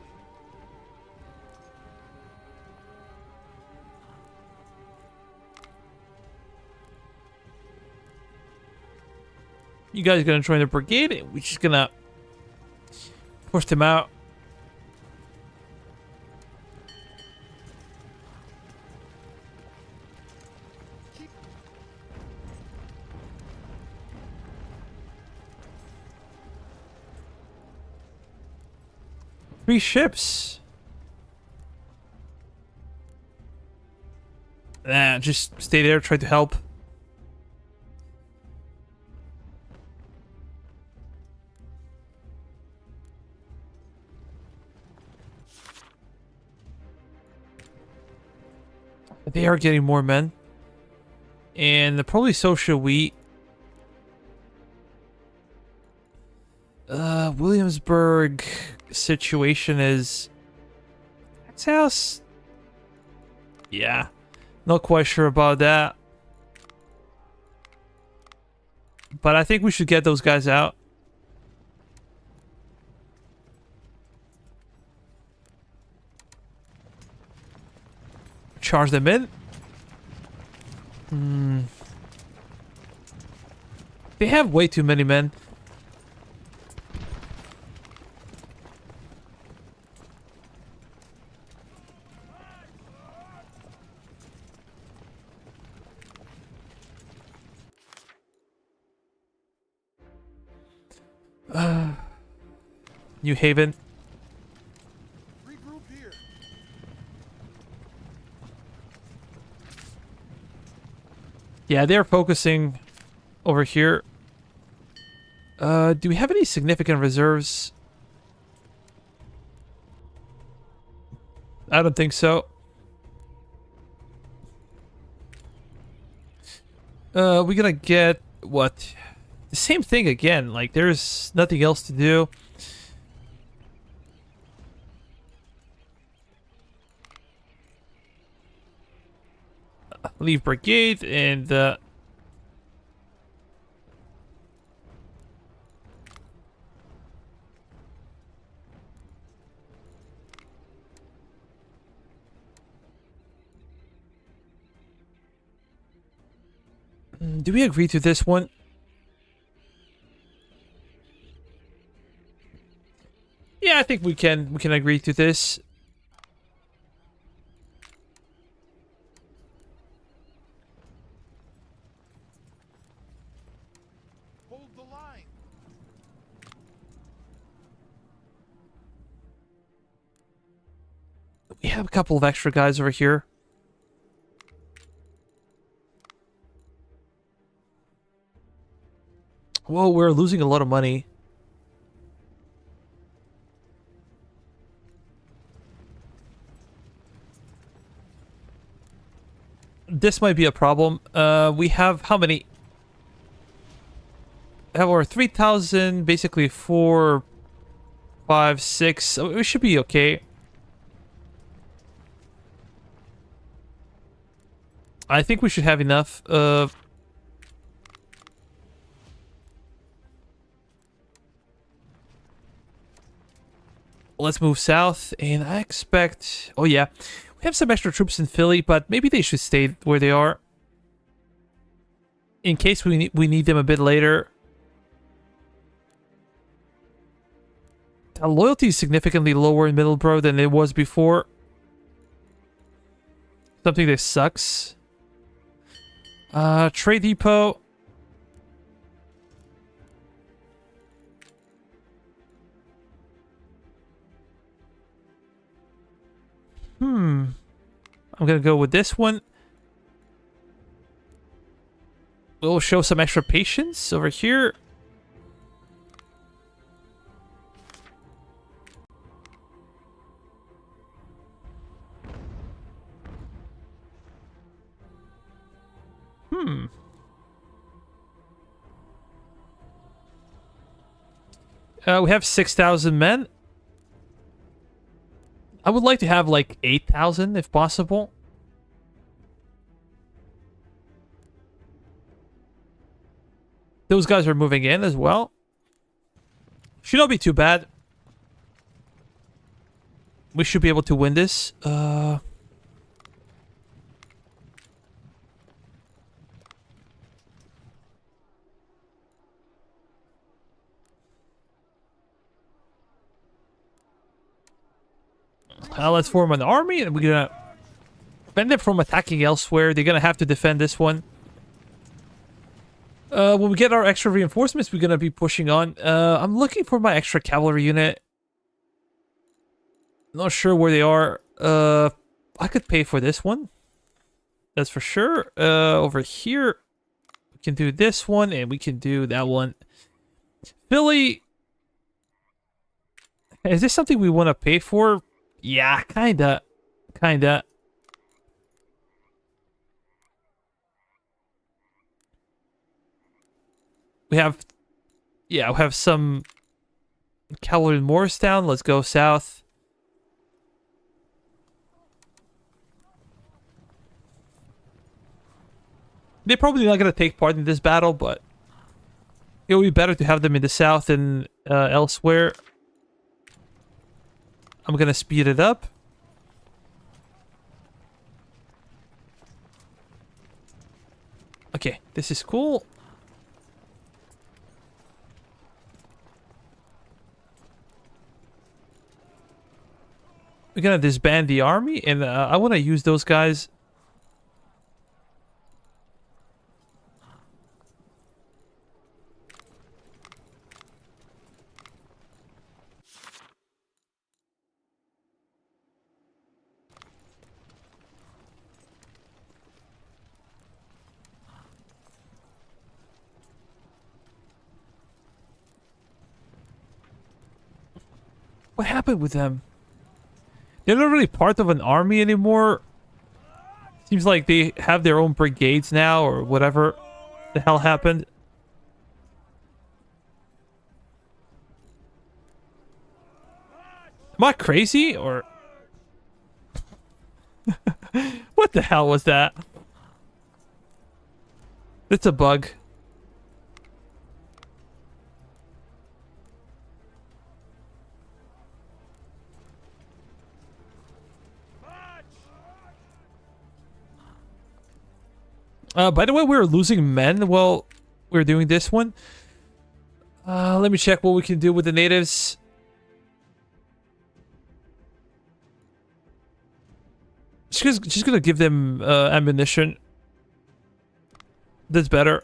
A: You guys are gonna join the brigade, and we're just gonna push them out. Three ships. Nah, just stay there, try to help. They are getting more men. And probably so should we. Williamsburg situation is... That's house? Yeah. Not quite sure about that. But I think we should get those guys out. Charge them in. They have way too many men. New Haven.
B: Regroup here.
A: Yeah, they're focusing over here. Do we have any significant reserves? I don't think so. We're gonna get what? The same thing again. Like, there's nothing else to do. Leave brigade and do we agree to this one? Yeah, I think we can agree to this.
B: Hold the line.
A: We have a couple of extra guys over here. Whoa, we're losing a lot of money. This might be a problem. We have how many? We have over 3,000, basically 4, 5, 6. So we should be okay. I think we should have enough. Let's move south, and I expect... Oh yeah, we have some extra troops in Philly, but maybe they should stay where they are. In case we need them a bit later. Loyalty is significantly lower in Middleborough than it was before. Something that sucks. Trade depot. I'm gonna go with this one. We'll show some extra patience over here. We have 6,000 men. I would like to have like 8,000 if possible. Those guys are moving in as well. Should not be too bad. We should be able to win this. Let's form an army, and we're gonna prevent them from attacking elsewhere. They're gonna have to defend this one. When we get our extra reinforcements, we're gonna be pushing on. I'm looking for my extra cavalry unit. Not sure where they are. I could pay for this one. That's for sure. Over here, we can do this one, and we can do that one. Philly. Is this something we want to pay for? Yeah, kinda. We have... Yeah, we have some Cavalry in Morristown. Let's go south. They're probably not going to take part in this battle, but it would be better to have them in the south than elsewhere. I'm going to speed it up. Okay, this is cool. We're going to disband the army, and I want to use those guys. What happened with them? They're not really part of an army anymore. Seems like they have their own brigades now, or whatever the hell happened. Am I crazy, or... What the hell was that? It's a bug. By the way, we were losing men while we were doing this one. Let me check what we can do with the natives. Just gonna give them ammunition. That's better.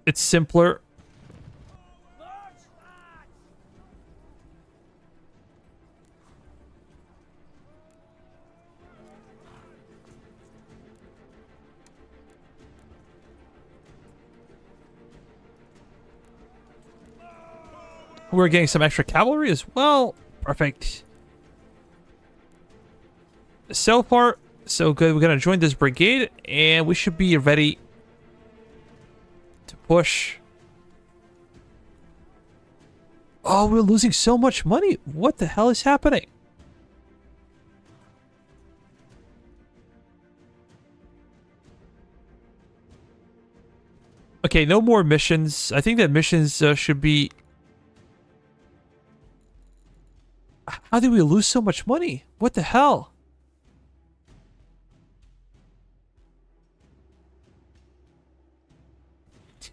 A: It's simpler. We're getting some extra cavalry as well. Perfect. So far, so good. We're gonna join this brigade, and we should be ready to push. Oh, we're losing so much money. What the hell is happening? Okay, no more missions. I think that missions should be... How did we lose so much money? What the hell?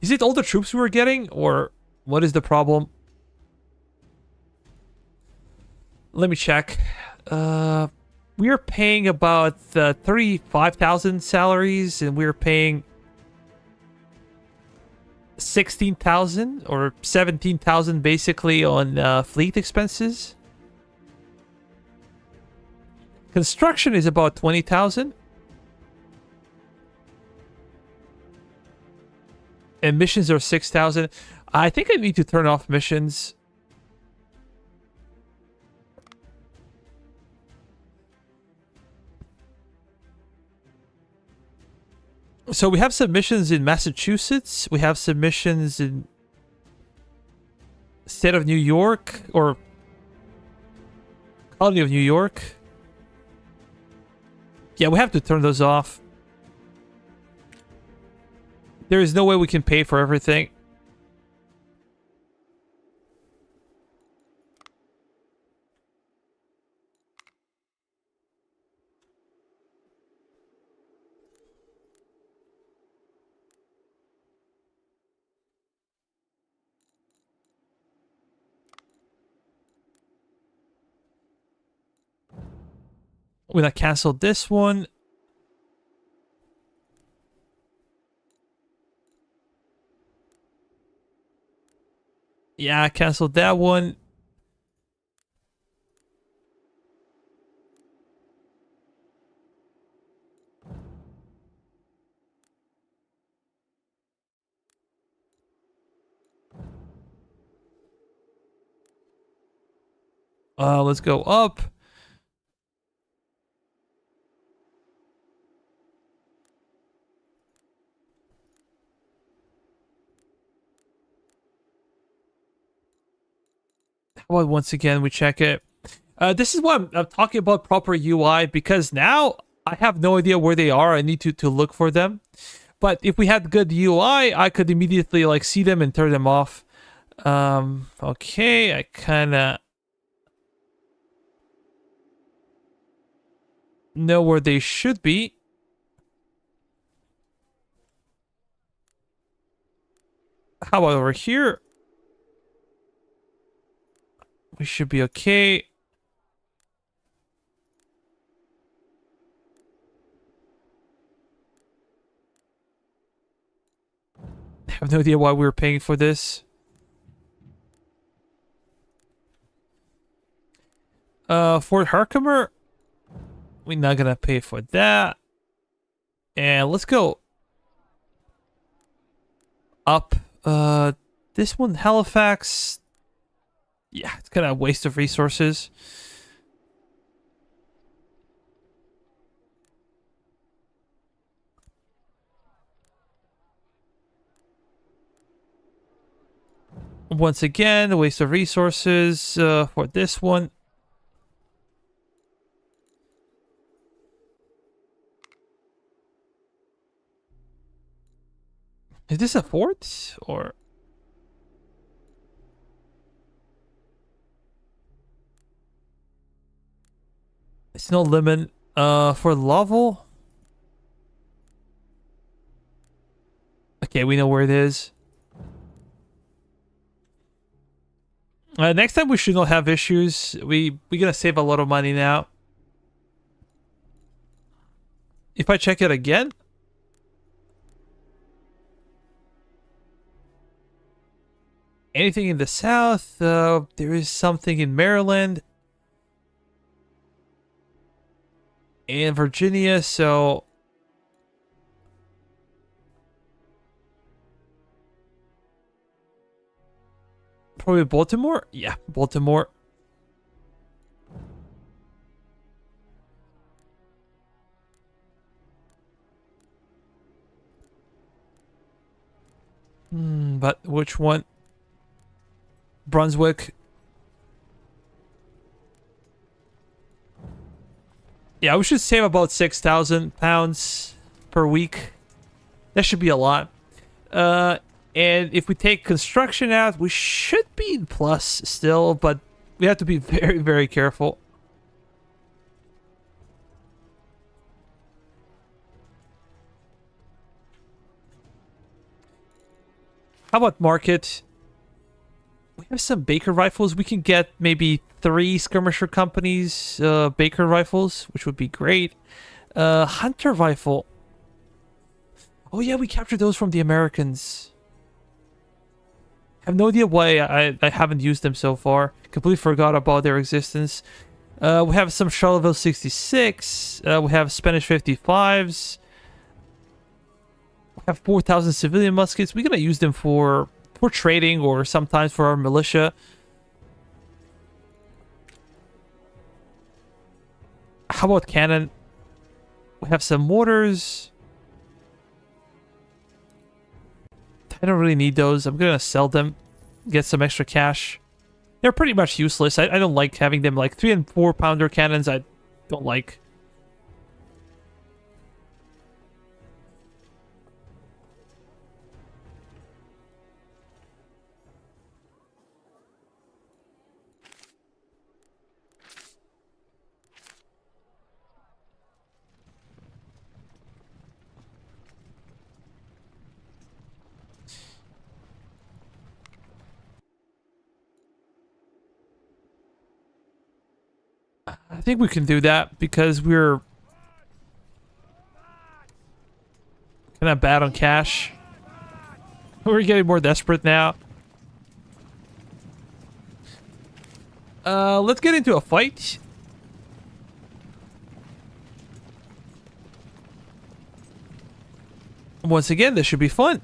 A: Is it all the troops we were getting, or what is the problem? Let me check. We are paying about 35,000 salaries, and we're paying 16,000 or 17,000 basically on fleet expenses. Construction is about 20,000. And missions are 6,000. I think I need to turn off missions. So we have submissions in Massachusetts. We have submissions in state of New York, or colony of New York. Yeah, we have to turn those off. There is no way we can pay for everything. We're gonna cancel this one. Yeah, I canceled that one. Let's go up. Well, once again, we check it. This is why I'm talking about proper UI, because now I have no idea where they are. I need to look for them. But if we had good UI, I could immediately like see them and turn them off. Okay, I kind of know where they should be. How about over here? We should be okay. I have no idea why we were paying for this. Fort Herkimer, we're not gonna pay for that. And let's go up. This one, Halifax. Yeah, it's kind of a waste of resources. Once again, a waste of resources for this one. Is this a fort or? It's no limit. For Lovell. Okay, we know where it is. Next time we should not have issues. We're gonna save a lot of money now. If I check it again. Anything in the south? There is something in Maryland. And Virginia, so... Probably Baltimore? Yeah, Baltimore. But which one? Brunswick. Yeah, we should save about £6,000 per week. That should be a lot. And if we take construction out, we should be in plus still, but we have to be very, very careful. How about market? We have some Baker rifles. We can get maybe 3 skirmisher companies, Baker rifles, which would be great. Hunter rifle. Oh yeah, we captured those from the Americans. I have no idea why I haven't used them so far. Completely forgot about their existence. We have some Charleville 66. We have Spanish 55s. We have 4,000 civilian muskets. We're gonna use them for trading or sometimes for our militia. How about cannon? We have some mortars. I don't really need those. I'm gonna sell them, get some extra cash. They're pretty much useless. I don't like having them, like 3 and 4 pounder cannons. I don't like. I think we can do that because we're kind of bad on cash. We're getting more desperate now. Let's get into a fight. Once again, this should be fun.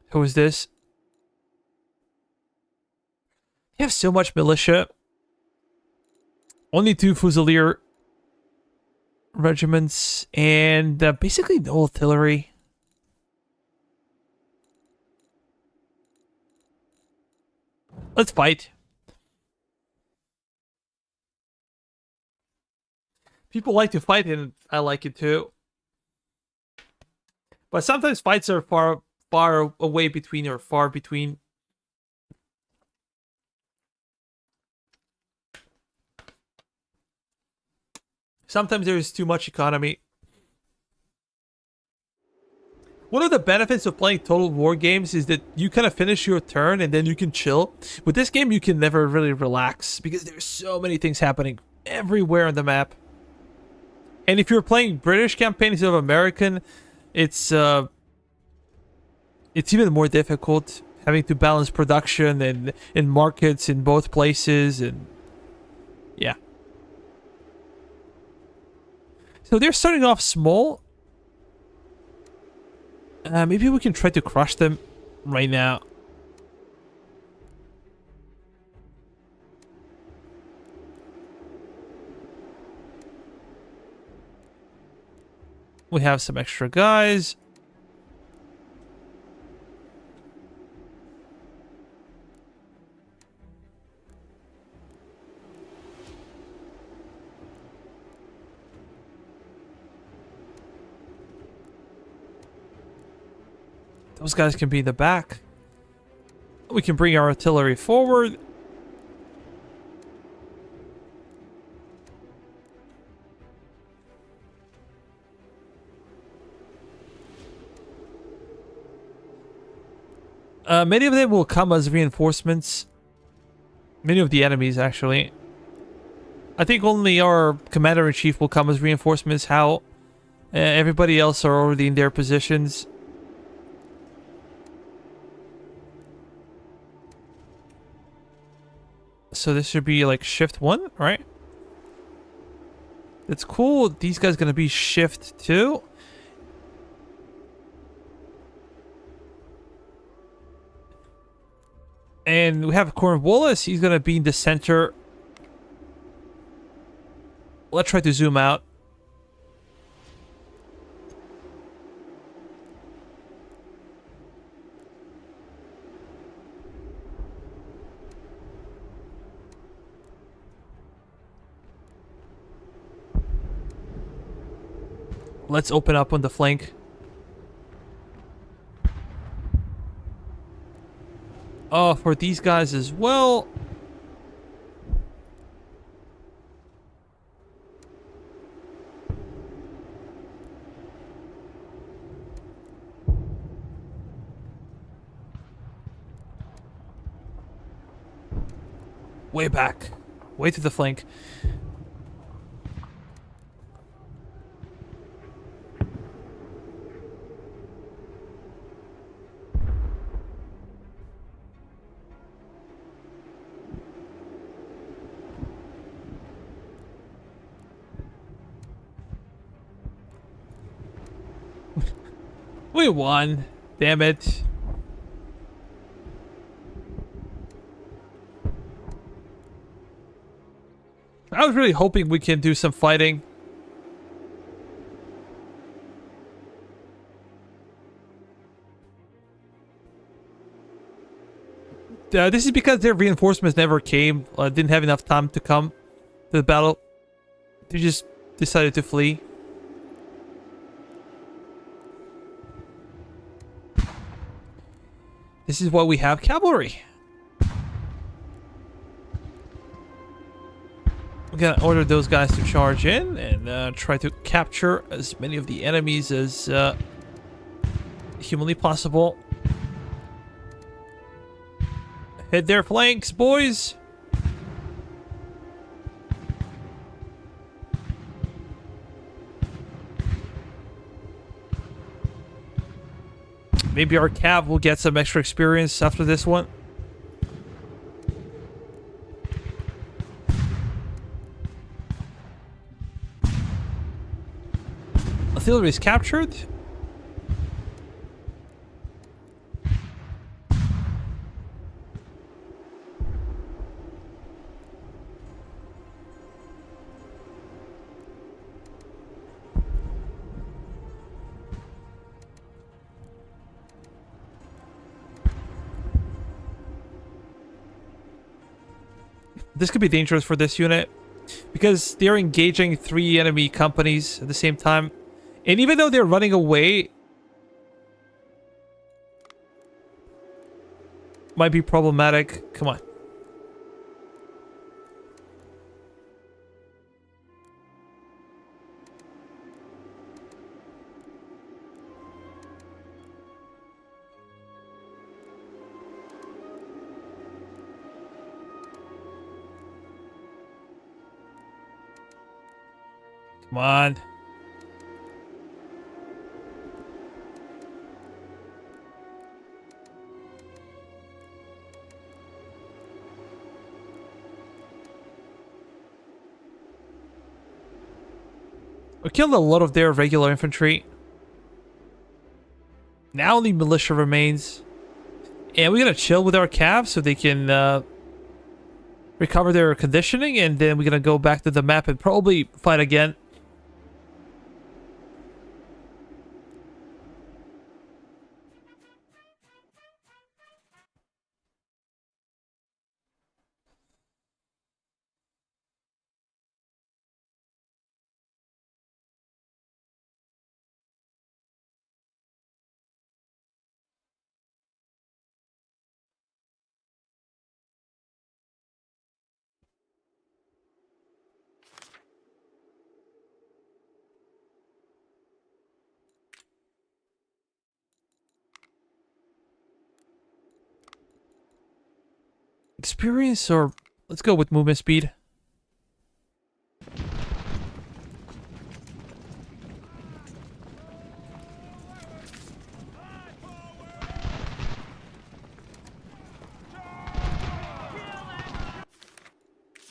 A: Who is this? You have so much militia. Only 2 Fusilier regiments, and basically no artillery. Let's fight. People like to fight, and I like it too. But sometimes fights are far away between, or far between. Sometimes there's too much economy. One of the benefits of playing Total War games is that you kind of finish your turn and then you can chill. With this game, you can never really relax because there's so many things happening everywhere on the map. And if you're playing British campaign instead of American, it's even more difficult, having to balance production and in markets in both places, and yeah. So they're starting off small. Maybe we can try to crush them right now. We have some extra guys. Those guys can be in the back. We can bring our artillery forward. Many of them will come as reinforcements. Many of the enemies, actually. I think only our commander-in-chief will come as reinforcements. How? Everybody else are already in their positions. So this should be like shift 1, right? That's cool. These guys gonna be shift 2. And we have Cornwallis. He's gonna be in the center. Let's try to zoom out. Let's open up on the flank. Oh, for these guys as well. Way back. Way to the flank. We won. Damn it. I was really hoping we can do some fighting. This is because their reinforcements never came. Didn't have enough time to come to the battle. They just decided to flee. This is why we have cavalry. We're gonna order those guys to charge in and try to capture as many of the enemies as humanly possible. Hit their flanks, boys! Maybe our cav will get some extra experience after this one. Artillery is captured. This could be dangerous for this unit because they're engaging 3 enemy companies at the same time. And even though they're running away, might be problematic. Come on. Come on. We killed a lot of their regular infantry. Now only militia remains. And we're gonna chill with our cav so they can recover their conditioning, and then we're gonna go back to the map and probably fight again. Experience, or let's go with movement speed.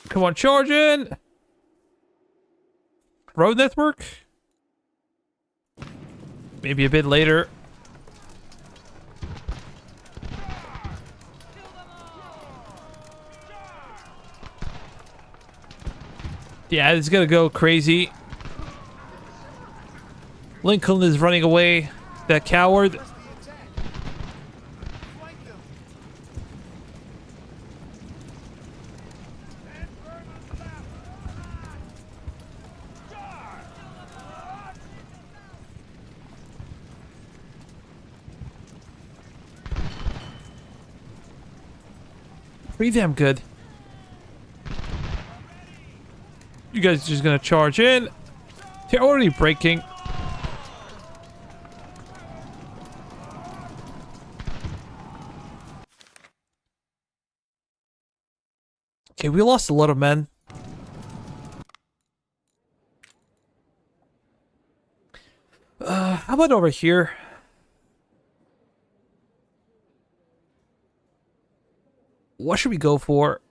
A: Come on, charging! Road network? Maybe a bit later. Yeah, it's gonna go crazy. Lincoln is running away. That coward. Pretty damn good. You guys are just gonna charge in. They're already breaking. Okay, we lost a lot of men. How about over here? What should we go for?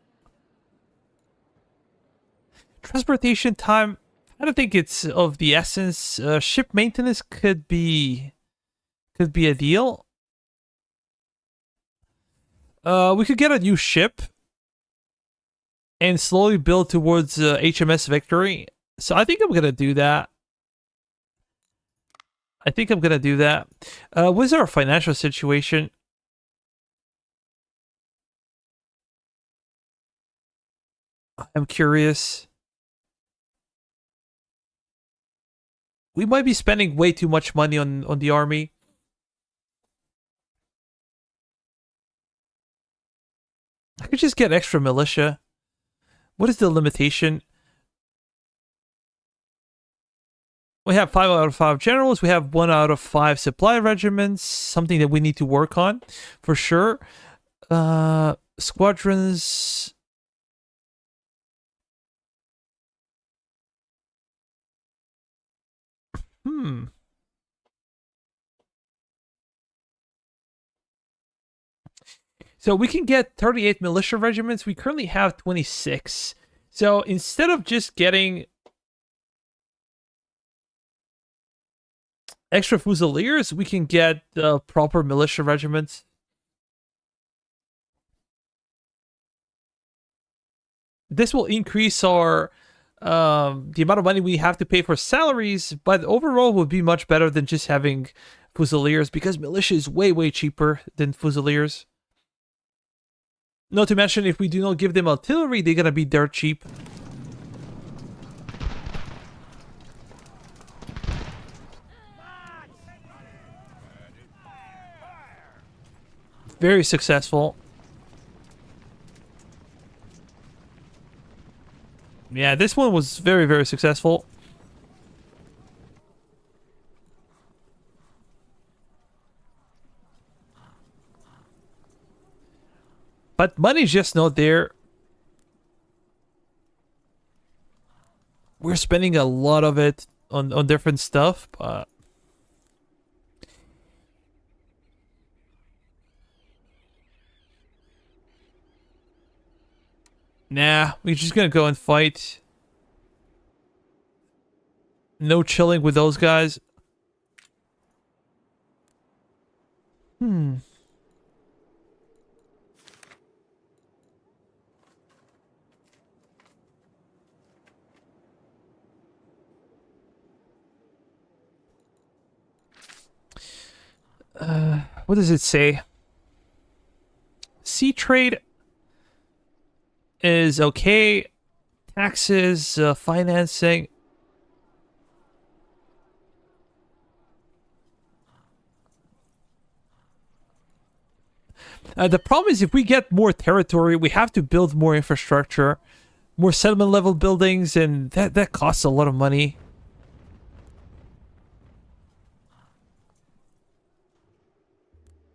A: Transportation time, I don't think it's of the essence. Ship maintenance could be a deal. We could get a new ship and slowly build towards HMS Victory. So I think I'm gonna do that. What's our financial situation? I'm curious. We might be spending way too much money on the army. I could just get extra militia. What is the limitation? We have 5 out of 5 generals. We have 1 out of 5 supply regiments. Something that we need to work on, for sure. Squadrons. So we can get 38 militia regiments. We currently have 26. So instead of just getting extra fusiliers, we can get proper militia regiments. This will increase our the amount of money we have to pay for salaries, but overall would be much better than just having fusiliers, because militia is way cheaper than fusiliers. Not to mention, if we do not give them artillery, they're gonna be dirt cheap. Very successful. Yeah, this one was very, very successful. But money's just not there. We're spending a lot of it on different stuff, but... Nah, we're just gonna go and fight. No chilling with those guys. What does it say? Sea trade is okay. Taxes, financing. The problem is if we get more territory, we have to build more infrastructure, more settlement level buildings, and that costs a lot of money.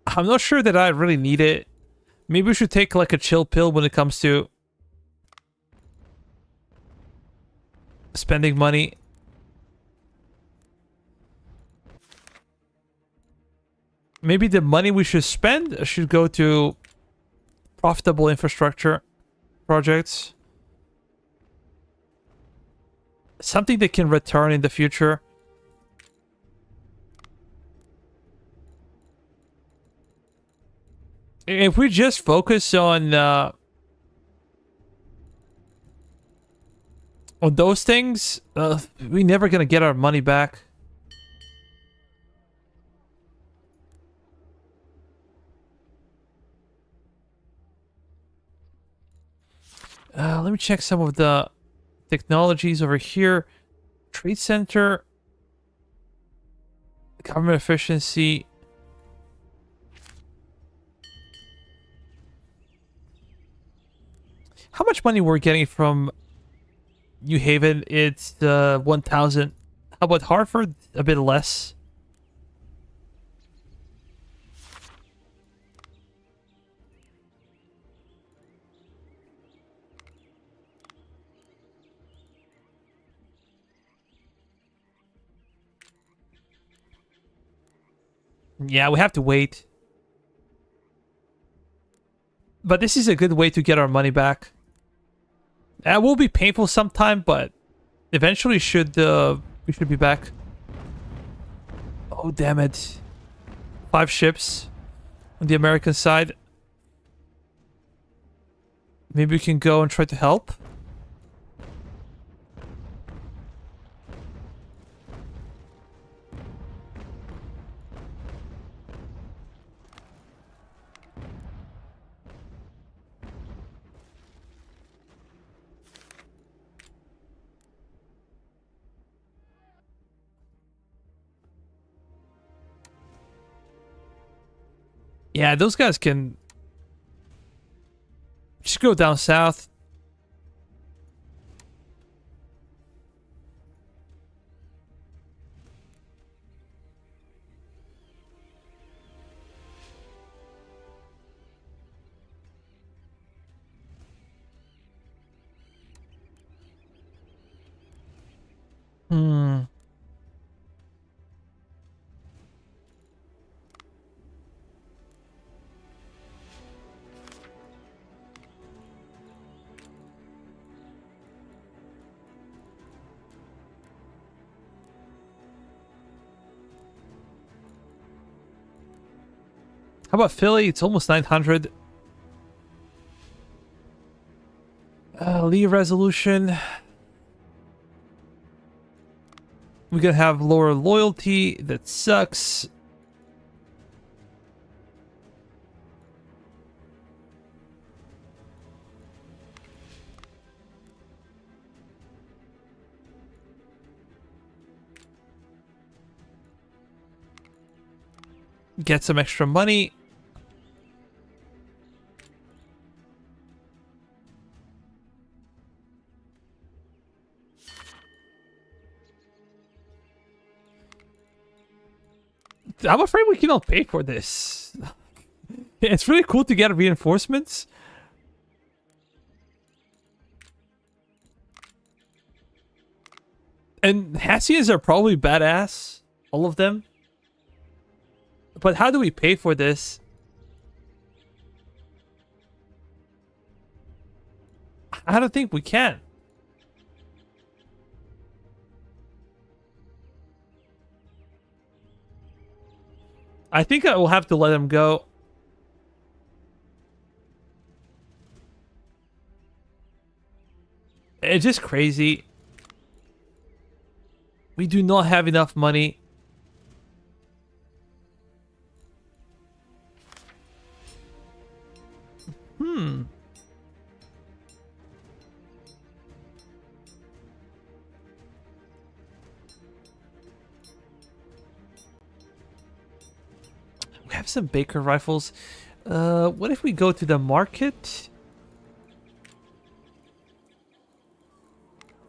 A: I'm not sure that I really need it. Maybe we should take like a chill pill when it comes to spending money. Maybe the money we should spend should go to profitable infrastructure projects. Something that can return in the future. If we just focus on those things, we're never gonna get our money back. Let me check some of the technologies over here. Trade center, government efficiency. How much money we're getting from New Haven? It's 1,000. How about Hartford? A bit less. Yeah, we have to wait. But this is a good way to get our money back. It will be painful sometime, but eventually we should be back. Oh, damn it. 5 ships on the American side. Maybe we can go and try to help. Yeah, those guys can just go down south. Hmm. How about Philly? It's almost 900. Lee resolution. We're gonna have lower loyalty. That sucks. get some extra money. I'm afraid we cannot pay for this. It's really cool to get reinforcements. And Hassians are probably badass. All of them. But how do we pay for this? I don't think we can. I think I will have to let him go. It's just crazy. We do not have enough money. We have some Baker rifles. What if we go to the market?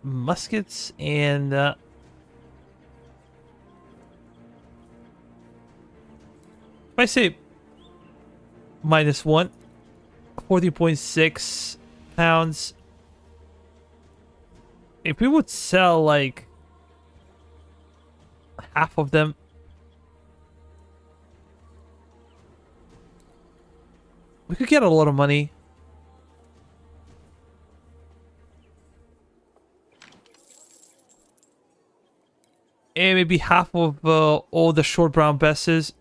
A: Muskets and if I say -1, 40.6 pounds. If we would sell like half of them, we could get a lot of money. And maybe half of all the short brown besses.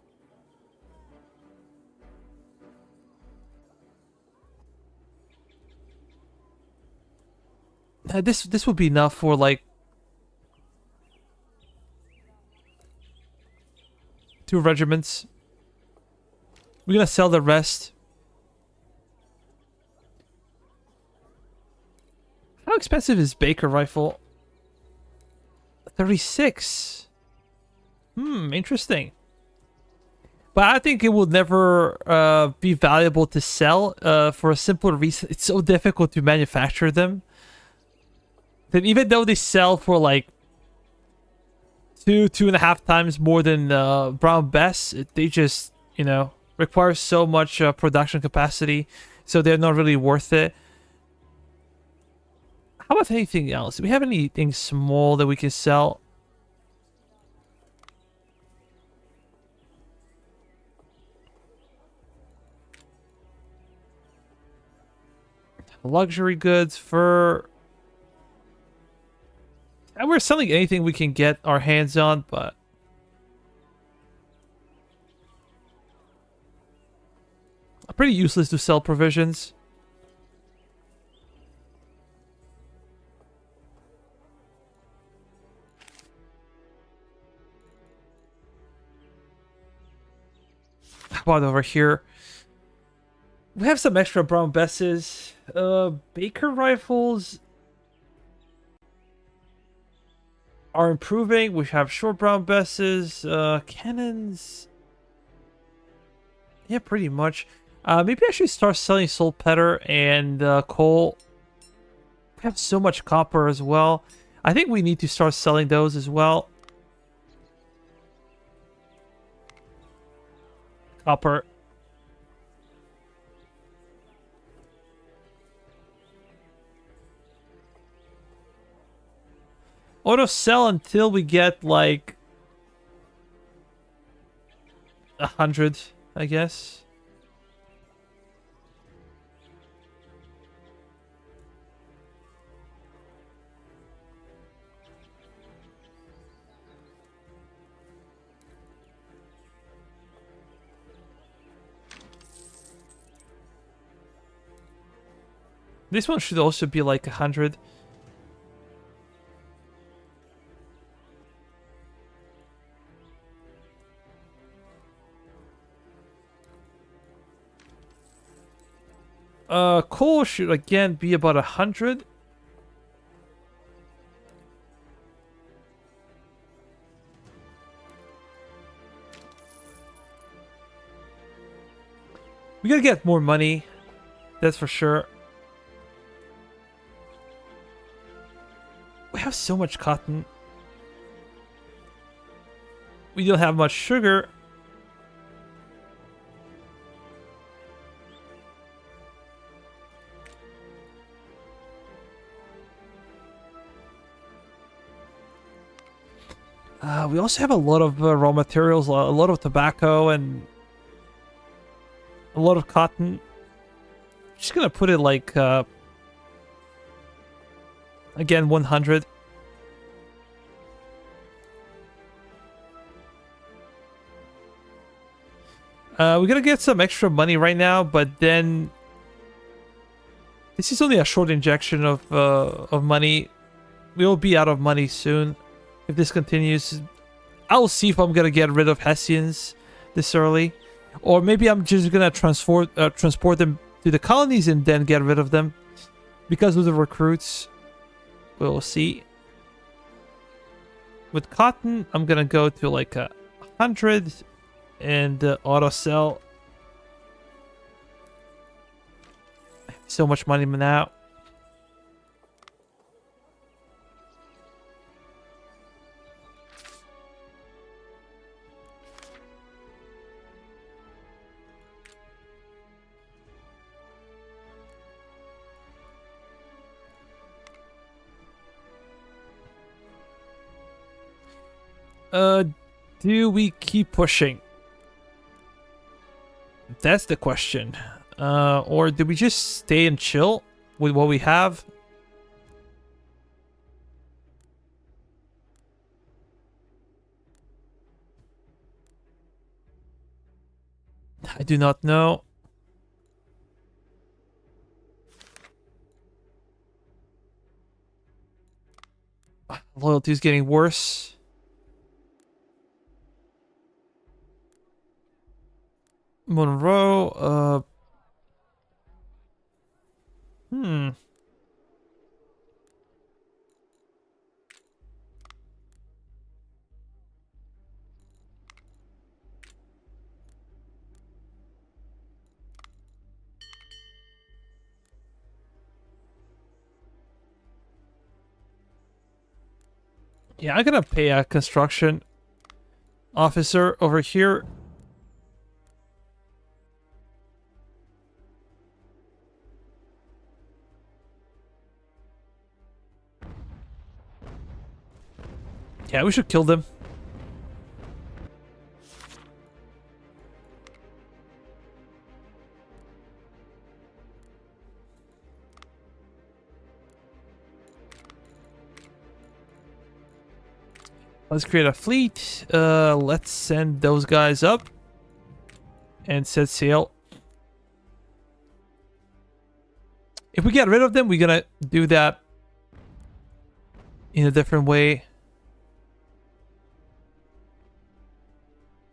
A: This would be enough for like 2 regiments. We're gonna sell the rest. How expensive is Baker rifle? 36. Interesting. But I think it will never be valuable to sell for a simple reason. It's so difficult to manufacture them. That even though they sell for like 2.5 times more than Brown Bess, they just, you know, require so much production capacity, so they're not really worth it. How about anything else? Do we have anything small that we can sell? Luxury goods, fur. And we're selling anything we can get our hands on, but pretty useless to sell provisions. How about over here? We have some extra brown besses. Baker rifles are improving. We have short brown besses. Cannons. Yeah, pretty much. Maybe I should start selling saltpeter and coal. We have so much copper as well. I think we need to start selling those as well. Copper. Auto sell until we get like 100, I guess. This one should also be like 100. Coal should again be about 100. We gotta get more money. That's for sure. We have so much cotton. We don't have much sugar. We also have a lot of raw materials, a lot of tobacco, and a lot of cotton. Just gonna put it like, again, 100. We're gonna get some extra money right now, but then this is only a short injection of money. We'll be out of money soon if this continues. I'll see if I'm gonna get rid of Hessians this early, or maybe I'm just gonna transport them to the colonies and then get rid of them because of the recruits. We'll see. With cotton, I'm gonna go to like 100 and auto sell. So much money now. Do we keep pushing? That's the question. Or do we just stay and chill with what we have? I do not know. Loyalty is getting worse. Monroe, yeah, I'm gonna pay a construction officer over here. Yeah, we should kill them. Let's create a fleet. Let's send those guys up and set sail. If we get rid of them, we're gonna do that in a different way.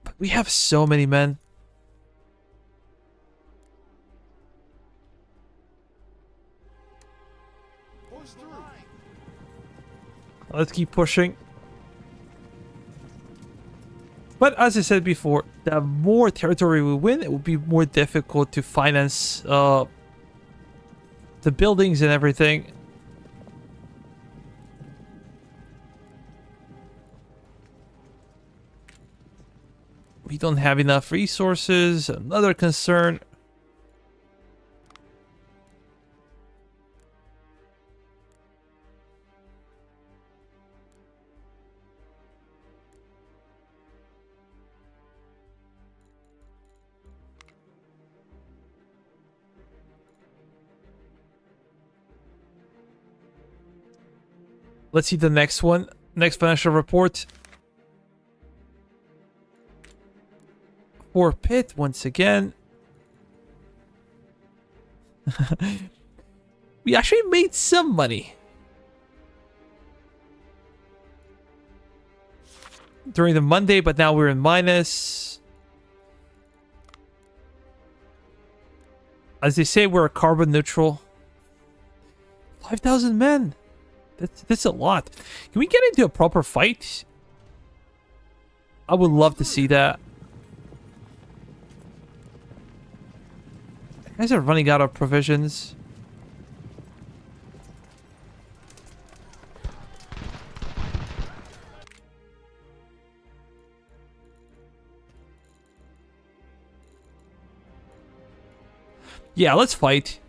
A: But we have so many men. Let's keep pushing. But as I said before, the more territory we win, it will be more difficult to finance the buildings and everything. We don't have enough resources. Another concern. Let's see the next one. Next financial report. For Pitt once again. We actually made some money during the Monday, but now we're in minus. As they say, we're carbon neutral. 5,000 men. That's a lot. Can we get into a proper fight? I would love to see that. Guys are running out of provisions. Yeah, let's fight.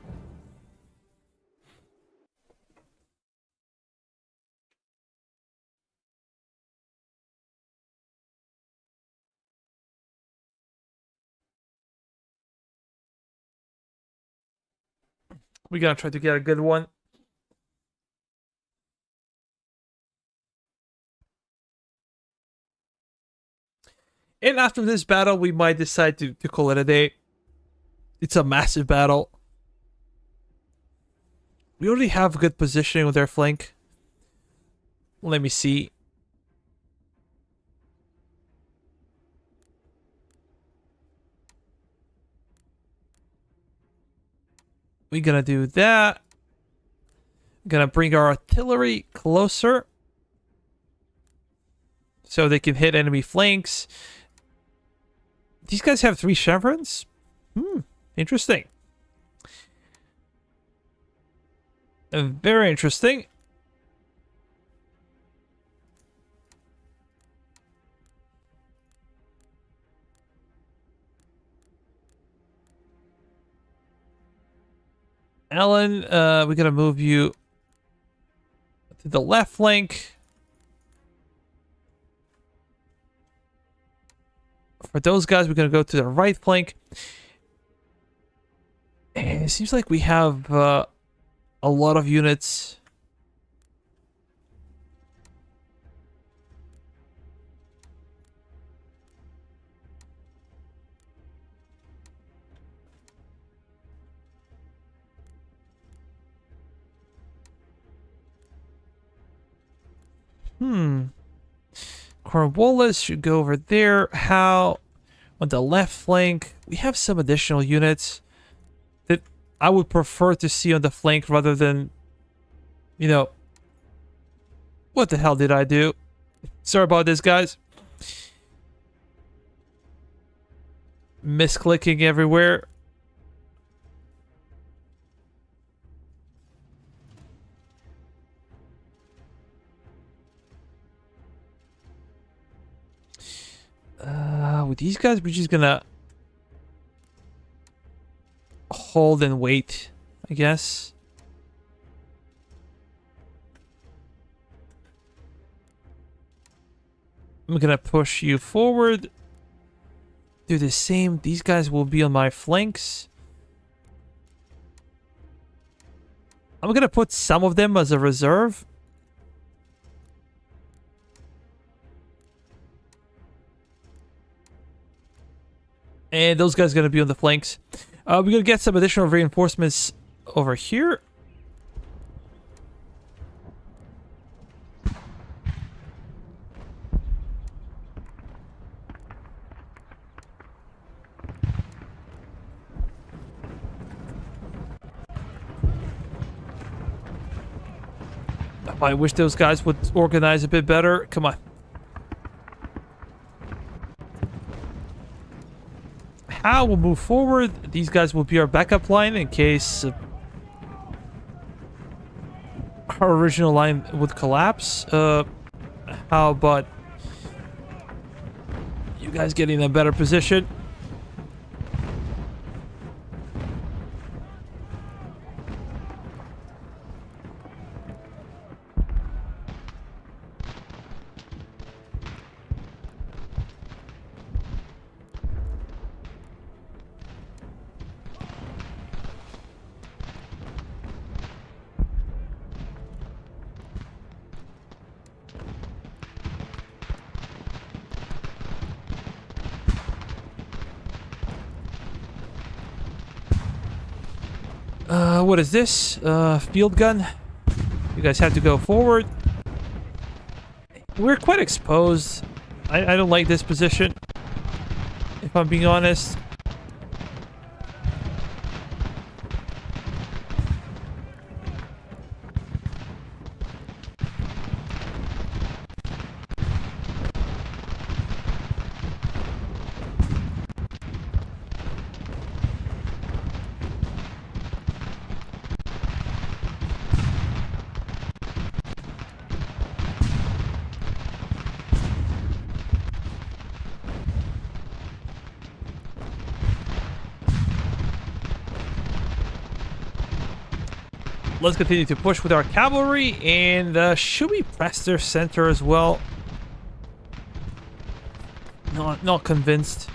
A: We're gonna try to get a good one. And after this battle, we might decide to call it a day. It's a massive battle. We already have good positioning with their flank. Let me see. We're gonna do that. Gonna bring our artillery closer so they can hit enemy flanks. These guys have 3 chevrons? Interesting. Very interesting. Alan, we're gonna move you to the left flank. For those guys, we're gonna go to the right flank. And it seems like we have a lot of units. Cornwallis should go over there. How on the left flank? We have some additional units that I would prefer to see on the flank rather than, you know, what the hell did I do? Sorry about this, guys. Misclicking everywhere. With these guys, we're just gonna hold and wait, I guess. I'm gonna push you forward. Do the same. These guys will be on my flanks. I'm gonna put some of them as a reserve. And those guys are going to be on the flanks. We're going to get some additional reinforcements over here. I wish those guys would organize a bit better. Come on. How we'll move forward. These guys will be our backup line in case our original line would collapse. How about you guys getting in a better position? What is this? Field gun? You guys have to go forward. We're quite exposed. I don't like this position, if I'm being honest. Let's continue to push with our cavalry, and should we press their center as well? Not convinced.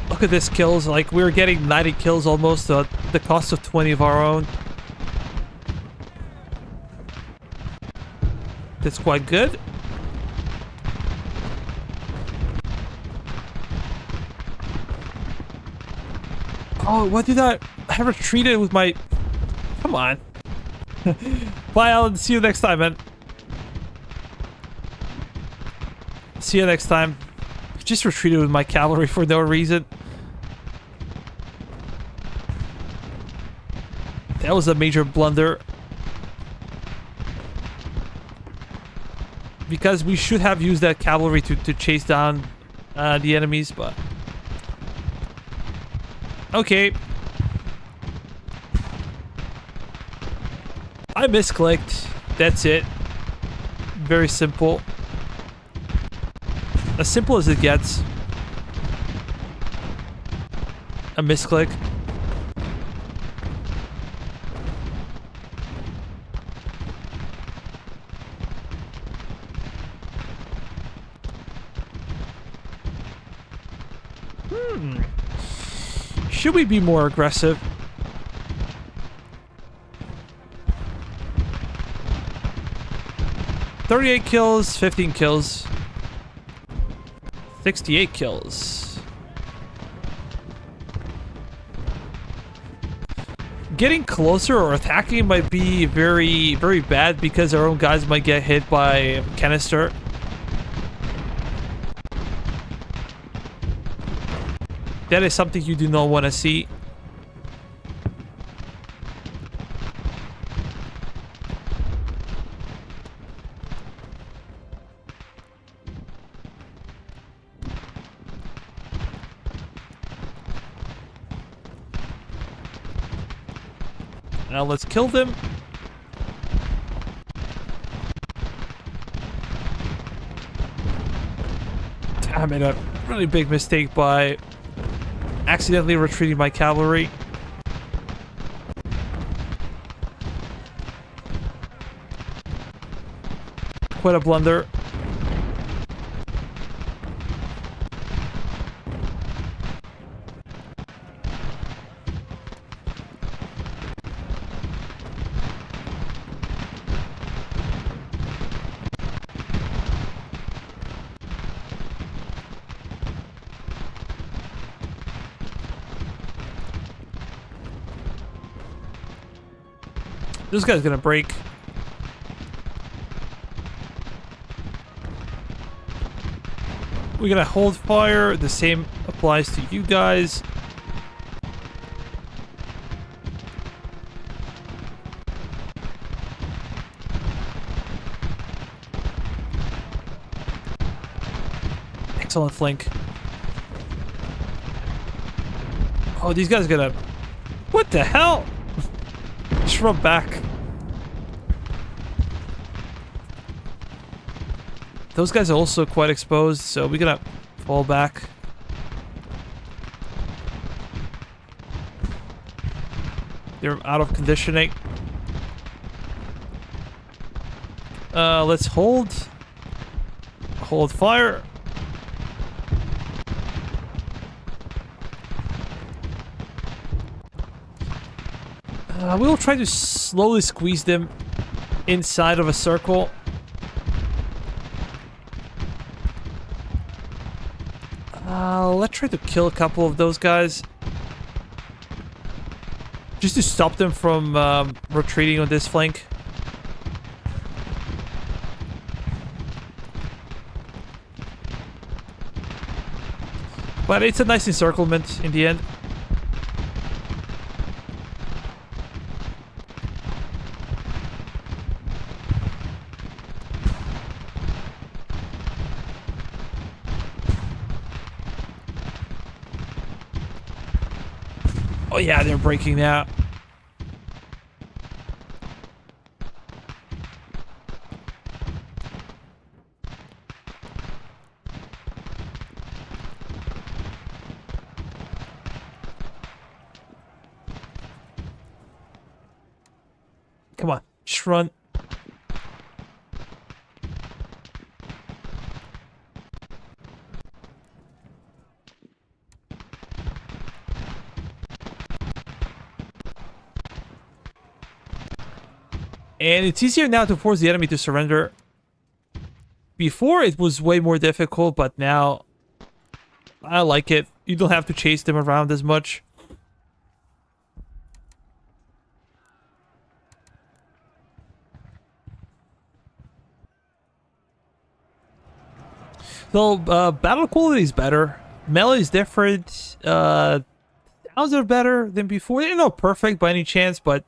A: Look at this kills, like we're getting 90 kills almost at the cost of 20 of our own. That's quite good. Oh, what did I retreated with my... Come on. Bye, Alan. See you next time, man. See you next time. Just retreated with my cavalry for no reason. That was a major blunder. Because we should have used that cavalry to chase down the enemies, but... Okay. I misclicked. That's it. Very simple. As simple as it gets. A misclick. Should we be more aggressive? $38 kills, 15 kills. 68 kills. Getting closer or attacking might be very, very bad because our own guys might get hit by canister. That is something you do not want to see. Now let's kill them. I made a really big mistake by accidentally retreating my cavalry. Quite a blunder. This guy's gonna break. We're gonna hold fire. The same applies to you guys. Excellent flank. Oh, these guys are gonna... What the hell? Shrub back. Those guys are also quite exposed, so we're gonna fall back. They're out of conditioning. Let's hold fire. We'll try to slowly squeeze them inside of a circle. Let's try to kill a couple of those guys. Just to stop them from retreating on this flank. But it's a nice encirclement in the end. Oh yeah, they're breaking now. run. And it's easier now to force the enemy to surrender. Before, it was way more difficult, but now I like it. You don't have to chase them around as much. So, battle quality is better. Melee is different. Sounds are better than before. They're not perfect by any chance, but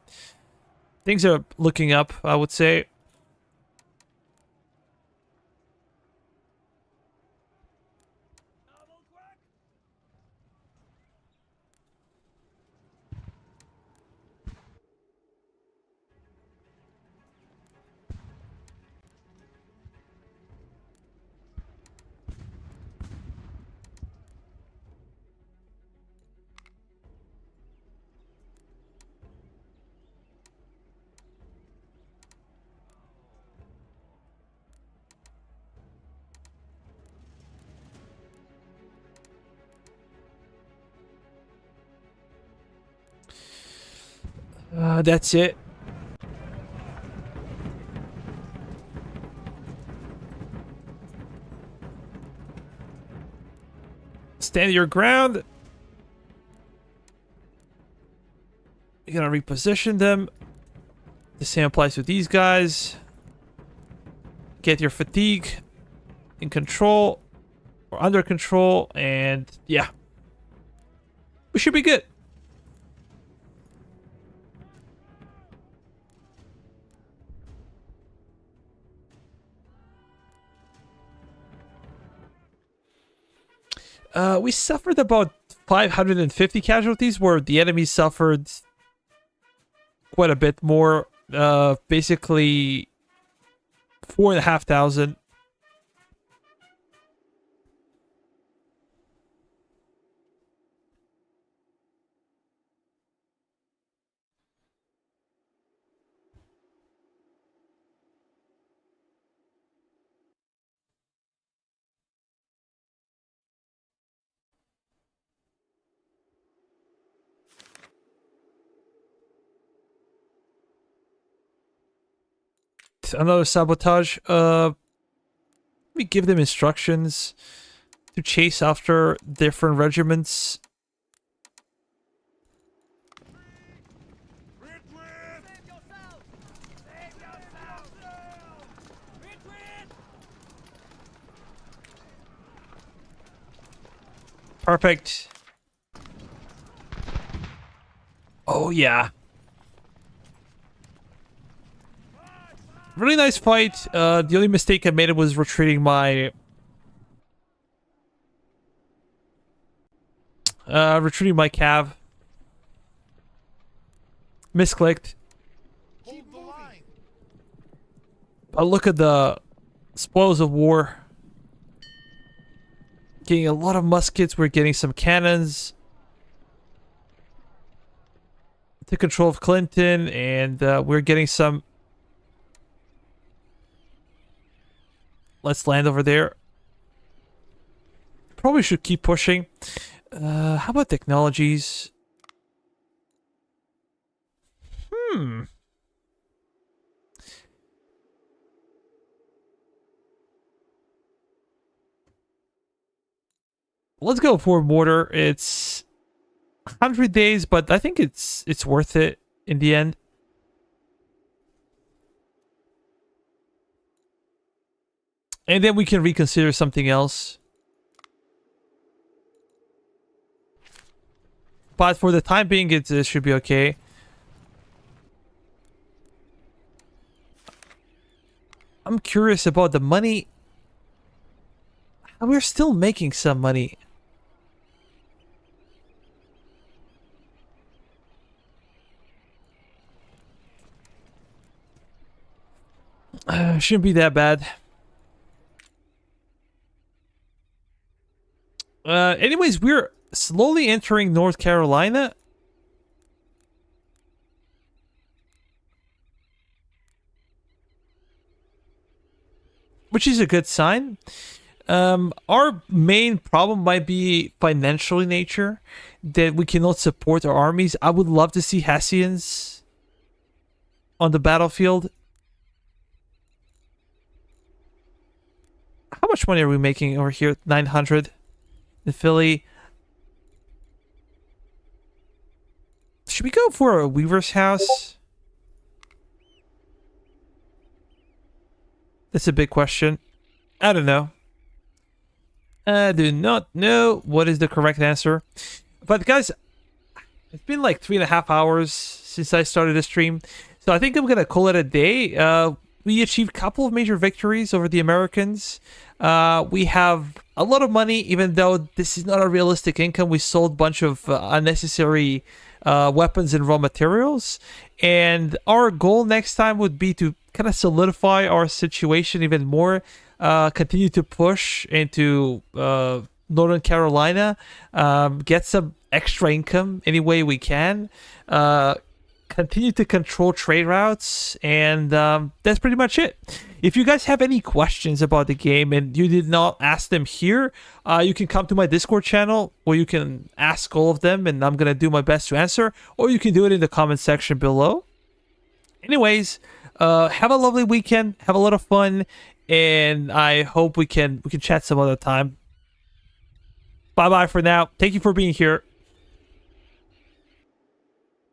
A: things are looking up, I would say. That's it. Stand your ground. You're gonna reposition them. The same applies to these guys. Get your fatigue in control or under control, and yeah, we should be good. We suffered about 550 casualties, where the enemy suffered quite a bit more. Basically 4,500. Another sabotage. Let me give them instructions to chase after different regiments. Perfect. Oh yeah. Really nice fight. The only mistake I made was retreating my cav. Misclicked. But look at the spoils of war. Getting a lot of muskets. We're getting some cannons. To control of Clinton, and we're getting some. Let's land over there. Probably should keep pushing. How about technologies? Let's go for mortar. It's 100 days, but I think it's worth it in the end. And then we can reconsider something else. But for the time being, it should be okay. I'm curious about the money. We're still making some money. Shouldn't be that bad. Anyways, we're slowly entering North Carolina. which is a good sign. Our main problem might be financial in nature, that we cannot support our armies. I would love to see Hessians on the battlefield. How much money are we making over here? 900 in Philly. Should we go for a Weaver's house? That's a big question. I don't know. I do not know what is the correct answer. But guys, it's been like 3.5 hours since I started the stream. So I think I'm going to call it a day. We achieved a couple of major victories over the Americans. We have a lot of money, even though this is not a realistic income. We sold a bunch of unnecessary weapons and raw materials. And our goal next time would be to kind of solidify our situation even more. Continue to push into Northern Carolina, get some extra income any way we can, continue to control trade routes, and that's pretty much it. If you guys have any questions about the game and you did not ask them here, you can come to my Discord channel where you can ask all of them, and I'm gonna do my best to answer, or you can do it in the comment section below. Anyways, have a lovely weekend, have a lot of fun, and I hope we can chat some other time. Bye bye for now. Thank you for being here.